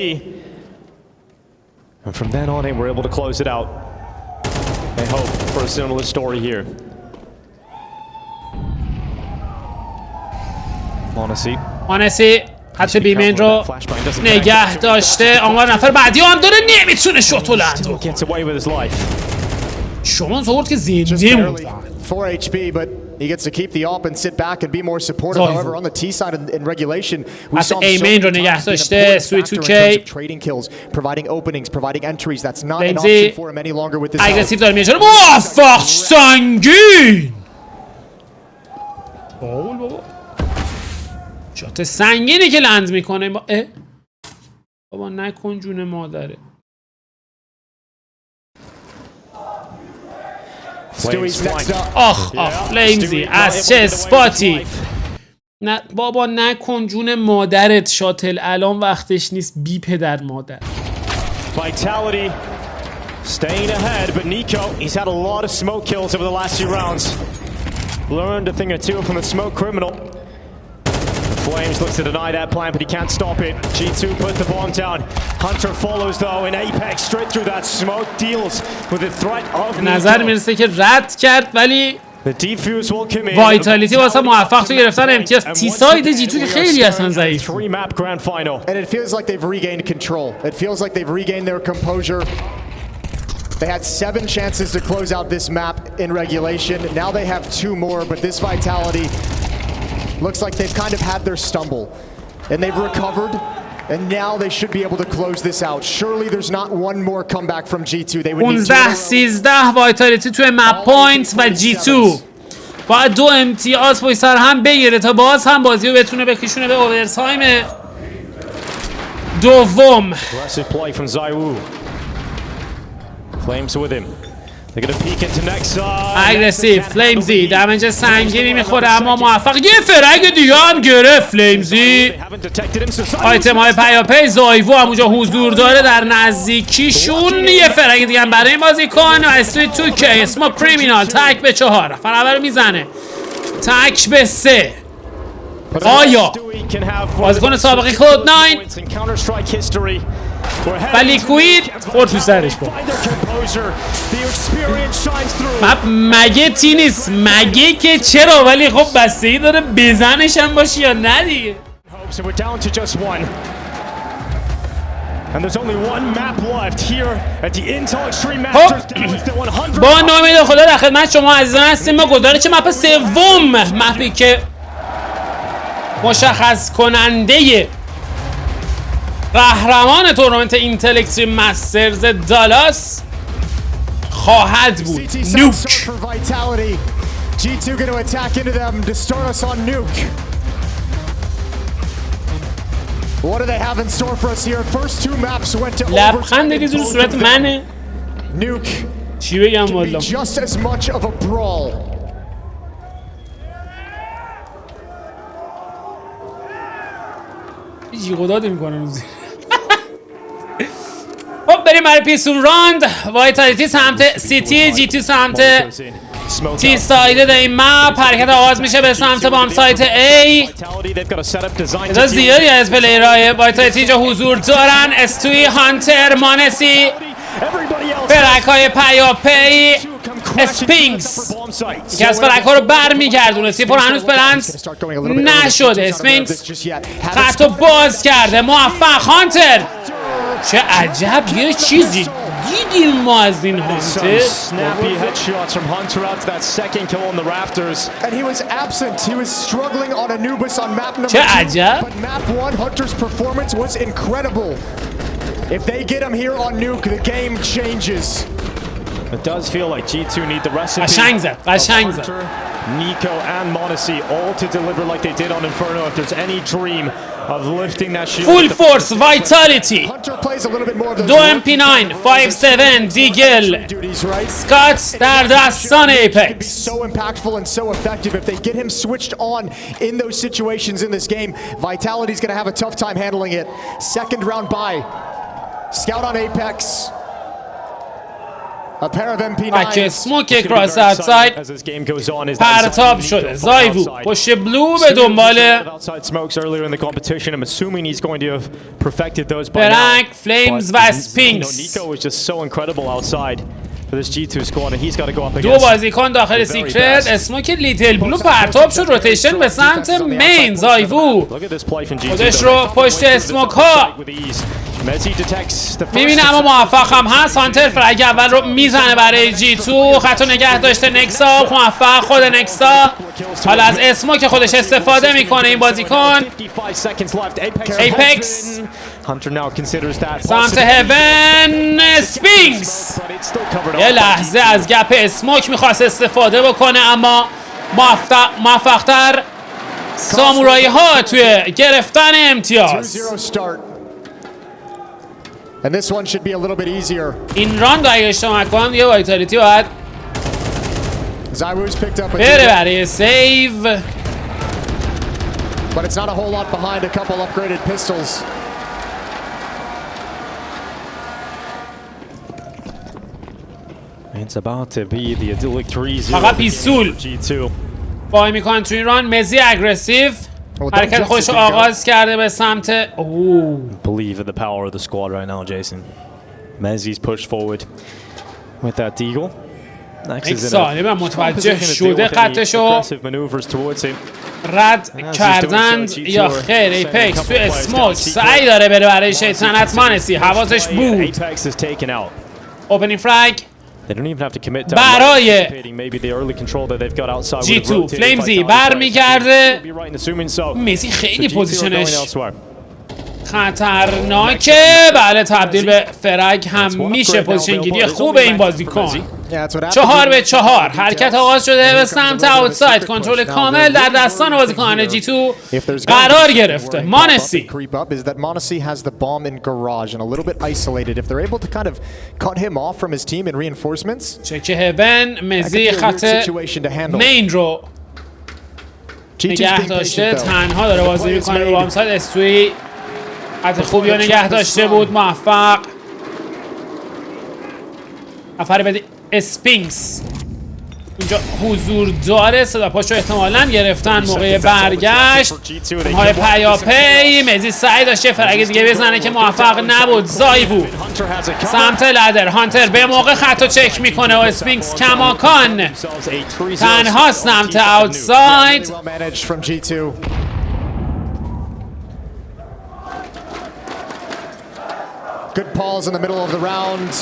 And from then on, they were able to close it out. They hope for a similar story here. مانسی حتی بیمین رو نگه داشته. آمار نفر بعدی هم داره نمیتونه شوتو لندو. شما صورت که زنده بود. 4 HP, but he gets to keep the op and sit back and be more supportive. However, on the T side in regulation, we saw main رو نگه داشته. سوی 2K trading kills, providing openings, providing entries. That's not an option for him any longer with this. اگریسیو داره میشه. موفق سنگین. بابا شات سنگینی که لند میکنه. بابا نکن جون مادره. آخ فلیمزی از چه اسپاتی. نه بابا نکن جون مادرت. شاتل الان وقتش نیست. بی پدر مادر. Vitality staying ahead, but Nico, he's had a lot of smoke kills over the last 2 rounds. Learned a thing or two from the smoke criminal. Flames looks to deny that plan, but he can't stop it. G2 puts the bomb down. Hunter follows though in Apex straight through that smoke, deals with the threat of نظر میرسه که رد کرد ولی وایتالیتی واسه موفق تو گرفتن امتیاز. تی ساید جی تو که خیلی اصلا ضعیف. And it feels like they've regained control. It feels like they've regained their composure. They had 7 chances to close out this map in regulation. Now they have 2 more, but this Vitality looks like they've kind of had their stumble. And they've recovered, and now they should be able to close this out. Surely there's not one more comeback from G2. They would need 15-13 وایتالیتی توی مپ پوینت و G2 باید 2 امتیاز پشت سر هم بگیره تا باز هم بازی رو بتونه بکشونه به اوورتایم دوم. Flames with him. They're gonna peek into next side. اگریسیو فلیمزی دمیج سنگینی میخوره اما موفق یه فرنگ دیگه هم گرفت. فلیمزی آیتم های پیاپی زایوو هم اونجا حضور داره در نزدیکیشون. یه فرنگ دیگه هم برای این بازیکن و استوی 2K اسموک کریمینال تک به 4 فرابر رو میزنه. تک به 3. آیا بازیکن سابقه کلود 9 و لیکوید خورد تو سرش با مگه تی نیست مگه که چرا، ولی خب بستگی داره بزنش هم باشه یا نه دیگه. با نامید خدا در خدمت شما عزیزان هستیم. ما گزارش مپ سوم، مپی که مشخص کننده قهرمان تورنمنت اینتل اکستریم مسترز دالاس خواهد بود. نوک. G2 going to attack into them to start us on Nuke. What do they have in store for us here? First 2 maps went to لبخند که زیر صورت منه. Nuke چی بگم والله. just as much of a brawl. جیغ داد میکنن روزی. خب بریم برای پیسون راند. وایتالیتی سمت سیتی، جی تی سمت تی سایده در این مپ. حرکت آغاز میشه به سمت بام سایت ای. تعداد زیادی از پلیرهای وایتالیتی اینجا حضور دارن. استوی، هانتر، مانسی، فرک های پیاپی، اسپینکس یکی از فرک ها رو بر میگردونه. سیپور هنوز پلنس نشده. اسپینکس خط باز کرده. موفق. هانتر چه عجب یه چیزی دیدیم ما از این هانتر. Snappy headshots from Hunter out to that second kill on the rafters. And he was absent. He was struggling on Anubis on map number 2. چه عجب. But map 1, Hunter's performance was incredible. If they get him here on Nuke, the game changes. It does feel like G2 need the recipe. قشنگ زد. قشنگ زد. Nico and Monesi all to deliver like they did on Inferno if there's any dream of lifting that shield. Full force Vitality. Hunter plays a little bit more of those 2 MP9 5-7 دیگل duties, right? سکات در دستان ایپکس. So impactful and so effective. If they get him switched on in those situations in this game, Vitality's going to have a tough time handling it. Second round bye. Scout on Apex. A pair of MP9. بچه سموک کراس اوتساید پرتاب شده. زایوو پشت بلو به دنبال برنگ، فلیمز و اسپینکس. دو بازیکن داخل سیکرت. اسموک لیتل بلو پرتاب شد. روتیشن به سمت مین. زایوو خودش رو پشت اسموک ها میبینه اما موفق هم هست. هانتر فرگ اول رو میزنه برای جی تو. خطو نگه داشته نکسا. موفق خود نکسا حالا از اسموک خودش استفاده میکنه این بازیکن. ایپکس سمت هیون. اسپینکس یه لحظه از گپ اسموک میخواست استفاده بکنه اما موفقتر سامورایی ها توی گرفتن امتیاز. And this one should be a little bit easier. این راند اگه اشتباه نکنم یه وایتالیتی باید بره برای سیو. But it's not a whole lot behind a couple upgraded pistols. It's about to be the idyllic 3-0 فقط پیستول وای میکنن توی این ران. مزی اگریسیو حرکت خودش رو آغاز کرده به سمت Believe in the power of the squad right now, Jason. Mezzi's pushed forward with that deagle. یک سالم متوجه شده قطعشو رد کردند یا خیر. ایپکس تو اسموک سعی داره بره برای شیطنت. مانسی حواسش بود. اوپنینگ فرگ برای G2. فلیمزی برمیگرده. مسی خیلی پوزیشنش خطرناکه. بله تبدیل به فرگ هم میشه. پوزیشن گیری خوب این بازیکن. 4 به 4 حرکت آغاز شده به سمت اوتساید. کنترل کامل در دستان بازیکنان G2 قرار گرفته. مانسی چک هیون. مزی خط مین رو نگه داشته. تنها داره بازی میکنه رو بامساید. استوی خط خوبی رو نگه داشته بود. موفق. نفر بعدی اسپینکس اونجا حضور داره. صدا پاشو احتمالاً گرفتن موقع برگشت. های پیاپی. مزی سعی داشته فرگ دیگه بزنه که موفق نبود. زایی بود سمت لدر. هانتر به موقع خطو چک میکنه و اسپینکس کماکان تنها سمت اوتساید. Good pause in the middle of the round.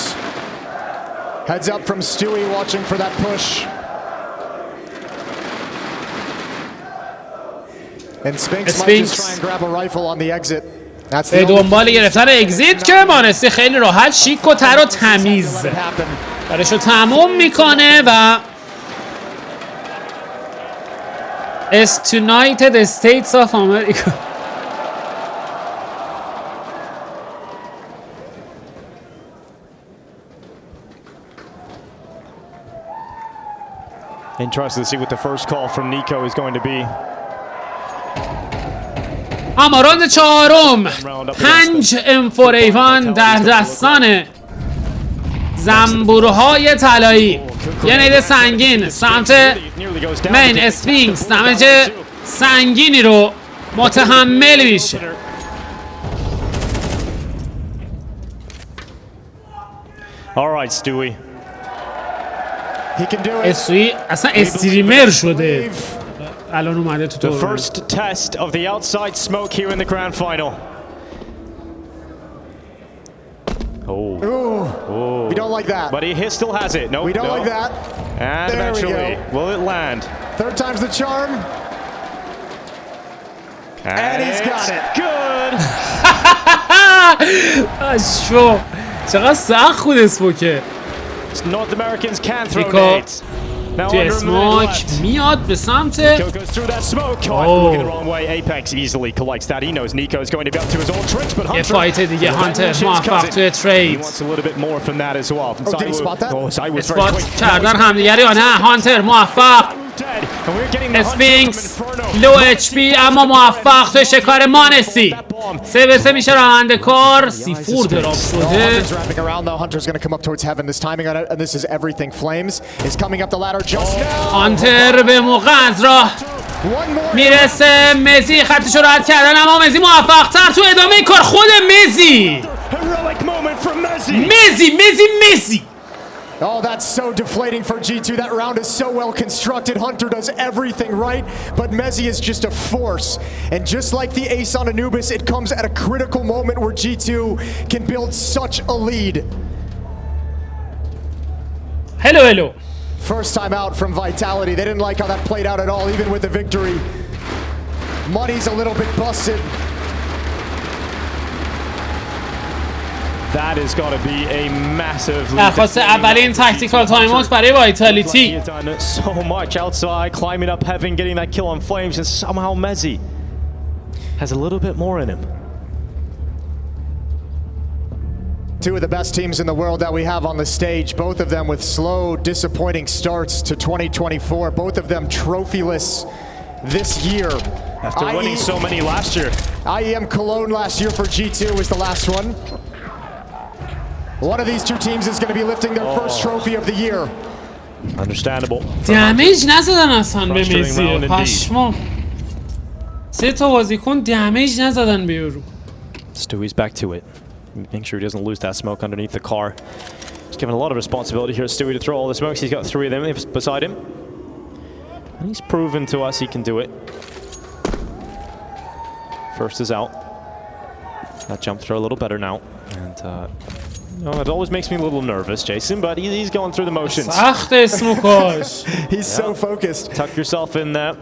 Heads up from Stewie, watching for that push. And Spinks might just try and grab a rifle on the exit. That's the دنبال گرفتن اگزیت که مانسی خیلی راحت شیک و تر و تمیز کارشو تموم میکنه و United States of America. Interested to see what the first call from Nico is going to be. اما راند چهارم 5 M4A1 در دستان زنبورهای طلایی. یه نیده سنگین سمت مین. اسفینکس دمج سنگینی رو متحمل میشه. All right, Stewie. استوی اصلا استریمر شده. الان اومده تو The first test of the outside smoke here in the grand final. Ooh. We don't like that. But he still has it. Nope. We don't like that. And there eventually, will it land? Third time's the charm. And he's got it. Good. اشو چقدر سخت خود اسموکه. North Americans can throw nades. تو اسموک میاد به سمت یه فایت دیگه. هانتر موفق توی ترید اسپات کردن همدیگری یا نه. هانتر موفق. اسپینکس لو اچ پی اما موفق توی شکار مانسی. 3 به 3 میشه راننده کار. C4 دراپ شده. هانتر به موقع از راه میرسه. مزی خطش رو رد کردن اما مزی موفق تر تو ادامه کار. خود مزی. Oh, that's so deflating for G2. That round is so well constructed. Hunter does everything right, but Mezzi is just a force. And just like the ace on Anubis, it comes at a critical moment where G2 can build such a lead. Hello. First time out from Vitality. They didn't like how that played out at all, even with the victory. Money's a little bit busted. That is got to be a massive lead. درخواست اولین تاکتیکال تایم اوت برای وایتالیتی. So much outside, climbing up heaven, getting that kill on Flames, and somehow Mezzi has a little bit more in him. Two of the best teams in the world that we have on the stage, both of them with slow, disappointing starts to 2024, both of them trophyless this year. After winning so many last year. IEM Cologne last year for G2 was the last one. One of these two teams is going to be lifting their first trophy of the year. Understandable. دمیج نزدن اصلا به مزی. پشمام. 3 تا بازیکن دمیج نزدن به یورو. Stewie's back to it. Make sure he doesn't lose that smoke underneath the car. He's given a lot of responsibility here to Stewie to throw all the smokes. He's got 3 of them beside him. And he's proven to us he can do it. First is out. That jump throw a little better now. And it always makes me a little nervous, Jason, but he's going through the motions. سخت اسموکاش. He's so focused. Tuck yourself in there.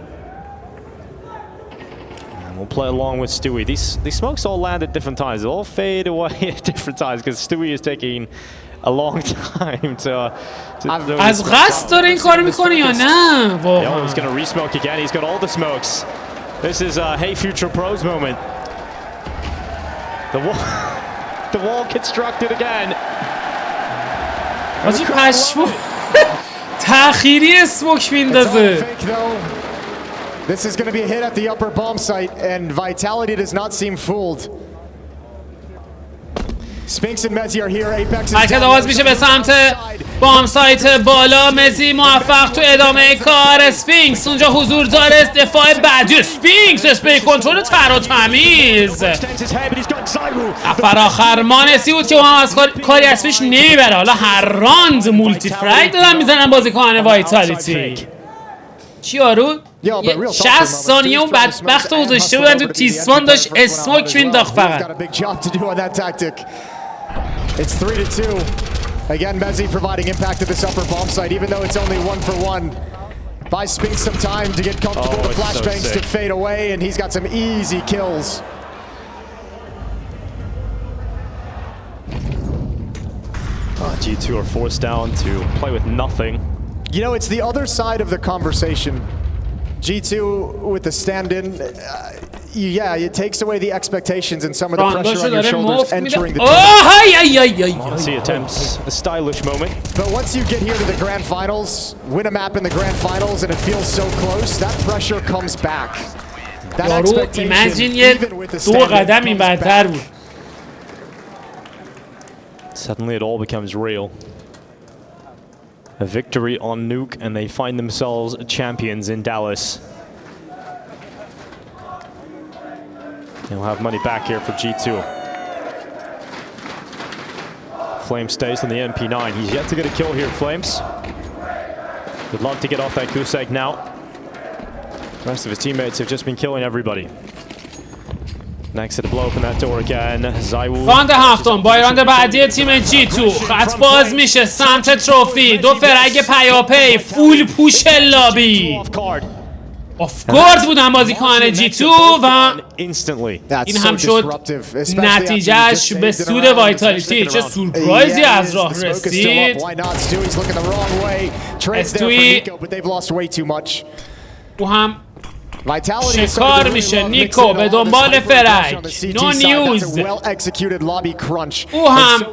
And we'll play along with Stewie. These smokes all land at different times. They all fade away at different times because Stewie is taking a long time to از قصد داره این کارو میکنه یا نه؟ واقعا. He's gonna re-smoke again. He's got all the smokes. This is a hey future pros moment. The wall constructed again. آجی پشمو تأخیری اسموک میندازه. This is going to be a hit at the upper bomb site, and Vitality does not seem fooled. Spinks and Mezzi are here. Apex is حرکت آغاز میشه به سمت بام سایت بالا. مزی موفق تو ادامه کار. اسپینکس اونجا حضور داره. دفاع بعدی اسپینکس اسپری کنترل تر و تمیز. نفر آخر مانسی بود که هم از کاری از پیش نمیبره. حالا هر راند مولتی فرایت دارن میزنن بازیکن وایتالیتی. چی یارو؟ 60 ثانیه اون بدبخت رو گذاشته بودن تو تیسمان داشت اسموک مینداخت فقط. It's 3-2. Again, Mezzi providing impact to this upper bomb site, even though it's only 1-for-1. Buys Spinks some time to get comfortable. The flashbangs to fade away, and he's got some easy kills. G2 are forced down to play with nothing. You know, it's the other side of the conversation. G2 with the stand-in. Yeah, it takes away the expectations and some of the pressure on your shoulders entering the Monty attempts a stylish moment. But once you get here to the grand finals, win a map in the grand finals, and it feels so close, that pressure comes back. That expectation, even with the stand-in. Suddenly it all becomes real. A victory on Nuke, and they find themselves champions in Dallas. They'll have money back here for G2. Flame stays on the MP9. He's yet to get a kill here, Flames. Would love to get off that goose egg now. The rest of his teammates have just been killing everybody. Next to blow open that door again. Zaiwu. راند هفتم با راند بعدی تیم G2 خط باز میشه سمت تروفی. 2 فرگ پیاپی فول پوش لابی. آفگارد بودن بازیکن G2 و این هم شد نتیجهش به سود وایتالیتی. چه سورپرایزی از راه رسید. استوی او هم شکار میشه. نیکو به دنبال فرگ. نو نیوز او هم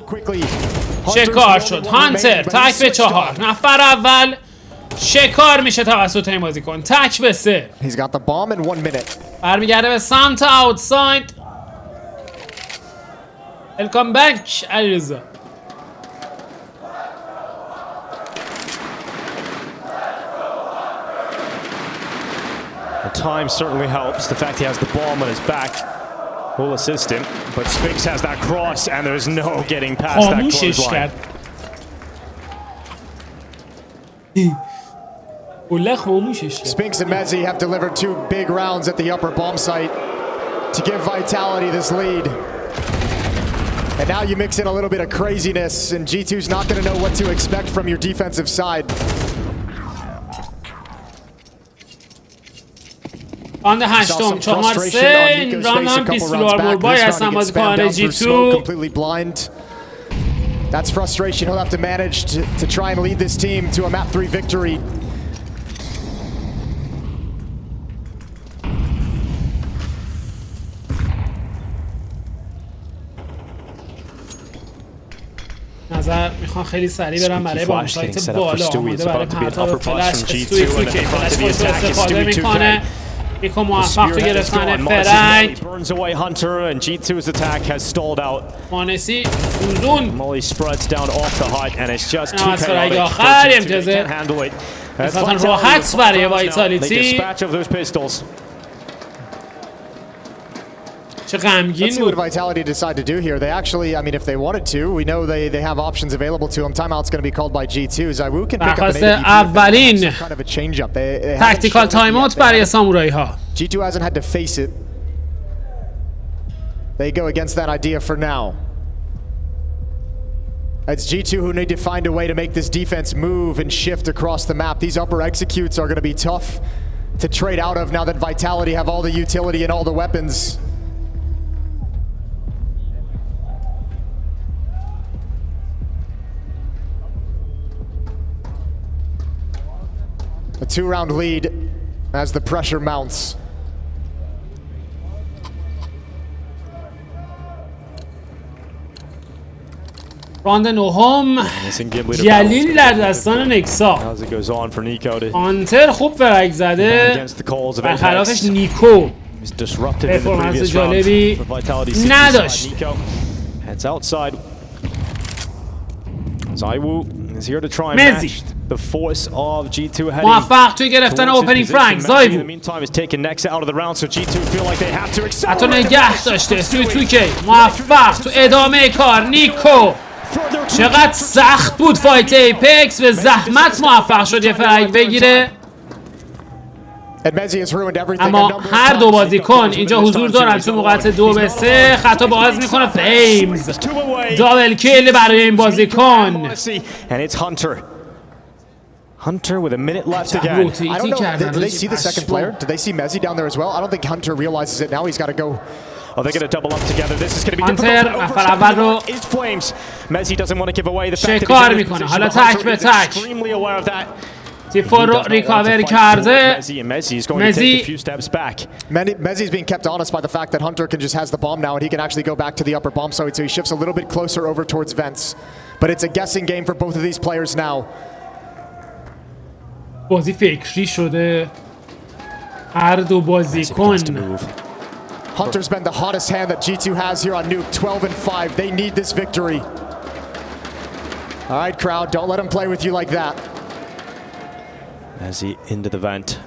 شکار شد. هانتر تک به 4. نفر اول شکار میشه توسط این بازیکن. تک به 3. برمیگرده به سمت اوتساید. ویلکام بک علیرضا. The time certainly helps. The fact he has the bomb on his back will assist him. But Spinks has that cross, and there's no getting past that clothesline. Spinks and Mezzi have delivered 2 big rounds at the upper bomb site to give Vitality this lead. And now you mix in a little bit of craziness, and G2's not going to know what to expect from your defensive side. راند هشتم 4-3. این راند هم پیستول آرمور بای هستن بازیکن G2. That's frustration he'll have to manage to try and lead this team to a map 3 victory. نظر میخوان خیلی سریع برن برای بام سایت بالا. آماده برای پرتاب فلش. استوی توی فلش خوش استفاده میکنه. نیکو موفق تو گرفتن فرگ. مانسی سوزون از فرگ آخر امتیازه نسبتا راحت برای وایتالیتی. چه غمگین Let's see what بود. Vitality decide to do here. They actually, I mean, if they wanted to, we know they have options available to them. Timeout's going to be called by G2. Zywoo can pick up an درخواست AWP, اولین kind of a change up. They haven't تکتیکال shown it تایم yet. اوت برای سامورایی ها. G2 hasn't had to face it. They go against that idea for now. It's G2 who need to find a way to make this defense move and shift across the map. These upper executes are going to be tough to trade out of now that Vitality have all the utility and all the weapons. A 2-round lead as the pressure mounts. راند نهم جلیل در دستان نکسا. As it goes on for Nico to کانتر خوب فرق زده against the calls of برخلافش Apex. نیکو He's disruptive in the پرفورمنس previous round. جالبی For Vitality's CT نداشت. side, Nico heads outside. Zywoo is here to try and مزی. match the force of G2 heading موفق توی گرفتن towards his اوپنینگ position. فرانک. Messi in the زایوو meantime is taking Nexa out of the round, so G2 feel like they have to حتی accelerate. نگه داشته سوی توکی موفق تو ادامه کار نیکو. چقدر سخت بود فایت ایپکس، به زحمت موفق شد یه فرق بگیره. And Messi has ruined everything. اما هر دو بازیکن اینجا حضور دارن تو موقعیت 2-3. خطا باز میکنه فلیمز. دابل کیل برای این بازیکن. And it's Hunter. Hunter with a minute left again. I don't روتیتی know. کردن. Did they see the second player? Did they see Messi down there as well? I don't think Hunter realizes it now. He's got to go. Oh, they're going to double up together. This is going to be Hunter difficult. نفر اول رو Is Flames. Messi doesn't want to give away the fact that شکار he's in میکنه. this حالا position. تک به Hunter is تک. extremely aware of that. تیفور رو ریکاور کرده. Messi is going to take a few steps back. Messi's being kept honest by the fact that Hunter can just has the bomb now and he can actually go back to the upper bomb site, so he shifts a little bit closer over towards vents. But it's a guessing game for both of these players now. بازی فکری شده هر دو بازیکن. Hunter's been the hottest hand that G2 has here on Nuke, 12-5. They need this victory. All right, crowd, don't let him play with you like that. Messi into the vent.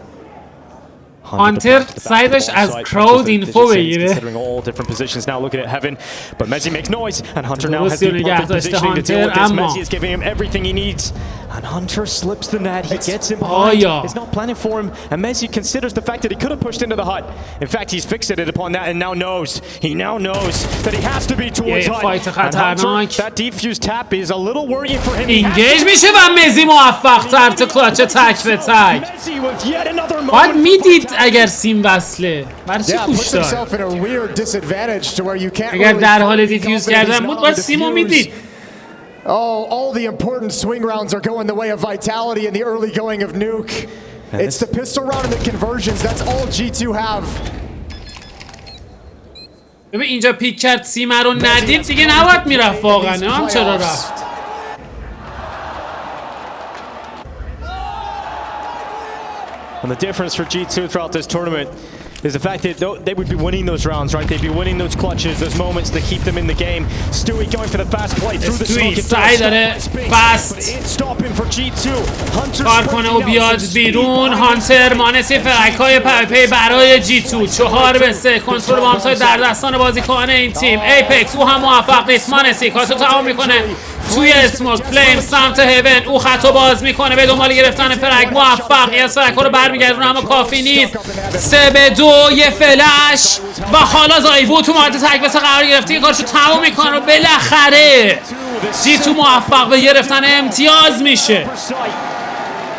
هانتر سایدش از کراود اینفو بگیره. Considering all different positions now, looking at heaven, but Messi makes noise, and Hunter now has درستی the نگه perfect داشته positioning to deal with this. هانتر، اما Messi is giving him everything he needs, and Hunter slips the net. He gets him behind. آیا It's not planning for him, and Messi considers the fact that he could have pushed into the hut. In fact, he's fixated upon that, and now knows. He now knows that he has to be towards یه hut. فایت And Hunter, خطرناک. that defuse tap is a little worrying for him. He has اینگیج to- میشه و مزی موفق تر تو کلاچ تک به تک. Messi with yet another باید moment. میدید اگر سیم وصله برای چی Yeah, پوش puts دار. himself in a weird disadvantage to where you can't اگر really در حال fully دیفیوز confident he's کردن not بود on باید the سیمو defuse. میدید. Oh, all the important swing rounds are going the way of Vitality in the early going of Nuke. It's the pistol round and the conversions. That's all G2 have. ببین اینجا پیک کرد سیم رو ندید دیگه نباید میرفت واقعا. هم چرا رفت؟ And the difference for G2 throughout this tournament is the fact that they would be winning those rounds, right? They'd be winning those clutches, those moments that keep them in the game. Stewie going for the fast play through the Stewie smoke. سعی داره fast It's stopping for G2. Hunter کار کنه و بیاد بیرون. هانتر مانسی فرکای پی برای جی 2 4-3 کنترل بامسای در دستان بازیکن این تیم. ایپکس او هم موفق نیست. مانسی کارتو تمام میکنه توی اسموک. فلیم سمت هیون او خطو باز میکنه به دنبال گرفتن فرک. موفق از فرک رو برمیگردونه اما کافی نیست. 3-2 یه فلش و حالا زایوو تو مورد تک بسه قرار گرفته کارشو تمام میکنه و بالاخره جی 2 موفق به گرفتن امتیاز میشه.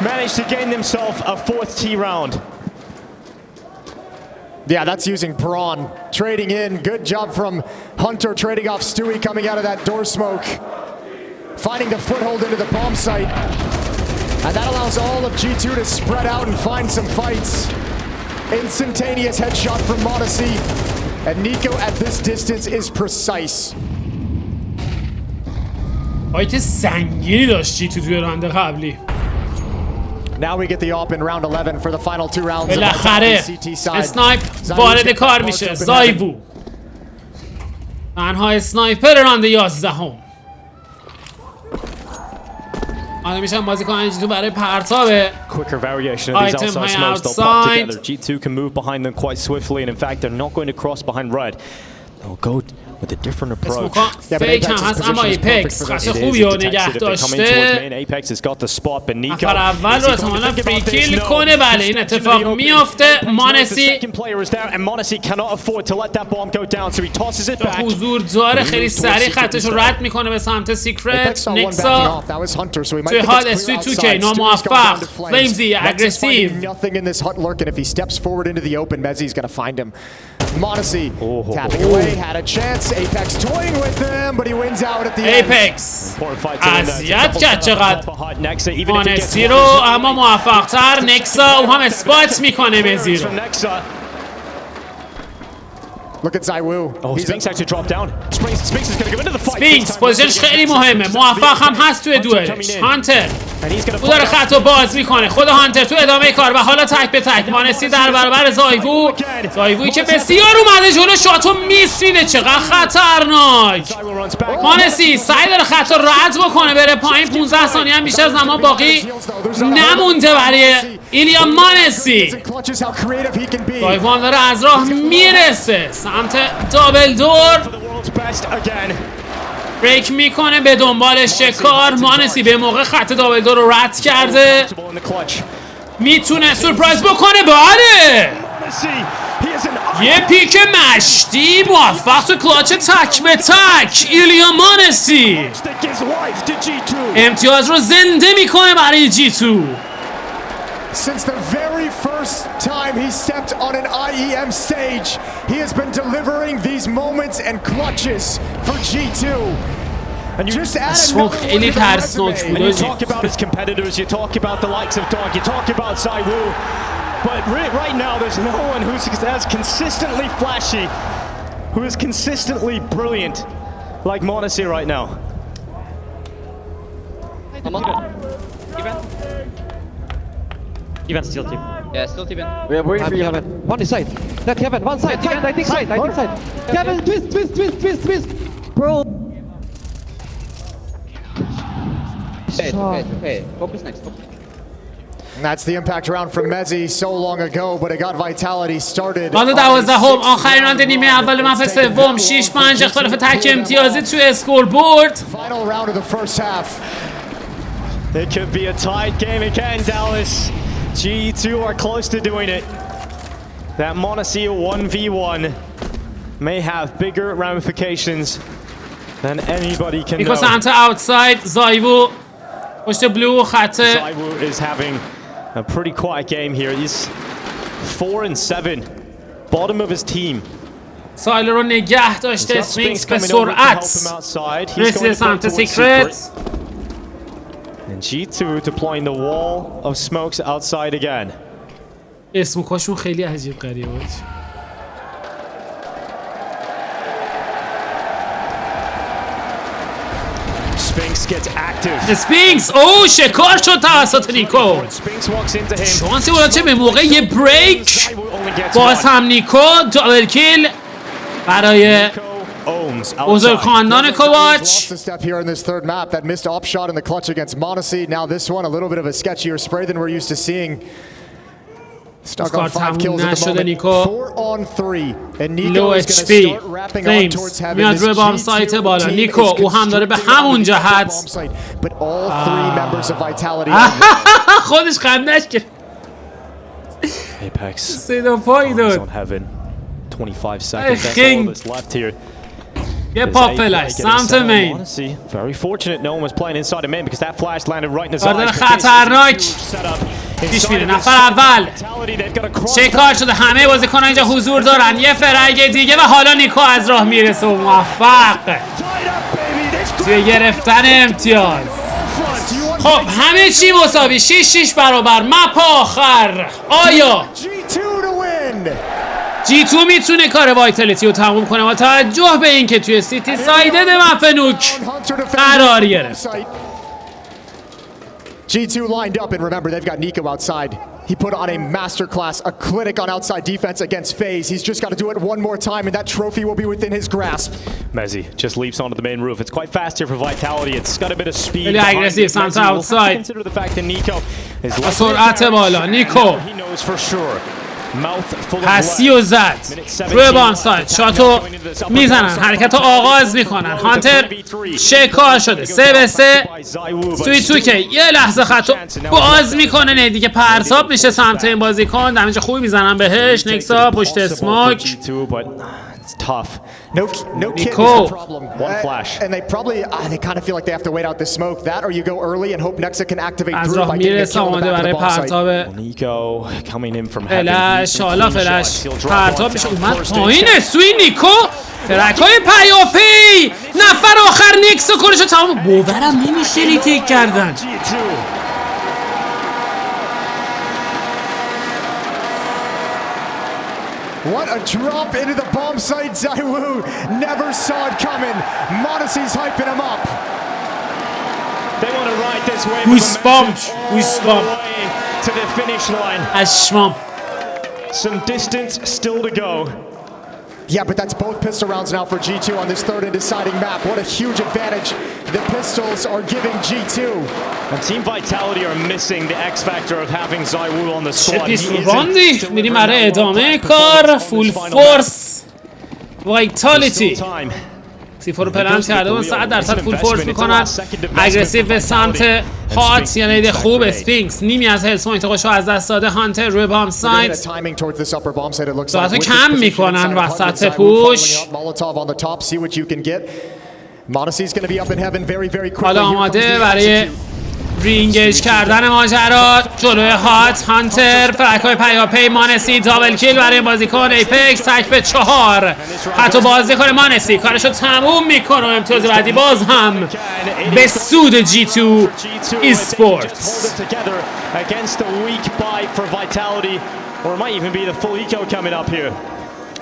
Managed to gain themselves a 4th T round. Yeah, that's using Braun. Trading in. Good job from Hunter trading off Stewie coming out of that door smoke. Finding the foothold into the bomb site. And that allows all of G2 to spread out and find some fights. Instantaneous headshot from Modesty. And Nico at this distance is precise. فایت سنگینی داشت جی 2 توی راند قبلی. Now we get the op in round 11 for the final 2 rounds. بالاخره اسنایپ وارد کار میشه. زایوو تنها اسنایپر راند 11 هم. آنها میشن بازیکن جی 2 برای پرتاب Quicker variation of these Item outside high smokes. They'll pop outside. together. G2 can move behind them quite swiftly, and in fact, they're not going to cross behind Red. They'll go with a different approach. فیک هم هست اما ایپکس خط خوبی رو نگه داشته. نفر اول رو احتمالا فریکیل کنه. بله این اتفاق میافته. مانسی به حضور داره. خیلی سریع خطش رو رد میکنه به سمت سیکرت. نکسا توی حال اسوی 2K ناموفق. فلیمزی اگریسیو. Monacy tapping away, had a chance. Apex toying with them, but he wins out at the end. Apex اذیت کرد چقدر مانسی رو، اما موفق تر. نکسا او هم اسپات میکنه مزی رو. Look at Zywoo. Oh, Spinks actually dropped down. Spinks is going to go into the fight. Spinks پوزیشنش خیلی مهمه. موفق هم هست توی دوئلش. هانتر او داره خط رو باز میکنه. خود هانتر تو ادامه کار و حالا تک به تک. مانسی در برابر زایوو. زایوویی که بسیار اومده جلو. شاتو میسینه. چقدر خطرناک. مانسی سعی داره خط رو رد بکنه بره پایین. 15 ثانیه هم بیشتر از زمان باقی نمونده برای ایلیا مانسی. زایوو داره از راه میرسه سمت دابل دور. بریک میکنه به دنبال شکار. مانسی به موقع خط دابل دور رو رد کرده. میتونه سورپرایز بکنه. بله یه پیک مشتی موفق تو کلاچ تک به تک. ایلیا مانسی امتیاز رو زنده میکنه برای G2. Since the very first time he stepped on an IEM stage, he has been delivering these moments and clutches for G2. And you just add another one to the resume. And you talk about his competitors, you talk about the likes of Dog, you talk about Zywoo, but right now there's no one who's as consistently flashy, who is consistently brilliant like Monacy right now. Even still team. Yeah, still team. We are waiting for you, Kevin. One side. No, Kevin, one side. I think side. Kevin, twist. Bro. Okay. Focus next. And that's the impact round from Mezzi so long ago, but it got Vitality started. راند 12 آخرین راند نیمه اول مپ سوم. 6-5 اختلاف تک امتیازی توی اسکور بورد. Final round of the first half. It could be a tied game again, Dallas. G2 are close to doing it. That Monacy 1v1 may have bigger ramifications than anybody can know. میکو سمت اوتساید. زایوو پشت بلو خط. Zywoo is having a pretty quiet game here. He's 4-7, bottom of his team. سایل رو نگه داشته. سپینکس به سرعت رسیده سمت سیکرت. And G2 deploying the wall of smokes outside again. اسموکاشون خیلی عجیب غریبه. Spinks gets active. اسپینکس شکار شد توسط نیکو. شانسی بود چه به موقع یه بریک. باز هم نیکو دابل کیل برای بزرگ خاندان کوواچ. Lost a step here in this third map. That missed op shot in the clutch against Monacy. Now this one, a little bit of a sketchier spray than we're used to seeing. Stuck on 5 kills at the moment. 4 on 3. And Nico is going to start wrapping on towards heaven. میاد روی بام سایت بالا. نیکو او هم داره به همون جهت. But all 3 members of Vitality. خودش خندش کرد. Apex. سیدا پای داد. 25 seconds. That's all that's left here. یه پاپ فلش سمت مین. Very fortunate no one was playing inside of main because that flash landed right in his eyes. خطرناک پیش میره. نفر اول شکار شده. همه بازیکن‌ها اینجا حضور دارن. یه فرگ دیگه و حالا نیکو از راه میرسه و موفق توی گرفتن امتیاز. خب همه چی مساوی. 6 برابر. مپ آخر. آیا G2 میتونه کار وایتالیتی رو تموم کنه با توجه به اینکه توی سیتی سایدد مپ نوک قرار گرفت؟ G2 lined up and remember they've got Nico outside. He put on a masterclass, a clinic on outside defense against FaZe. He's just got to do it one more time and that trophy will be within his grasp. Mezzi just leaps onto the main roof. It's quite fast here for Vitality. It's got a bit of speed. Really aggressive سمت outside. Consider the fact that Nico is سرعت بالا. نیکو he knows for sure پسی و زد روی بام ساید. شاتو میزنن، حرکت رو آغاز میکنن. هانتر شکار شده 3-3. توی تو که یه لحظه خطو باز میکنه، نه دیگه پرتاب میشه سمت این بازیکن. دمیج خوبی میزنن بهش. نکسا پشت اسموک. No kid is the problem. One flash. And they probably they kind of feel like they have to wait out the smoke. That or you go early and hope Nexa can activate through by getting a kill on the back of the bomb site. Nico coming in from فلش حالا فلش پرتاب میشه. اومد پایین سوی نیکو. ترکای پیاپی نفر آخر نیکسو کنشو تمام. باورم نمیشه ریتیک کردن. What a drop into the bomb site. Zaiwu never saw it coming. Modessy's hyping him up. They want to ride this wave. Goosebump. To the finish line. اشمام. Some distance still to go. Yeah, but that's both pistol rounds now for G2 on this third and deciding map. What a huge advantage the pistols are giving G2. And Team Vitality are missing the X factor of having Zaiwu on the squad. راندی میریم برای ادامه کار. فول فورس وایتالیتی سیفور پلنت کرده اون 100% فول فورس میکنن. اگریسیو به سمت هات، یعنی ایده خوب. اسپینکس نیمی از هلس پوینت خوشو از دست داده. هانتر روی بام سایت ساعتو کم میکنن وسط پوش. حالا آماده برای رینگیج کردن ماجرا جلوی هات. هانتر فرکای پیاپی. مانسی دابل کیل برای بازیکن ایپکس. تک به 4 حتی بازی کنه. مانسی کارشو تموم میکنه. امتیاز بعدی باز هم به سود G2 Esports.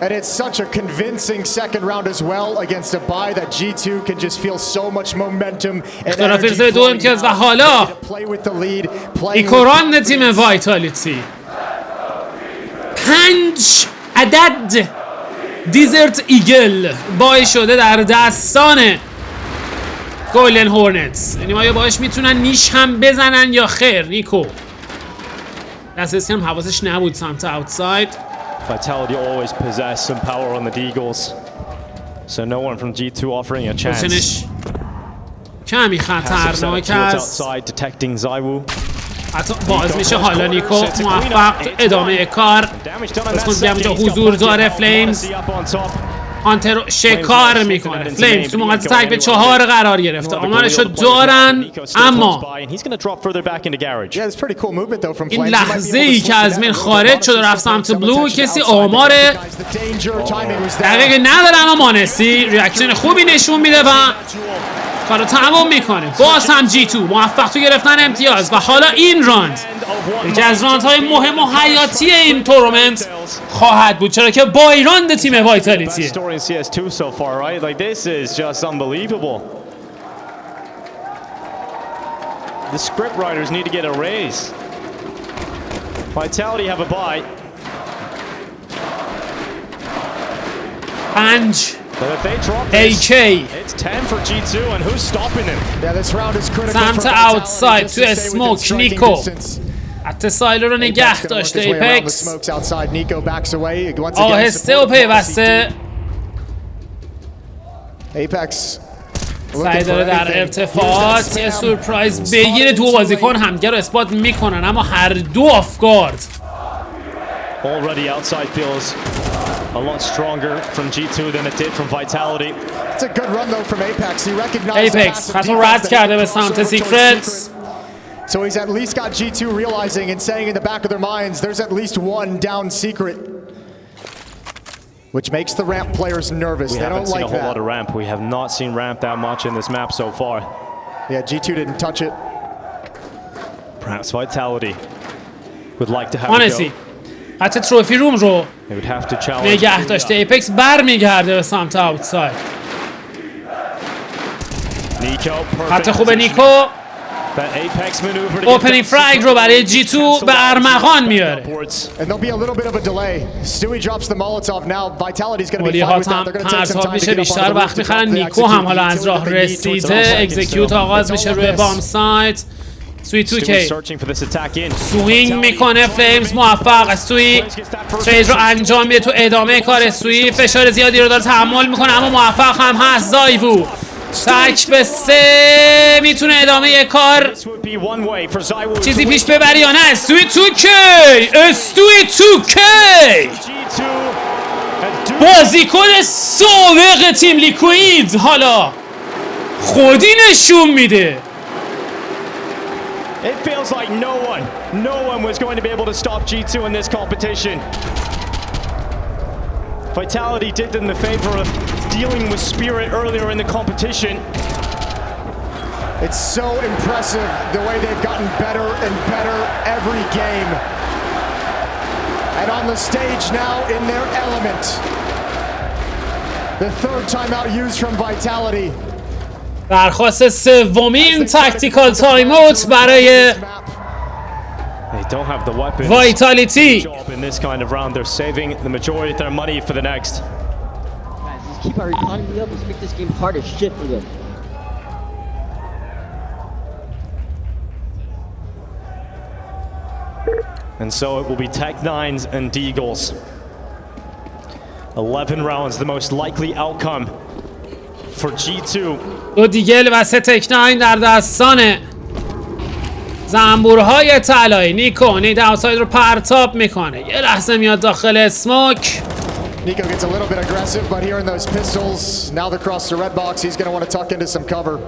And it's such a convincing second round as well against a bye that G2 can just feel so much momentum and energy دو امتیاز و حالا play with the lead. ایکوران تیم وایتالیتی 5 عدد دیزرت ایگل بای شده در دستان گولدن هورنتس. یعنی ما یا باش میتونن نیش هم بزنن یا خیر. نیکو دست کم حواسش نبود سمت اوتساید. Vitality always possess some power on the Deagles, so no one from G2 offering a chance. کمی خطرناک است. حتی باز میشه. حالا نیکو موفق ادامه کار. بسکن بیامجا حضور داره. فلیمز هانتر رو شکار میکنه. فلیمز تو موقعیت تک به 4 قرار گرفته. آمارشو دارن اما این لحظه ای که از من خارج شد و رفت سمت بلو کسی آمار دقیقی نداره، اما مانسی ریاکشن خوبی نشون میده و کارو تمام میکنه. باز هم G2 موفق تو گرفتن امتیاز و حالا این راند یکی از راندهای مهم و حیاتی این تورنمنت خواهد بود، چرا که بای راند تیم وایتالیتی. The script writers need to get a raise. Vitality have a bye. 5 AK. It's 10 for G2 and who's stopping them? Yeah, this round is critical. سمت اوتساید تو اسموک نیکو اتصایل رو نگه داشته. ایپکس آهسته و پیوسته سعی داره در ارتفاعات یه سورپرایز بگیره. دو بازیکن همدیگه رو اثبات میکنن اما هر دو آفگارد. Already outside feels a lot stronger from G2 than it did from Vitality. It's a good run though from Apex. He recognized Apex خطا رد کرده به سمت سیکرتس. So he's at least got G2 realizing and saying in the back of their minds there's at least one down secret, which makes the ramp players nervous. They don't like that. We haven't seen a whole lot of ramp. We have not seen ramp that much in this map so far. Yeah, G2 didn't touch it. Perhaps Vitality would like to have Honestly, حتی تروفی روم رو نگه داشته. ایپکس بر میگرده به سمت اوتساید. حتی خوبه نیکو اوپنینگ فرگ رو برای G2 به ارمغان میاره. ولی هات هم پرتاب میشه، بیشتر وقت میخرن. نیکو هم حالا از راه رسیده. اکزیکیوت آغاز میشه روی بام سایت. استوی 2K searching for this attack in. سوینگ میکنه فلیمز، موفق. استوی ترید رو انجام میده تو ادامه کار. استوی فشار زیادی رو داره تحمل میکنه اما موفق هم هست. زایوو تک به 3 میتونه ادامه کار چیزی پیش ببری یا نه. استوی 2K استوی 2K بازیکن سابق تیم لیکوید حالا خودی نشون میده. It feels like no one was going to be able to stop G2 in this competition. Vitality did them the favor of dealing with Spirit earlier in the competition. It's so impressive the way they've gotten better and better every game. And on the stage now in their element. The third timeout used from Vitality. درخواست سومین تاکتیکال تایم اوت برای They don't have the weapons. وایتالیتی. In this kind of round, they're saving the majority of their money for the next. Guys, let's keep our economy up. Let's make this game hard as shit for them. And so it will be Tech9s and Deagles. 11 rounds, the most likely outcome for G2. 2 دیگل و 3 تک 9 در دستان زنبورهای طلایی. نیکو نید اوتساید رو پرتاب میکنه. یه لحظه میاد داخل اسموک. Nico gets a little bit aggressive, but here in those pistols, now they cross the red box, he's going to want to tuck into some cover.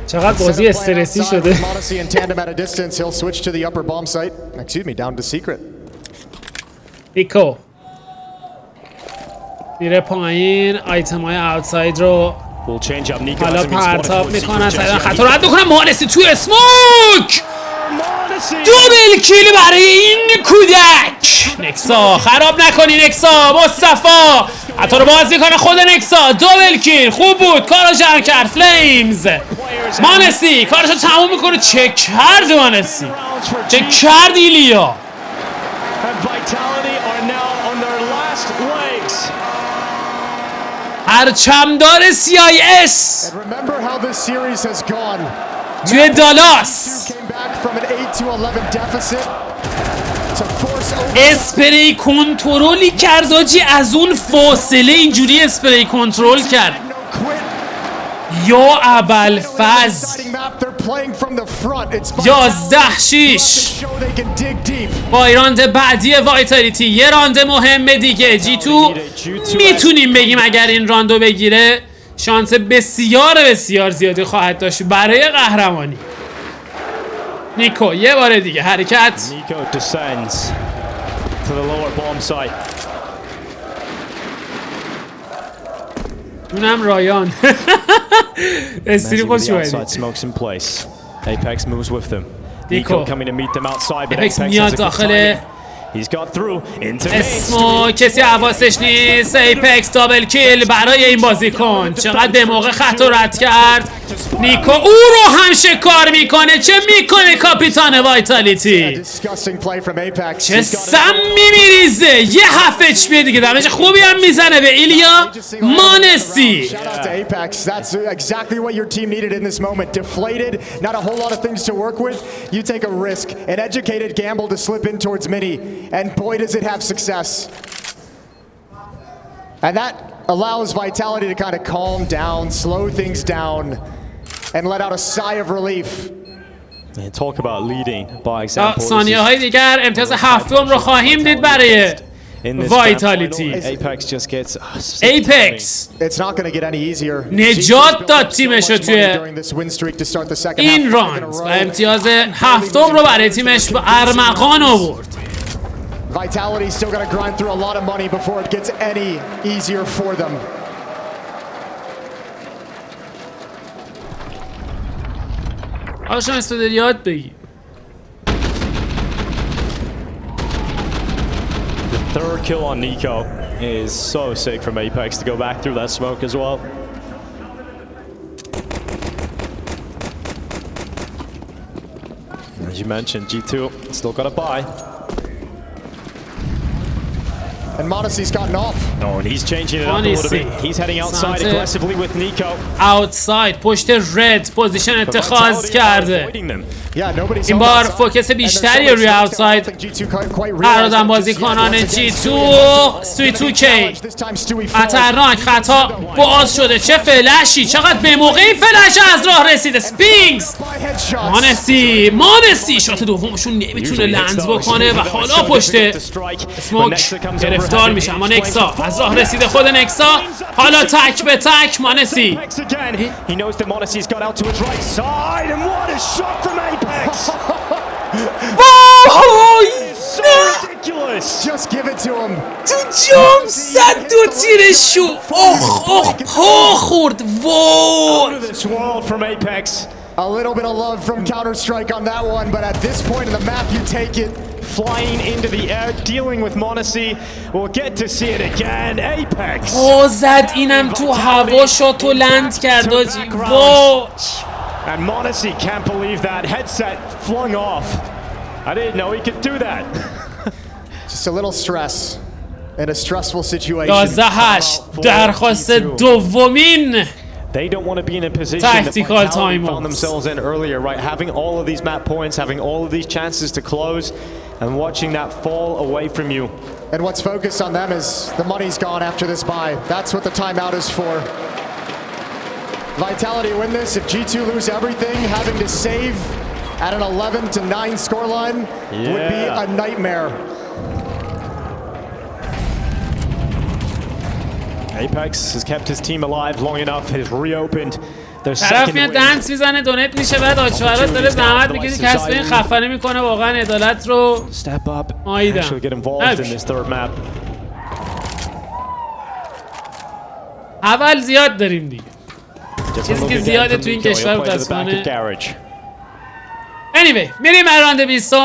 چقدر بازی استرسی شده. Monacy in tandem at a distance, he'll switch to the upper bomb site. Excuse me, down to secret. نیکو میره پایین. آیتم های اوتساید رو We'll change up Nico. حالا hasn't been spotted پرتاب towards میکنن. secret سریعا just yet. خطا رد میکنن. مانسی توی اسموک دوبل کیل برای این کودک. نکسا خراب نکنی. نکسا مصطفی حتی رو باز میکنه خود نکسا. دوبل کیل خوب بود. کارو جمع کرد. فلیمز مانسی کارشو تموم میکنه. چک کرد مانسی. چک کرد ایلیا. And Vitality are now on their last legs. پرچمدار CIS And remember how this series has gone. توی دالاس Came back from an 8-11 deficit to force over. اسپری کنترلی کرد آجی. از اون فاصله اینجوری اسپری کنترل کرد. No quit. یا ابوالفضل. Exciting map. They're playing from the front. It's 11-6 show they can dig deep. با راند بعدی وایتالیتی. یه راند مهم دیگه. G2 میتونیم بگیم اگر این راندو بگیره شانس بسیار زیادی خواهد داشت برای قهرمانی. نیکو یه بار دیگه حرکت. Nico descends to the lower bomb site. اونم رایان. استری خوش اومدی. Outside smokes in place. Apex moves with them. Nico Nico coming to meet them outside, but Apex Apex میاد has a good داخل timing. He's got through into main. اسمو کسی حواسش نیست. ایپکس دابل کیل برای این بازیکن. چقدر به موقع خط رو رد کرد. نیکو او رو هم شکار میکنه. چه میکنه کاپیتان وایتالیتی. Disgusting play from Apex. چه سمی میریزه. یه 7 HP دیگه دمج خوبی هم میزنه به ایلیا مانسی. Shout out to Apex. That's exactly what your team needed in this moment. Deflated, not a whole lot of things to work with. You take a risk, an educated gamble to slip in towards Mini, and boy does it have success. And that allows Vitality to kind of calm down, slow things down, and let out a sigh of relief. And talk about leading by example. ثانیه های دیگر امتیاز 7 رو خواهیم دید برای وایتالیتی. Apex just gets ایپکس It's not going to get any easier. نجات داد تیمش رو توی During this win streak to start the second این half. راند و امتیاز 7 رو برای تیمش به ارمغان آورد. Vitality still got to grind through a lot of money before it gets any easier for them. آشان استودر یاد بگی. The third kill on Nico is so sick from Apex to go back through that smoke as well. As you mentioned, G2 still got a buy. And Monacy's gotten off. Oh, and he's changing it up a little bit. He's heading outside aggressively with Nico. outside پشت رد پوزیشن اتخاذ کرده. این بار فوکس بیشتری روی outside قراردن بازیکنان G2. استوی 2K خطرناک، خطا باز شده. چه فلشی، چقدر به موقع این فلش از راه رسیده. سپینگز مانسی شات دومشون نمیتونه لنز بکنه و حالا پشت اسموک گرفتار میشه. اما نکسا از راه رسیده. خود نکسا حالا تک به تک. مانسی Just give it to him. تو جام زد دو تیرشو. اخ پا خورد. وای. A little bit of love from Counter-Strike on that one, but at this point in the map you take it. Flying into the air, dealing with Monacy. We'll get to see it again. Apex. زد اینم تو هوا شات و لند کرد. وای. And Monacy can't believe that headset flung off. I didn't know he could do that. Just a little stress in a stressful situation. 11-8 درخواست دومین. They don't want to be in a position that Tactical they time found themselves in earlier, right? Having all of these map points, having all of these chances to close, and watching that fall away from you. And what's focused on them is the money's gone after this buy. That's what the timeout is for. Vitality win this. If G2 lose everything, having to save at an 11-9 scoreline would be a nightmare. Apex has kept his team alive long enough. Has reopened their طرف second میاد win. دنس میزنه دونت میشه. بعد آچوارات داره زحمت میکشه کسب این خفنه میکنه. واقعا عدالت رو Step up. ماییدم. Actually get involved in this third map. اول زیاد داریم دیگه. چیزی که زیاده تو این کشور متاسفانه. Anyway میریم راند 20. 11-8.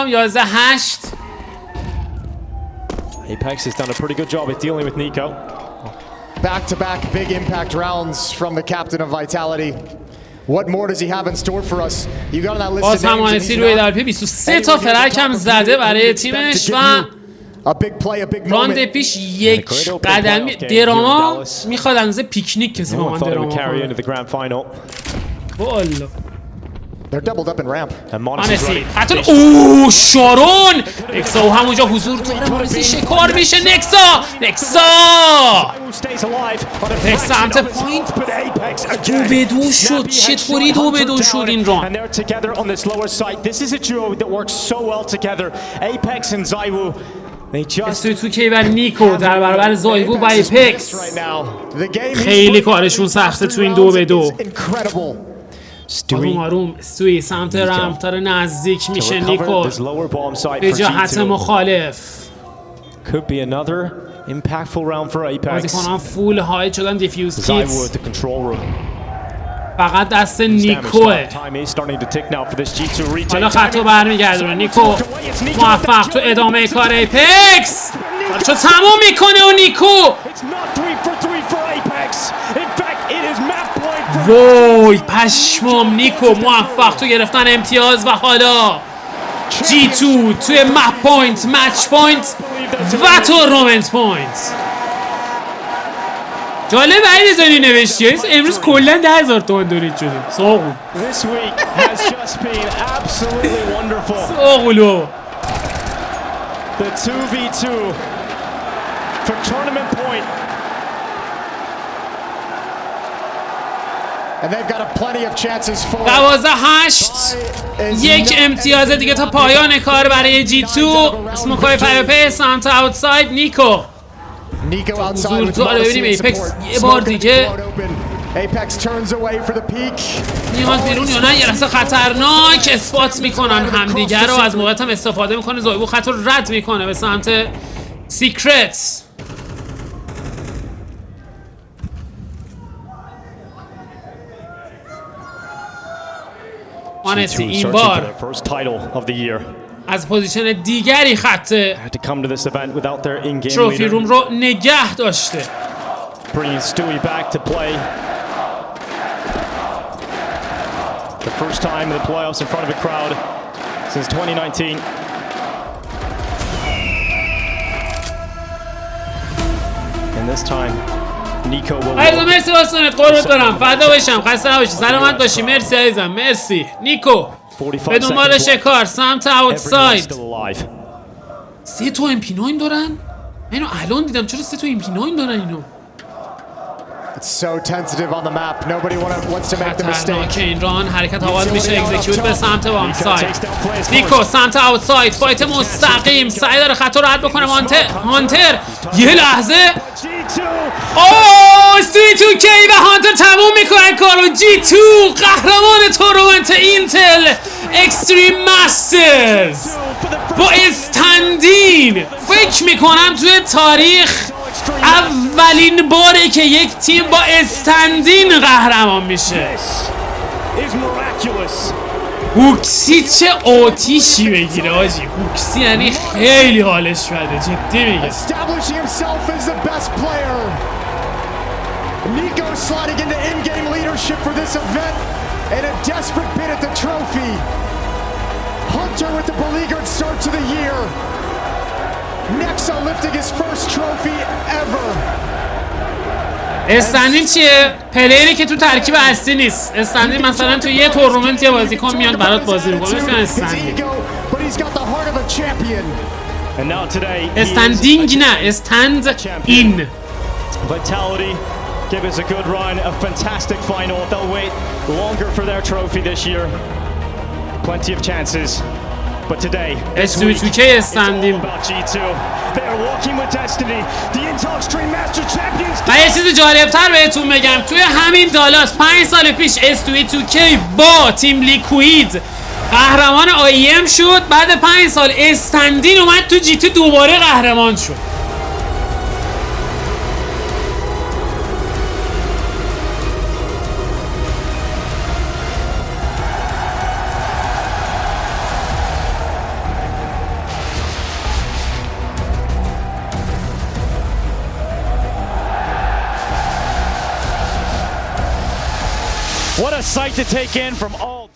Apex has done a pretty good job at dealing with Nico. Back-to-back big impact rounds from the captain of Vitality. What more does he have in store for us? You got on that list باز of همانسی روی درپی 23 تا فرک هم زده برای تیمش و a big play, a big راند moment. پیش یک قدمی دراما میخواد اندازه پیکنیک کسی با من دراما کنه. والا They're doubled up in ramp. مانسی حتی شارون نکسا و همونجا حضور داره. مانسی شکار میشه. نکسا سمت پوینت 2-2 شد. چطوری 2-2 شد این ران؟ استوی 2K و نیکو در برابر زایبو و ایپکس. خیلی کارشون سخته تو این 2-2. آروم استوی سمت رمپتر نزدیک میشه. نیکو به جهت مخالف. بازیکنان فول های شدن. دیفیوز کیتس فقط دست نیکوه. حالا خطو برمیگردونه. نیکو موفق تو ادامه کار ایپکس. چو تموم میکنه و نیکو. وای پشمام. نیکو موفق تو گرفتن امتیاز و حالا G2 توی مپ پوینت، مچ پوینت و تورنمنت پوینت. جالب عید زنی نوشتی امروز کلن 10,000 تومن دونیت شده. ساقول ساقولو The 2v2 for tournament point. And they've got plenty of chances for 12-8. یک امتیاز دیگه تا پایان کار برای G2. اسموکای پیوپی سمت اوتساید. نیکو حضور داره. ببینیم ایپکس یه بار دیگه میاد بیرون یا نه. یه لحظه خطرناک اسپات میکنن همدیگه رو. از موقعیت هم استفاده میکنه. زایبو خط رو رد میکنه به سمت سیکرت. مانسی این بار از پوزیشن دیگری خط تروفی روم رو نگه داشته. The first time in the playoffs in front of a crowd since 2019. and this time Nico will عزیزم مرسی واسه قربت برم فدا بشم خسته نباشی سلامت باشی مرسی عزیزم مرسی نیکو به دنبال شکار سمت اوتساید 3 تا MP9 دارن؟ اینو الان دیدم چرا 3 تا MP9 دارن اینو It's so tentative on the map. Nobody wants to make the mistake. خطرناکه این ران حرکت آغاز میشه اکزیکیوت به سمت وان ساید نیکو سمت اوتساید فایت مستقیم سعی داره خطا رو رد بکنه هانتر یه لحظه اوه C2K و هانتر تموم میکنه کارو G2 قهرمان تورنمنت اینتل اکستریم ماسترز با استندین فکر میکنم توی تاریخ اولین باره که یک تیم با استندین قهرمان میشه هوکسی چه آتیشی بگیره آجی هوکسی یعنی خیلی حالش بده جدی میگه Nico sliding into in-game leadership for this event and a desperate bid at the trophy. Hunter with the beleaguered start to the year. Nexa lifting his first trophy ever. استندین چیه؟ پلیری که تو ترکیب اصلی نیست. استندین مثلا تو یه تورنمنت یه بازیکن میاد برات بازی میکنه میگن استندین. استندینگ نه استند این. Vitality give us a good run, a fantastic final. They'll wait longer for their trophy this year. Plenty of chances. But today, this week, it's all about G2. They are walking with destiny. The Intel Extreme Master Champions. و یه چیز جالبتر بهتون بگم توی همین دالاس 5 سال پیش S2K با تیم لیکوید قهرمان IEM شد بعد 5 سال استندین اومد تو G2 دوباره قهرمان شد What a sight to take in from all